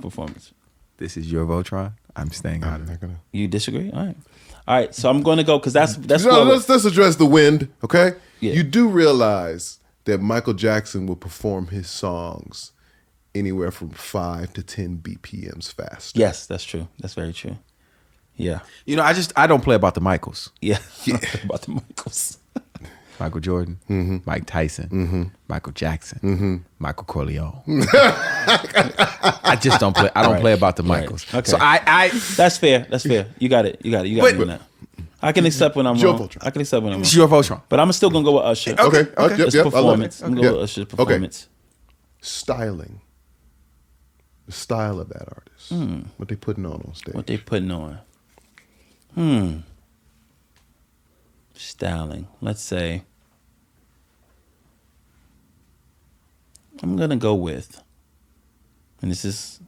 S4: performance.
S3: This is your Voltron. I'm staying out
S2: I'm
S3: of it.
S2: not gonna.
S4: You disagree? All right. So I'm going to go because that's
S2: No,
S4: what
S2: let's address the wind, okay?
S4: Yeah.
S2: You do realize that Michael Jackson will perform his songs anywhere from 5 to 10 BPMs fast.
S4: Yes, that's true. That's very true. Yeah.
S3: You know, I don't play about the Michaels.
S4: Yeah. About the Michaels.
S3: Michael Jordan, Mike Tyson, Michael Jackson, Michael Corleone. I just don't play. I don't play about the Michaels.
S4: Okay.
S3: So I
S4: That's fair. That's fair. You got it. You got me on that. I can accept when I'm
S2: Joe
S4: wrong.
S2: Voltron.
S4: I can accept when I'm wrong.
S3: it's your Voltron.
S4: But I'm still gonna go with Usher.
S2: Okay.
S3: Okay.
S2: Yep,
S4: It's
S2: yep, I love
S4: performance.
S2: it.
S4: I'm gonna go with
S2: Yep.
S4: Usher's
S2: Okay.
S4: performance.
S2: Styling. The style of that artist. What they putting on stage.
S4: What they putting on? Styling. Let's say I'm gonna go with, and this is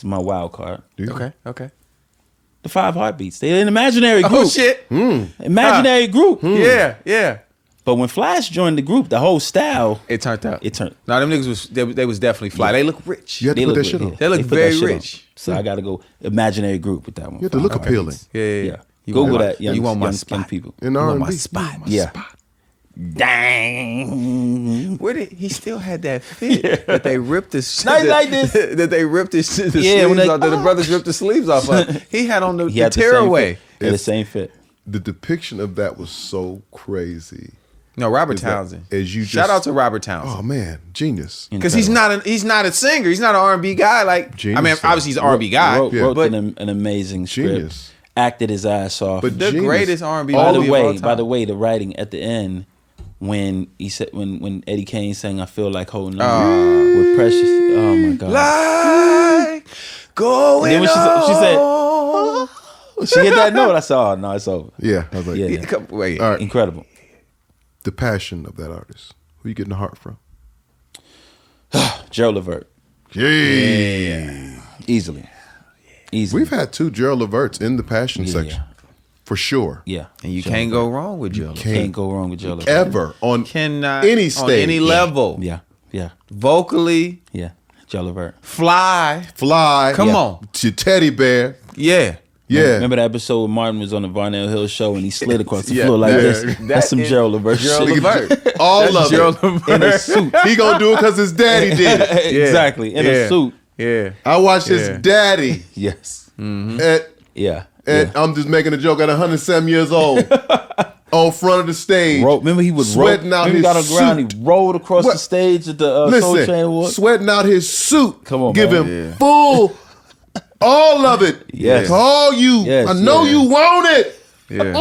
S4: my wild card.
S3: Okay.
S4: The 5 Heartbeats. They're an imaginary group.
S3: Oh shit.
S4: Imaginary group.
S3: Yeah.
S4: But when Flash joined the group, the whole style,
S3: It turned out.
S4: it turned.
S3: No, them niggas was they was definitely fly. They look rich.
S2: You have to
S4: They
S2: put
S4: look
S2: that shit
S4: good,
S2: on.
S4: yeah.
S3: They look
S4: put that
S3: very
S4: shit on.
S3: rich.
S4: So I got to go imaginary group with that one.
S2: You have to look appealing.
S3: Yeah.
S4: Yeah. Google
S3: want
S4: that, young,
S3: you want my
S4: young,
S3: spot.
S4: young people.
S2: In
S3: You want
S2: R&B.
S3: my spot.
S4: Yeah. Dang.
S3: Where did he still had that fit that they ripped his
S4: Nice like this.
S3: that they ripped his the
S4: Yeah, when
S3: sleeves
S4: they-
S3: off that the brothers ripped the sleeves off of. He had on the
S4: He had the
S3: tearaway.
S4: same fit. He had the same fit.
S2: The depiction of that was so crazy.
S3: No, Robert
S2: Is that-
S3: Townsend.
S2: as you
S3: Shout
S2: just-
S3: out to Robert Townsend.
S2: Oh man, genius.
S3: Because he's not a singer. He's not an R&B guy. Like
S2: Genius,
S3: I mean,
S2: though.
S3: obviously he's an R&B guy,
S4: Wrote
S3: but
S4: an amazing script.
S2: Genius.
S4: Acted his ass off.
S2: But
S3: the
S2: genius.
S3: greatest R&B.
S4: by
S3: movie of all time.
S4: the way, the writing at the end when he said when Eddie Kane sang "I Feel Like Holding On" with Precious. Oh my god!
S3: Like going
S4: And then when she said,
S3: on.
S4: she hit that note. I said, "Oh no, it's over."
S2: Yeah, I was like,
S4: Yeah.
S3: Yeah, come- wait.
S2: All right.
S4: Incredible.
S2: The passion of that artist. Who you getting the heart from?
S4: Gerald Levert,
S2: Yeah.
S4: easily.
S2: We've had 2 Gerald Leverts in the passion section. For sure.
S4: Yeah,
S3: And you
S4: Gerald
S3: can't
S4: Levert.
S3: go wrong with Joe.
S4: Can't go wrong with Gerald Levert.
S2: Ever on
S3: Cannot
S2: any
S3: on
S2: stage.
S3: any level.
S4: Yeah,
S3: Vocally,
S4: Gerald Levert.
S3: fly.
S2: Fly.
S3: Come
S4: Yeah.
S3: on.
S2: To Teddy Bear.
S3: Yeah.
S2: Yeah.
S4: Remember that episode when Martin was on the Varnell Hill show and he slid across the
S3: Yeah,
S4: floor like
S3: that-
S4: this?
S3: that
S4: That's some
S3: is
S4: Gerald Levert
S3: Gerald
S4: shit.
S3: Levert.
S2: All
S3: That's
S2: of
S3: Gerald
S2: it.
S3: Levert.
S4: In a suit.
S2: He gonna do it because his daddy did it.
S3: Yeah.
S4: Exactly. In a suit.
S3: Yeah.
S2: I watched
S3: Yeah.
S2: his daddy
S4: Yes.
S2: at
S4: Yeah.
S2: I'm just making a joke at 107 years old on front of the stage.
S4: Remember he would
S2: sweating out
S4: he
S2: his
S4: got on the ground.
S2: suit.
S4: He rolled across
S2: What?
S4: the stage at the Soul Train
S2: Listen,
S4: Award.
S2: sweating out his suit.
S4: Come on,
S2: give
S4: man.
S2: him full, all of it.
S4: Yes.
S2: All you.
S4: Yes,
S2: I know
S4: yeah.
S2: you want it.
S3: Yeah.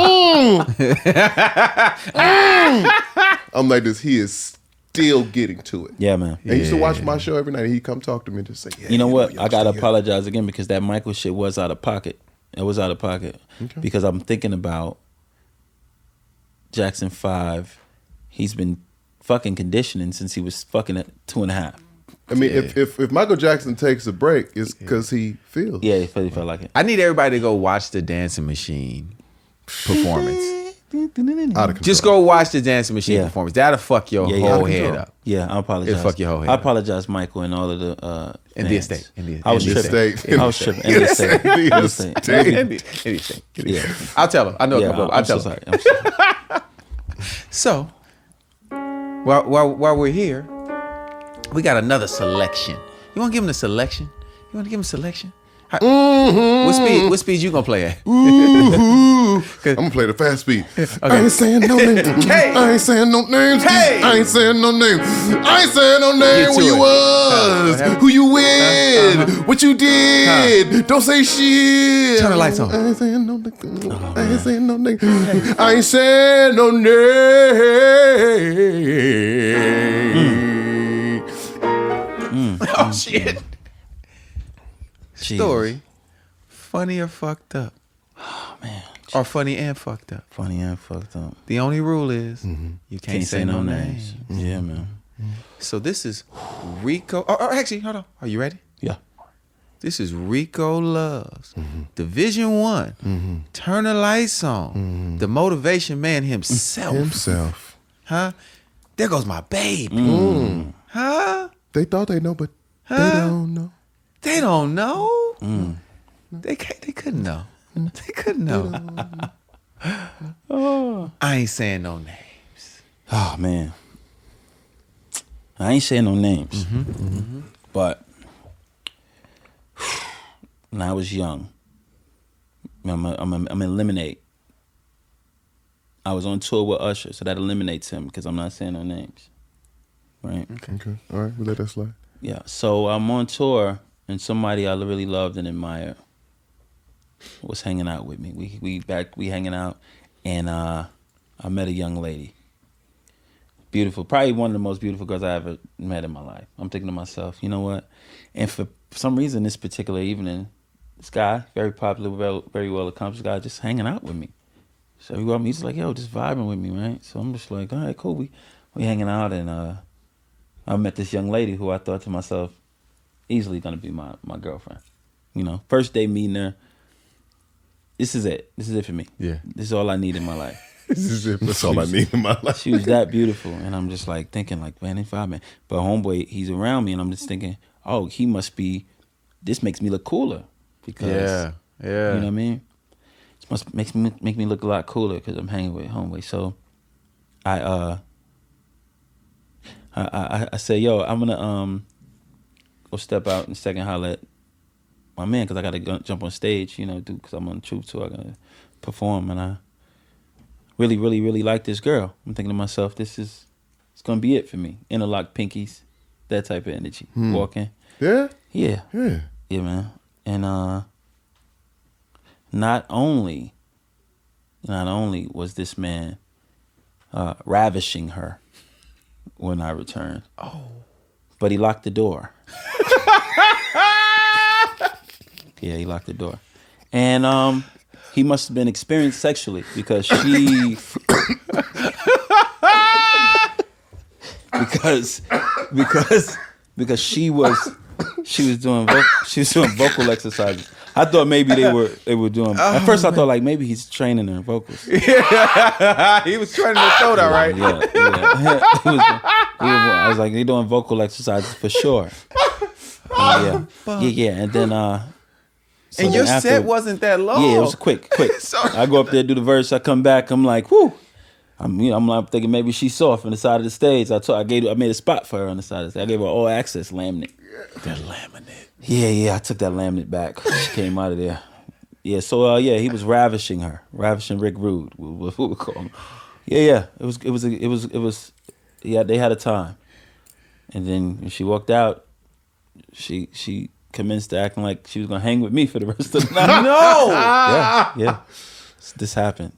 S2: I'm like this. He is still getting to it.
S4: Yeah, man.
S2: And he used to watch my show every night. And he'd come talk to me and just say, yeah,
S4: You know what?
S2: yo,
S4: I gotta
S2: stay good.
S4: apologize again because that Michael shit was out of pocket. It was out of pocket because I'm thinking about Jackson 5. He's been fucking conditioning since he was fucking at 2.5.
S2: I mean, if Michael Jackson takes a break, it's because he feels.
S4: Yeah, he felt like it.
S3: I need everybody to go watch the Dancing Machine performance.
S2: Out of control.
S3: Just go watch the Dancing Machine
S4: Yeah.
S3: performance. That'll fuck your
S4: Yeah, yeah.
S3: whole
S2: Out of
S3: head
S2: control.
S3: up.
S4: Yeah, I apologize.
S3: It'll fuck your whole head
S4: I
S3: up.
S4: apologize, Michael, and all of the
S3: In the
S4: fans.
S3: estate.
S4: I was
S3: in the
S4: tripping.
S2: estate.
S4: I was tripping. In the estate. In the estate.
S3: Anything.
S4: Yeah.
S3: I'll tell him. I know a
S4: Yeah,
S3: couple of them.
S4: I'm
S3: I'll
S4: so
S3: tell him.
S4: sorry. I'm so sorry.
S3: So, while we're here, we got another selection. You want to give him a selection? You want to give him a selection? What speed you gonna play at?
S2: you. I'm gonna play the fast beat. I ain't saying no names.
S3: Hey.
S2: I ain't saying no names.
S3: Hey.
S2: I ain't saying no names. I ain't saying no
S3: Get
S2: name.
S3: to
S2: Where you
S3: it.
S2: was, who you with, what you did. Don't say shit.
S3: Turn the lights on.
S2: I ain't saying no names. I ain't saying no names. I ain't saying no names.
S3: Oh shit.
S4: Jesus.
S3: Story. Funny or fucked up?
S4: Oh man.
S3: Or funny and fucked up?
S4: Funny and fucked up.
S3: The only rule is you can't say no names.
S4: Yeah, man.
S3: So this is Rico. Oh, actually, hold on. Are you ready?
S4: Yeah.
S3: This is Rico Love's Division 1. Turn the lights on. The motivation man himself. Huh? There goes my baby. Huh?
S2: They thought they know, but they don't know.
S3: They don't know. They couldn't know. They couldn't know. I ain't saying no names.
S4: Oh man. I ain't saying no names. But when I was young, I'm eliminate. I was on tour with Usher, so that eliminates him because I'm not saying no names. Right?
S2: Okay. All right. We'll let that slide.
S4: Yeah. So I'm on tour, and somebody I really loved and admired was hanging out with me. We hanging out, and I met a young lady. Beautiful, probably one of the most beautiful girls I ever met in my life. I'm thinking to myself, you know what? And for some reason, this particular evening, this guy, very popular, very well accomplished guy, just hanging out with me. So he's like, yo, just vibing with me, right? So I'm just like, all right, cool. We hanging out, and I met this young lady who I thought to myself, easily gonna be my girlfriend. You know, first day meeting her. This is it. This is it for me.
S3: Yeah.
S4: This is all I need in my life.
S2: This is it. That's all I need in my life.
S4: She was that beautiful, and I'm just like thinking, like, man, if I man, but homeboy, he's around me, and I'm just thinking, oh, he must be. This makes me look cooler because,
S3: Yeah.
S4: you know what I mean. It must make me look a lot cooler because I'm hanging with homeboy. So, I say, yo, I'm gonna go step out and second holler at my man because I gotta jump on stage, you know, because I'm on the troop tour. I gotta perform, and I really, really, really like this girl. I'm thinking to myself, it's gonna be it for me. Interlock pinkies, that type of energy. Walking.
S2: Yeah?
S4: Yeah.
S2: Yeah.
S4: Yeah, man. And not only was this man ravishing her when I returned. Oh. But he locked the door. Yeah, he locked the door. And he must have been experienced sexually because she because she was doing vocal exercises. I thought maybe they were doing. At first, I thought like maybe he's training her vocals.
S3: Yeah. He was training her throat, all right.
S4: Yeah. I was like, they doing vocal exercises for sure. Yeah. And then so
S3: and
S4: then
S3: your set wasn't that long.
S4: Yeah, it was quick.
S3: So-
S4: I go up there, do the verse, I come back, I'm like, whoo. I'm like thinking maybe she's soft on the side of the stage. I made a spot for her on the side of the stage. I gave her all access laminate.
S3: That laminate.
S4: Yeah, I took that laminate back. She came out of there. Yeah, so he was ravishing Rick Rude, what we call him. Yeah, it was. Yeah, they had a time, and then when she walked out, she commenced to acting like she was gonna hang with me for the rest of the night.
S3: No.
S4: Yeah. This happened.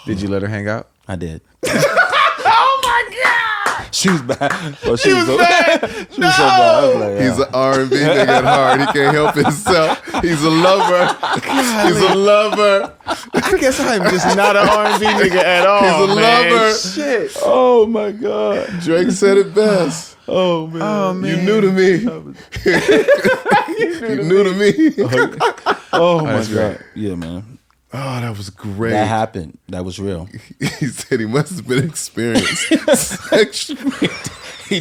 S3: Did you let her hang out?
S4: I did.
S3: Oh my God.
S4: She was bad. Oh,
S3: She was bad.
S4: She was so bad. I was like,
S2: He's an R&B nigga at heart. He can't help himself. He's a lover. He's a lover.
S3: I guess I'm just not an R&B nigga at all.
S2: He's a
S3: man.
S2: lover.
S3: Shit.
S4: oh my God.
S2: Drake said it best.
S4: Oh man.
S3: Oh man.
S2: You new to me. You new to me.
S4: Oh my
S3: that's
S4: God.
S3: great.
S4: Yeah, man.
S2: Oh, that was great.
S4: That happened. That was real.
S2: He said he must have been experienced sexually.
S4: He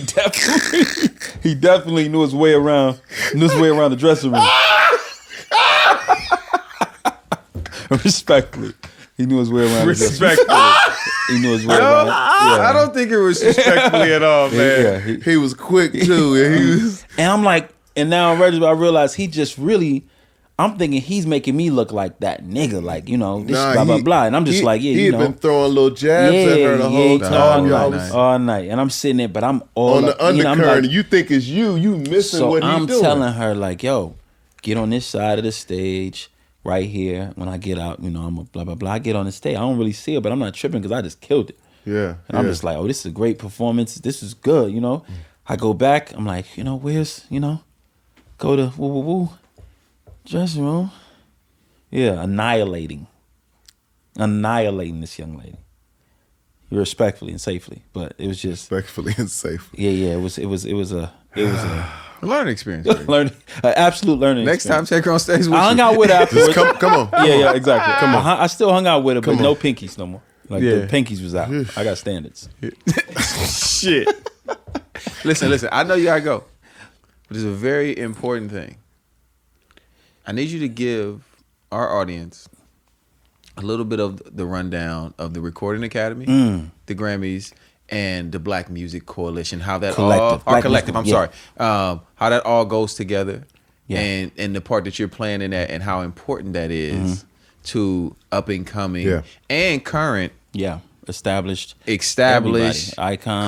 S4: definitely knew his way around. The dressing room. Respectfully, he knew his way around.
S3: Respectfully.
S4: He knew his way around.
S3: I don't think it was respectfully at all, man.
S4: Yeah,
S2: He was quick too. And he was
S4: and I'm like, and now I realized he just really. I'm thinking he's making me look like that nigga, like, you know, this
S2: Nah,
S4: blah, blah, blah. And I'm just like, yeah,
S2: he
S4: you
S2: had
S4: know.
S2: been throwing little jabs at her the whole time.
S4: All night. And I'm sitting there, but I'm all
S2: on the
S4: up, you know,
S2: undercurrent.
S4: I'm like,
S2: You think it's you missing
S4: so
S2: what he's
S4: I'm
S2: doing.
S4: telling her, like, yo, get on this side of the stage right here. When I get out, you know, I'm a blah, blah, blah. I get on the stage. I don't really see it, but I'm not tripping because I just killed it.
S2: Yeah.
S4: And I'm just like, oh, this is a great performance. This is good, you know. I go back. I'm like, you know, where's, you know, go to dressing room. Yeah, annihilating this young lady, respectfully and safely. But it was just
S2: respectfully and safely.
S4: Yeah. It was a
S3: learning experience.
S4: An absolute learning.
S3: Next time,
S4: experience.
S3: take her on stage with
S4: I hung
S3: you.
S4: out with her afterwards.
S2: Come on.
S4: Yeah, exactly.
S2: Come on.
S4: I still hung out with her, but no pinkies no more. Like
S3: Yeah.
S4: the pinkies was out. I got standards.
S3: Shit. Listen. I know you gotta go, but it's a very important thing. I need you to give our audience a little bit of the rundown of the Recording Academy, the Grammys, and the Black Music Coalition. How that collective. I'm sorry. How that all goes together, and the part that you're playing in that, and how important that is to up and coming and current.
S4: Yeah, established
S3: icons,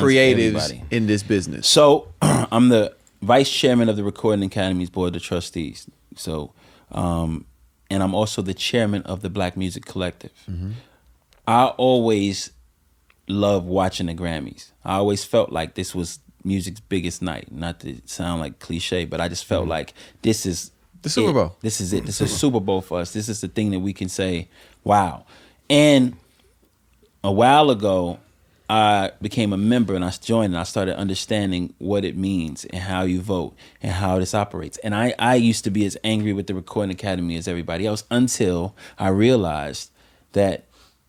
S3: creatives
S4: everybody
S3: in this business.
S4: So I'm the vice chairman of the Recording Academy's board of trustees. So, and I'm also the chairman of the Black Music Collective. I always love watching the Grammys. I always felt like this was music's biggest night. Not to sound like cliche, but I just felt like this is
S3: the Super Bowl.
S4: This is it. This is Super Bowl for us. This is the thing that we can say, wow. And a while ago, I became a member and I joined and I started understanding what it means and how you vote and how this operates. And I used to be as angry with the Recording Academy as everybody else until I realized that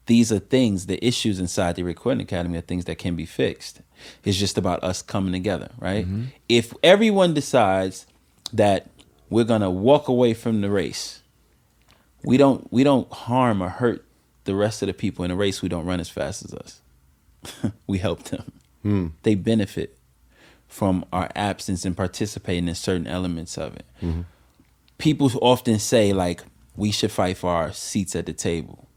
S4: these are things, the issues inside the Recording Academy are things that can be fixed. It's just about us coming together, right? If everyone decides that we're gonna walk away from the race, we don't harm or hurt the rest of the people in the race who don't run as fast as us. We help them. They benefit from our absence and participating in certain elements of it. People often say, like, we should fight for our seats at the table.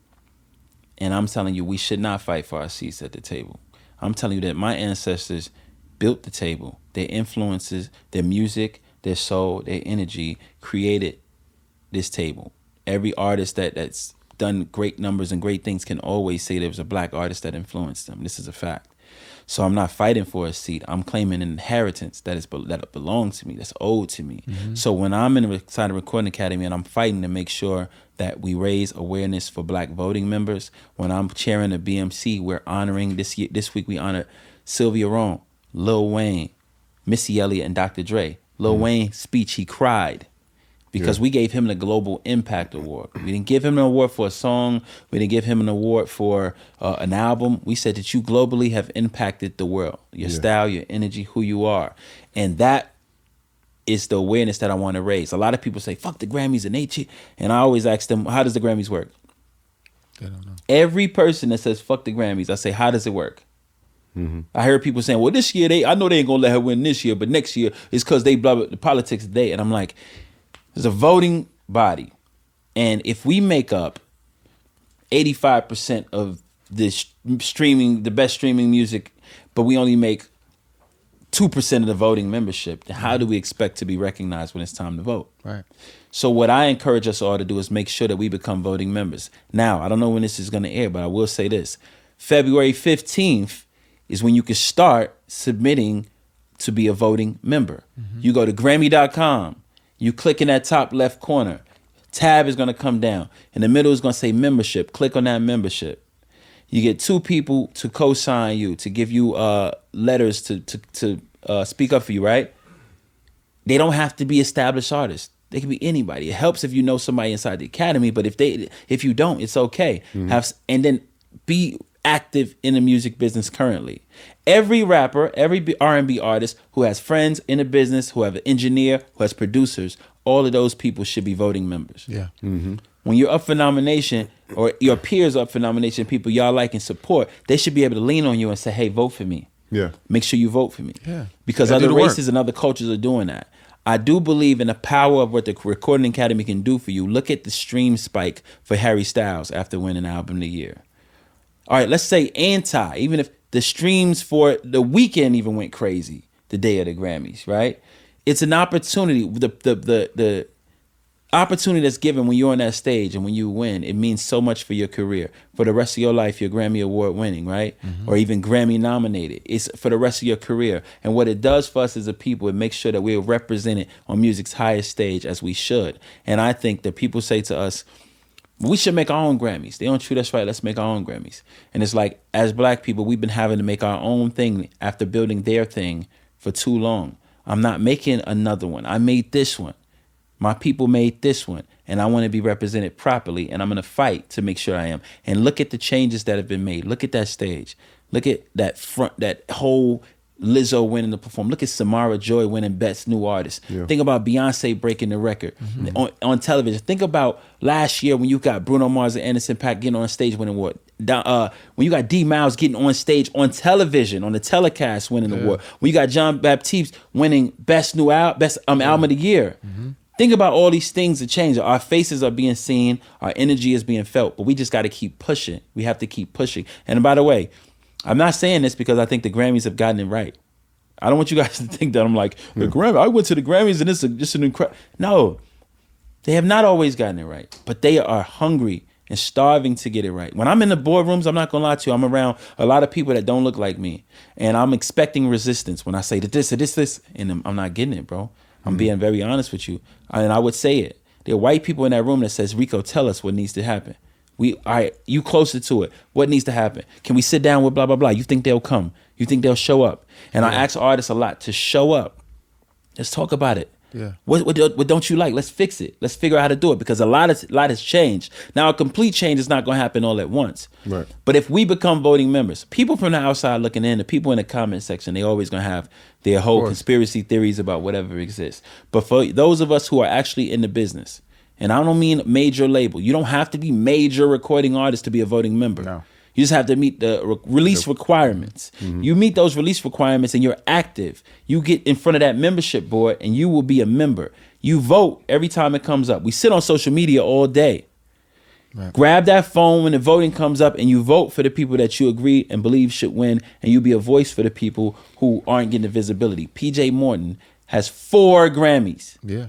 S4: And I'm telling you, we should not fight for our seats at the table. I'm telling you that my ancestors built the table. Their influences, their music, their soul, their energy created this table. Every artist that's done great numbers and great things can always say there was a Black artist that influenced them. This is a fact. So I'm not fighting for a seat. I'm claiming an inheritance that belongs to me, that's owed to me. So when I'm inside the Recording Academy and I'm fighting to make sure that we raise awareness for Black voting members, when I'm chairing the BMC, we're honoring this week we honor Sylvia Rome, Lil Wayne, Missy Elliott, and Dr. Dre. Lil Wayne's speech, he cried. Because we gave him the Global Impact Award. We didn't give him an award for a song. We didn't give him an award for an album. We said that you globally have impacted the world. Your style, your energy, who you are. And that is the awareness that I want to raise. A lot of people say, fuck the Grammys and they cheat. And I always ask them, how does the Grammys work?
S3: I don't know.
S4: Every person that says, fuck the Grammys, I say, how does it work? I heard people saying, well, this year, I know they ain't going to let her win this year, but next year, it's because they blah, blah, the politics they. And I'm like, there's a voting body, and if we make up 85% of this streaming, the best streaming music, but we only make 2% of the voting membership, then how do we expect to be recognized when it's time to vote?
S3: Right.
S4: So what I encourage us all to do is make sure that we become voting members. Now, I don't know when this is going to air, but I will say this. February 15th is when you can start submitting to be a voting member. You go to Grammy.com. You click in that top left corner. Tab is going to come down. In the middle is going to say membership. Click on that membership. You get 2 people to co-sign you, to give you letters to speak up for you, right? They don't have to be established artists. They can be anybody. It helps if you know somebody inside the academy, but if you don't, it's okay. And then be active in the music business currently. Every rapper, every R&B artist who has friends in the business, who have an engineer, who has producers, all of those people should be voting members.
S3: Yeah.
S4: When you're up for nomination, or your peers are up for nomination, people y'all like and support, they should be able to lean on you and say, hey, vote for me.
S2: Yeah.
S4: Make sure you vote for me.
S3: Yeah.
S4: Because
S3: Yeah,
S4: other
S3: do the work.
S4: races and other cultures are doing that. I do believe in the power of what the Recording Academy can do for you. Look at the stream spike for Harry Styles after winning Album of the Year. All right, let's say Anti, even if the streams for The Weeknd even went crazy the day of the Grammys, right? It's an opportunity. The opportunity that's given when you're on that stage and when you win, it means so much for your career. For the rest of your life, you're Grammy Award winning, right? Or even Grammy nominated. It's for the rest of your career. And what it does for us as a people, it makes sure that we're represented on music's highest stage as we should. And I think that people say to us, we should make our own Grammys. They don't treat us right. Let's make our own Grammys. And it's like, as black people, we've been having to make our own thing after building their thing for too long. I'm not making another one. I made this one. My people made this one, and I want to be represented properly, and I'm going to fight to make sure I am. And look at the changes that have been made. Look at that stage. Look at that whole Lizzo winning the perform. Look at Samara Joy winning Best New Artist. Yeah. Think about Beyonce breaking the record on television. Think about last year when you got Bruno Mars and Anderson .Paak getting on stage winning award. When you got D Miles getting on stage on television on the telecast winning the award. When you got John Baptiste winning Best Album of the Year. Think about all these things that change. Our faces are being seen. Our energy is being felt. But we just got to keep pushing. We have to keep pushing. And by the way, I'm not saying this because I think the Grammys have gotten it right. I don't want you guys to think that I'm like, the Grammy. I went to the Grammys and it's just an incredible. No, they have not always gotten it right. But they are hungry and starving to get it right. When I'm in the boardrooms, I'm not going to lie to you, I'm around a lot of people that don't look like me. And I'm expecting resistance when I say this, and I'm not getting it, bro. I'm being very honest with you. And I would say it. There are white people in that room that says, Rico, tell us what needs to happen. All right, you closer to it. What needs to happen? Can we sit down with blah, blah, blah? You think they'll come? You think they'll show up? And I ask artists a lot to show up. Let's talk about it.
S2: Yeah.
S4: What don't you like? Let's fix it. Let's figure out how to do it because a lot has changed. Now, a complete change is not going to happen all at once.
S2: Right.
S4: But if we become voting members, people from the outside looking in, the people in the comment section, they always going to have their whole conspiracy theories about whatever exists. But for those of us who are actually in the business, and I don't mean major label. You don't have to be major recording artist to be a voting member.
S2: No.
S4: You just have to meet the release requirements. You meet those release requirements and you're active. You get in front of that membership board and you will be a member. You vote every time it comes up. We sit on social media all day. Right. Grab that phone when the voting comes up and you vote for the people that you agree and believe should win, and you be a voice for the people who aren't getting the visibility. PJ Morton has 4 Grammys.
S2: Yeah.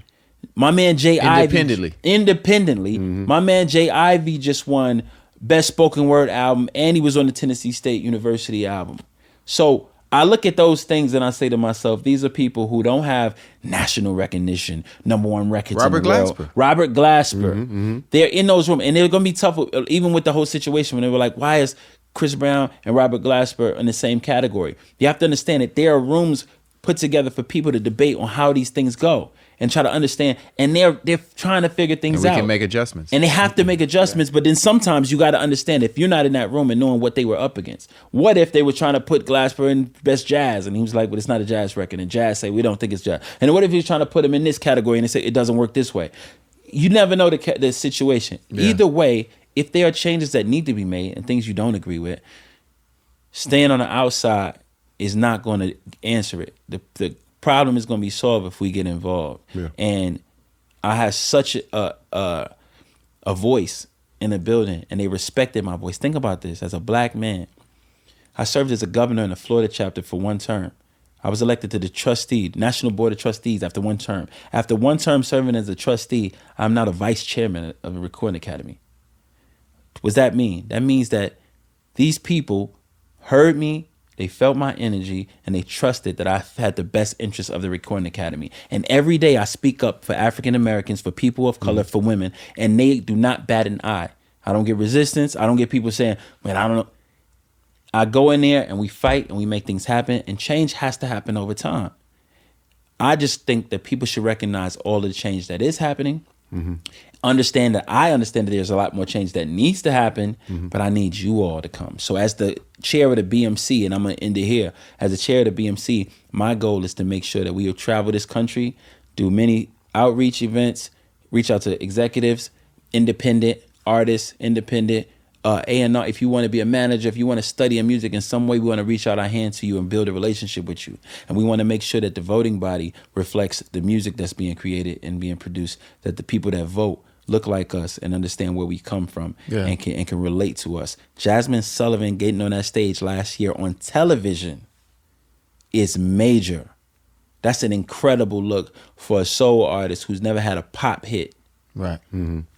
S4: My man Jay
S3: Independently.
S4: Ivy. My man Jay Ivy just won Best Spoken Word Album, and he was on the Tennessee State University album. So I look at those things and I say to myself, these are people who don't have national recognition, #1 records in the world. Robert Glasper. They're in those rooms, and they're going to be tough, even with the whole situation when they were like, why is Chris Brown and Robert Glasper in the same category? You have to understand that there are rooms put together for people to debate on how these things go and try to understand, and they're trying to figure things out.
S3: And we can make adjustments.
S4: And they have to make adjustments, but then sometimes you got to understand if you're not in that room and knowing what they were up against. What if they were trying to put Glasper in Best Jazz, and he was like, well, it's not a jazz record, and Jazz say, we don't think it's jazz. And what if he was trying to put him in this category and they say, it doesn't work this way? You never know the situation. Yeah. Either way, if there are changes that need to be made and things you don't agree with, staying on the outside is not going to answer it. The problem is going to be solved if we get involved. Yeah. And I had such a voice in the building, and they respected my voice. Think about this. As a black man, I served as a governor in the Florida chapter for 1 term. I was elected to the National Board of Trustees after 1 term. After 1 term serving as a trustee, I'm now the vice chairman of the Recording Academy. What does that mean? That means that these people heard me, they felt my energy, and they trusted that I had the best interests of the Recording Academy. And every day I speak up for African Americans, for people of color, for women, and they do not bat an eye. I don't get resistance. I don't get people saying, man, I don't know. I go in there and we fight and we make things happen, and change has to happen over time. I just think that people should recognize all of the change that is happening. I understand that there's a lot more change that needs to happen, but I need you all to come. So as the chair of the BMC, and I'm going to end it here, as the chair of the BMC, my goal is to make sure that we will travel this country, do many outreach events, reach out to executives, independent artists, independent A&R, if you want to be a manager, if you want to study in music in some way, we want to reach out our hand to you and build a relationship with you. And we want to make sure that the voting body reflects the music that's being created and being produced, that the people that vote look like us and understand where we come from and can relate to us. Jasmine Sullivan getting on that stage last year on television is major. That's an incredible look for a soul artist who's never had a pop hit.
S3: Right.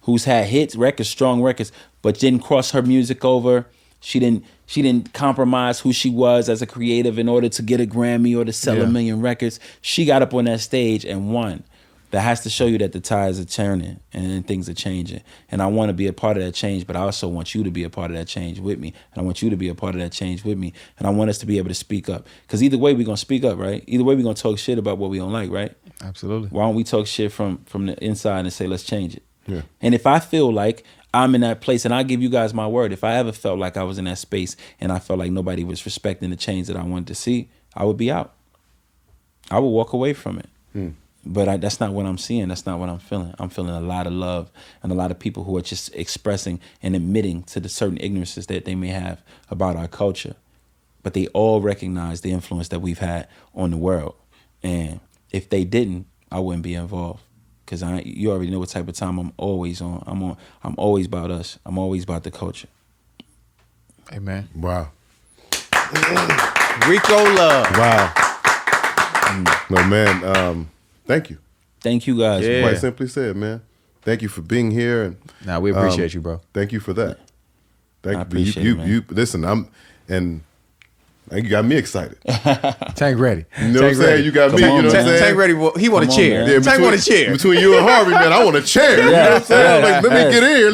S4: Who's had hits, records, strong records, but didn't cross her music over. She didn't compromise who she was as a creative in order to get a Grammy or to sell a million records. She got up on that stage and won. That has to show you that the tides are turning and things are changing. And I want to be a part of that change, but I also want you to be a part of that change with me. And I want you to be a part of that change with me. And I want us to be able to speak up. Because either way, we're going to speak up, right? Either way, we're going to talk shit about what we don't like, right?
S3: Absolutely.
S4: Why don't we talk shit from the inside and say, let's change it?
S2: Yeah.
S4: And if I feel like I'm in that place, and I give you guys my word, if I ever felt like I was in that space and I felt like nobody was respecting the change that I wanted to see, I would be out. I would walk away from it. But that's not what I'm seeing. That's not what I'm feeling. I'm feeling a lot of love and a lot of people who are just expressing and admitting to the certain ignorances that they may have about our culture. But they all recognize the influence that we've had on the world. And if they didn't, I wouldn't be involved. Because you already know what type of time I'm always on. I'm always about us. I'm always about the culture.
S3: Amen.
S2: Wow.
S3: Rico Love.
S2: Wow. No, man, thank you.
S4: Thank you guys.
S3: Yeah.
S2: Quite simply said, man. Thank you for being here. And
S3: Nah, we appreciate you, bro.
S2: thank you for that.
S4: I
S2: Thank you.
S4: appreciate
S2: You,
S4: it, man.
S2: you listen, you got me excited.
S3: Tank ready.
S2: You know what I'm saying? You got me,
S4: Come on,
S2: you know what I'm
S4: man.
S2: saying?
S3: Tank ready. He want a
S4: Come on,
S3: chair.
S4: man.
S3: Tank want a chair.
S2: Between you and Harvey, man, I want a chair. You know what I'm saying? Like, let me get in here.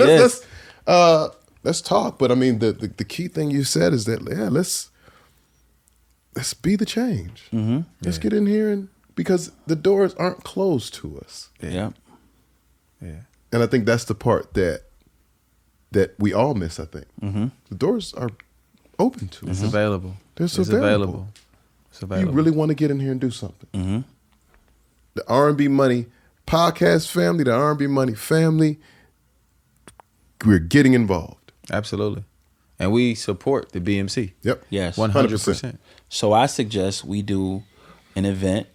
S2: Let's talk. But I mean, the key thing you said is that let's be the change. Let's get in here because the doors aren't closed to us.
S4: Yeah.
S2: And I think that's the part that we all miss, I think. The doors are open to
S3: It's
S2: us.
S3: available.
S2: It's
S3: It's
S2: available.
S3: It's available.
S2: You really want to get in here and do something. The R&B Money Podcast family, the R&B Money family, we're getting involved.
S3: Absolutely. And we support the BMC.
S2: Yep.
S4: Yes.
S3: 100%.
S4: So I suggest we do an event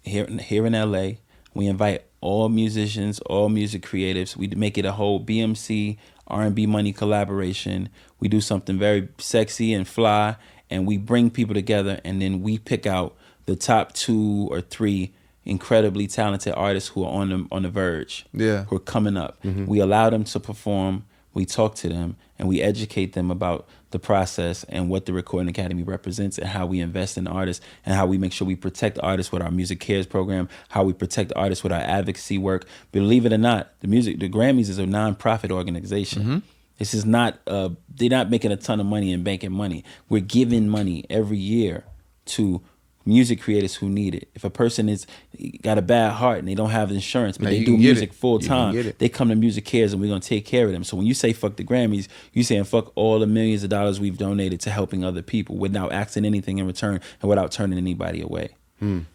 S4: here in LA. We invite all musicians, all music creatives. We make it a whole BMC R&B Money collaboration. We do something very sexy and fly, and we bring people together, and then we pick out the top 2 or 3 incredibly talented artists who are on the verge, who are coming up. We allow them to perform. We talk to them and we educate them about the process and what the Recording Academy represents and how we invest in artists and how we make sure we protect artists with our Music Cares program, how we protect artists with our advocacy work. Believe it or not, the Grammys is a non-profit organization. This is not, they're not making a ton of money and banking money. We're giving money every year to music creators who need it. If a person is got a bad heart and they don't have insurance, but they do music full time, they come to Music Cares and we're gonna take care of them. So when you say fuck the Grammys, you saying fuck all the millions of dollars we've donated to helping other people without asking anything in return and without turning anybody away.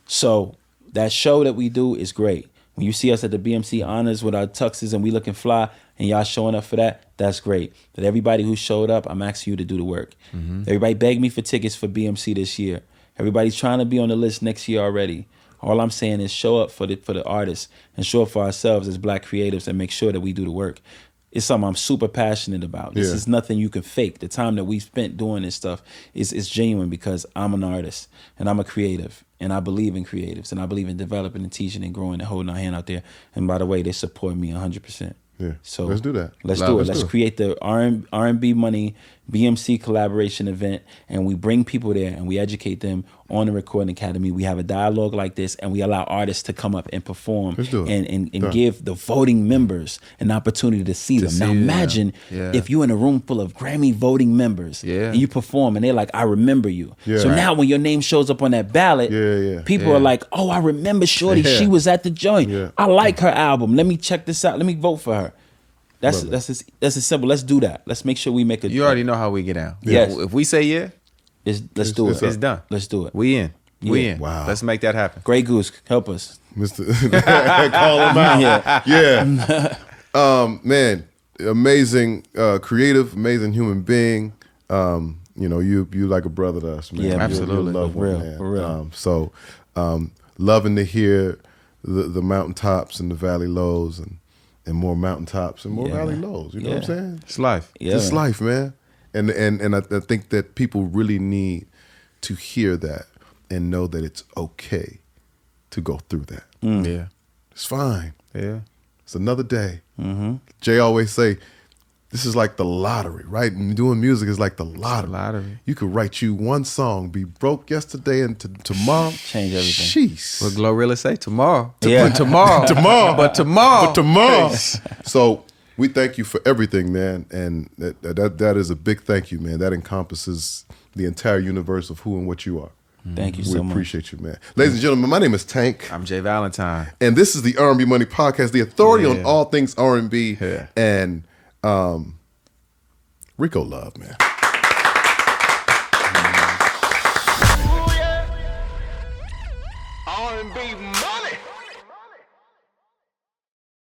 S4: So that show that we do is great. When you see us at the BMC Honors with our tuxes and we looking fly and y'all showing up for that, that's great. But everybody who showed up, I'm asking you to do the work. Everybody begged me for tickets for BMC this year. Everybody's trying to be on the list next year already. All I'm saying is show up for the artists and show up for ourselves as Black creatives and make sure that we do the work. It's something I'm super passionate about. This is nothing you can fake. The time that we spent doing this stuff is genuine because I'm an artist and I'm a creative and I believe in creatives and I believe in developing and teaching and growing and holding our hand out there. And by the way, they support me 100%.
S2: Yeah.
S4: So
S2: let's do that.
S4: Let's do it. Let's create the R&B Money BMC collaboration event, and we bring people there and we educate them on the Recording Academy. We have a dialogue like this, and we allow artists to come up and perform and give the voting members an opportunity to see them. Now imagine if you're in a room full of Grammy voting members and you perform and they're like, I remember you. So now when your name shows up on that ballot, people are like, oh, I remember Shorty. She was at the joint. I like her album. Let me check this out. Let me vote for her. That's as simple. Let's do that. Let's make sure we make a.
S3: You already know how we get down.
S4: Yes.
S3: If we say
S4: let's do it.
S3: It's done.
S4: Let's do it.
S3: We in. We
S4: Yeah.
S3: in.
S2: Wow.
S3: Let's make that happen.
S4: Grey Goose, help us.
S2: Mr. Call him out. Yeah. Man, amazing, creative, amazing human being. You like a brother to us, man.
S4: Yeah,
S3: absolutely.
S2: You're a loved
S4: For real,
S2: one, man.
S4: for real.
S2: Loving to hear the mountaintops and the valley lows, and more mountaintops and more
S4: Yeah,
S2: valley
S4: man.
S2: lows. You know what I'm
S4: Yeah.
S2: saying?
S3: It's life.
S4: Yeah,
S2: It's
S4: man.
S2: life, man. And I think that people really need to hear that and know that it's okay to go through that.
S3: Yeah.
S2: It's fine.
S3: Yeah.
S2: It's another day. Jay always say, this is like the lottery, right? And doing music is like the lottery.
S3: lottery.
S2: You could write you one song, be broke yesterday and tomorrow.
S4: Change everything.
S2: Jeez.
S3: What Glorilla say? Tomorrow.
S4: Yeah.
S3: Tomorrow. But tomorrow.
S2: Tomorrow. So we thank you for everything, man. And that is a big thank you, man. That encompasses the entire universe of who and what you are.
S4: Thank you
S2: We
S4: so much.
S2: appreciate you, man. Ladies and gentlemen, my name is Tank.
S3: I'm J Valentine.
S2: And this is the R&B Money Podcast, the authority on
S3: Yeah.
S2: all things R&B.
S3: Yeah.
S2: And Rico Love, man.
S1: R&B money.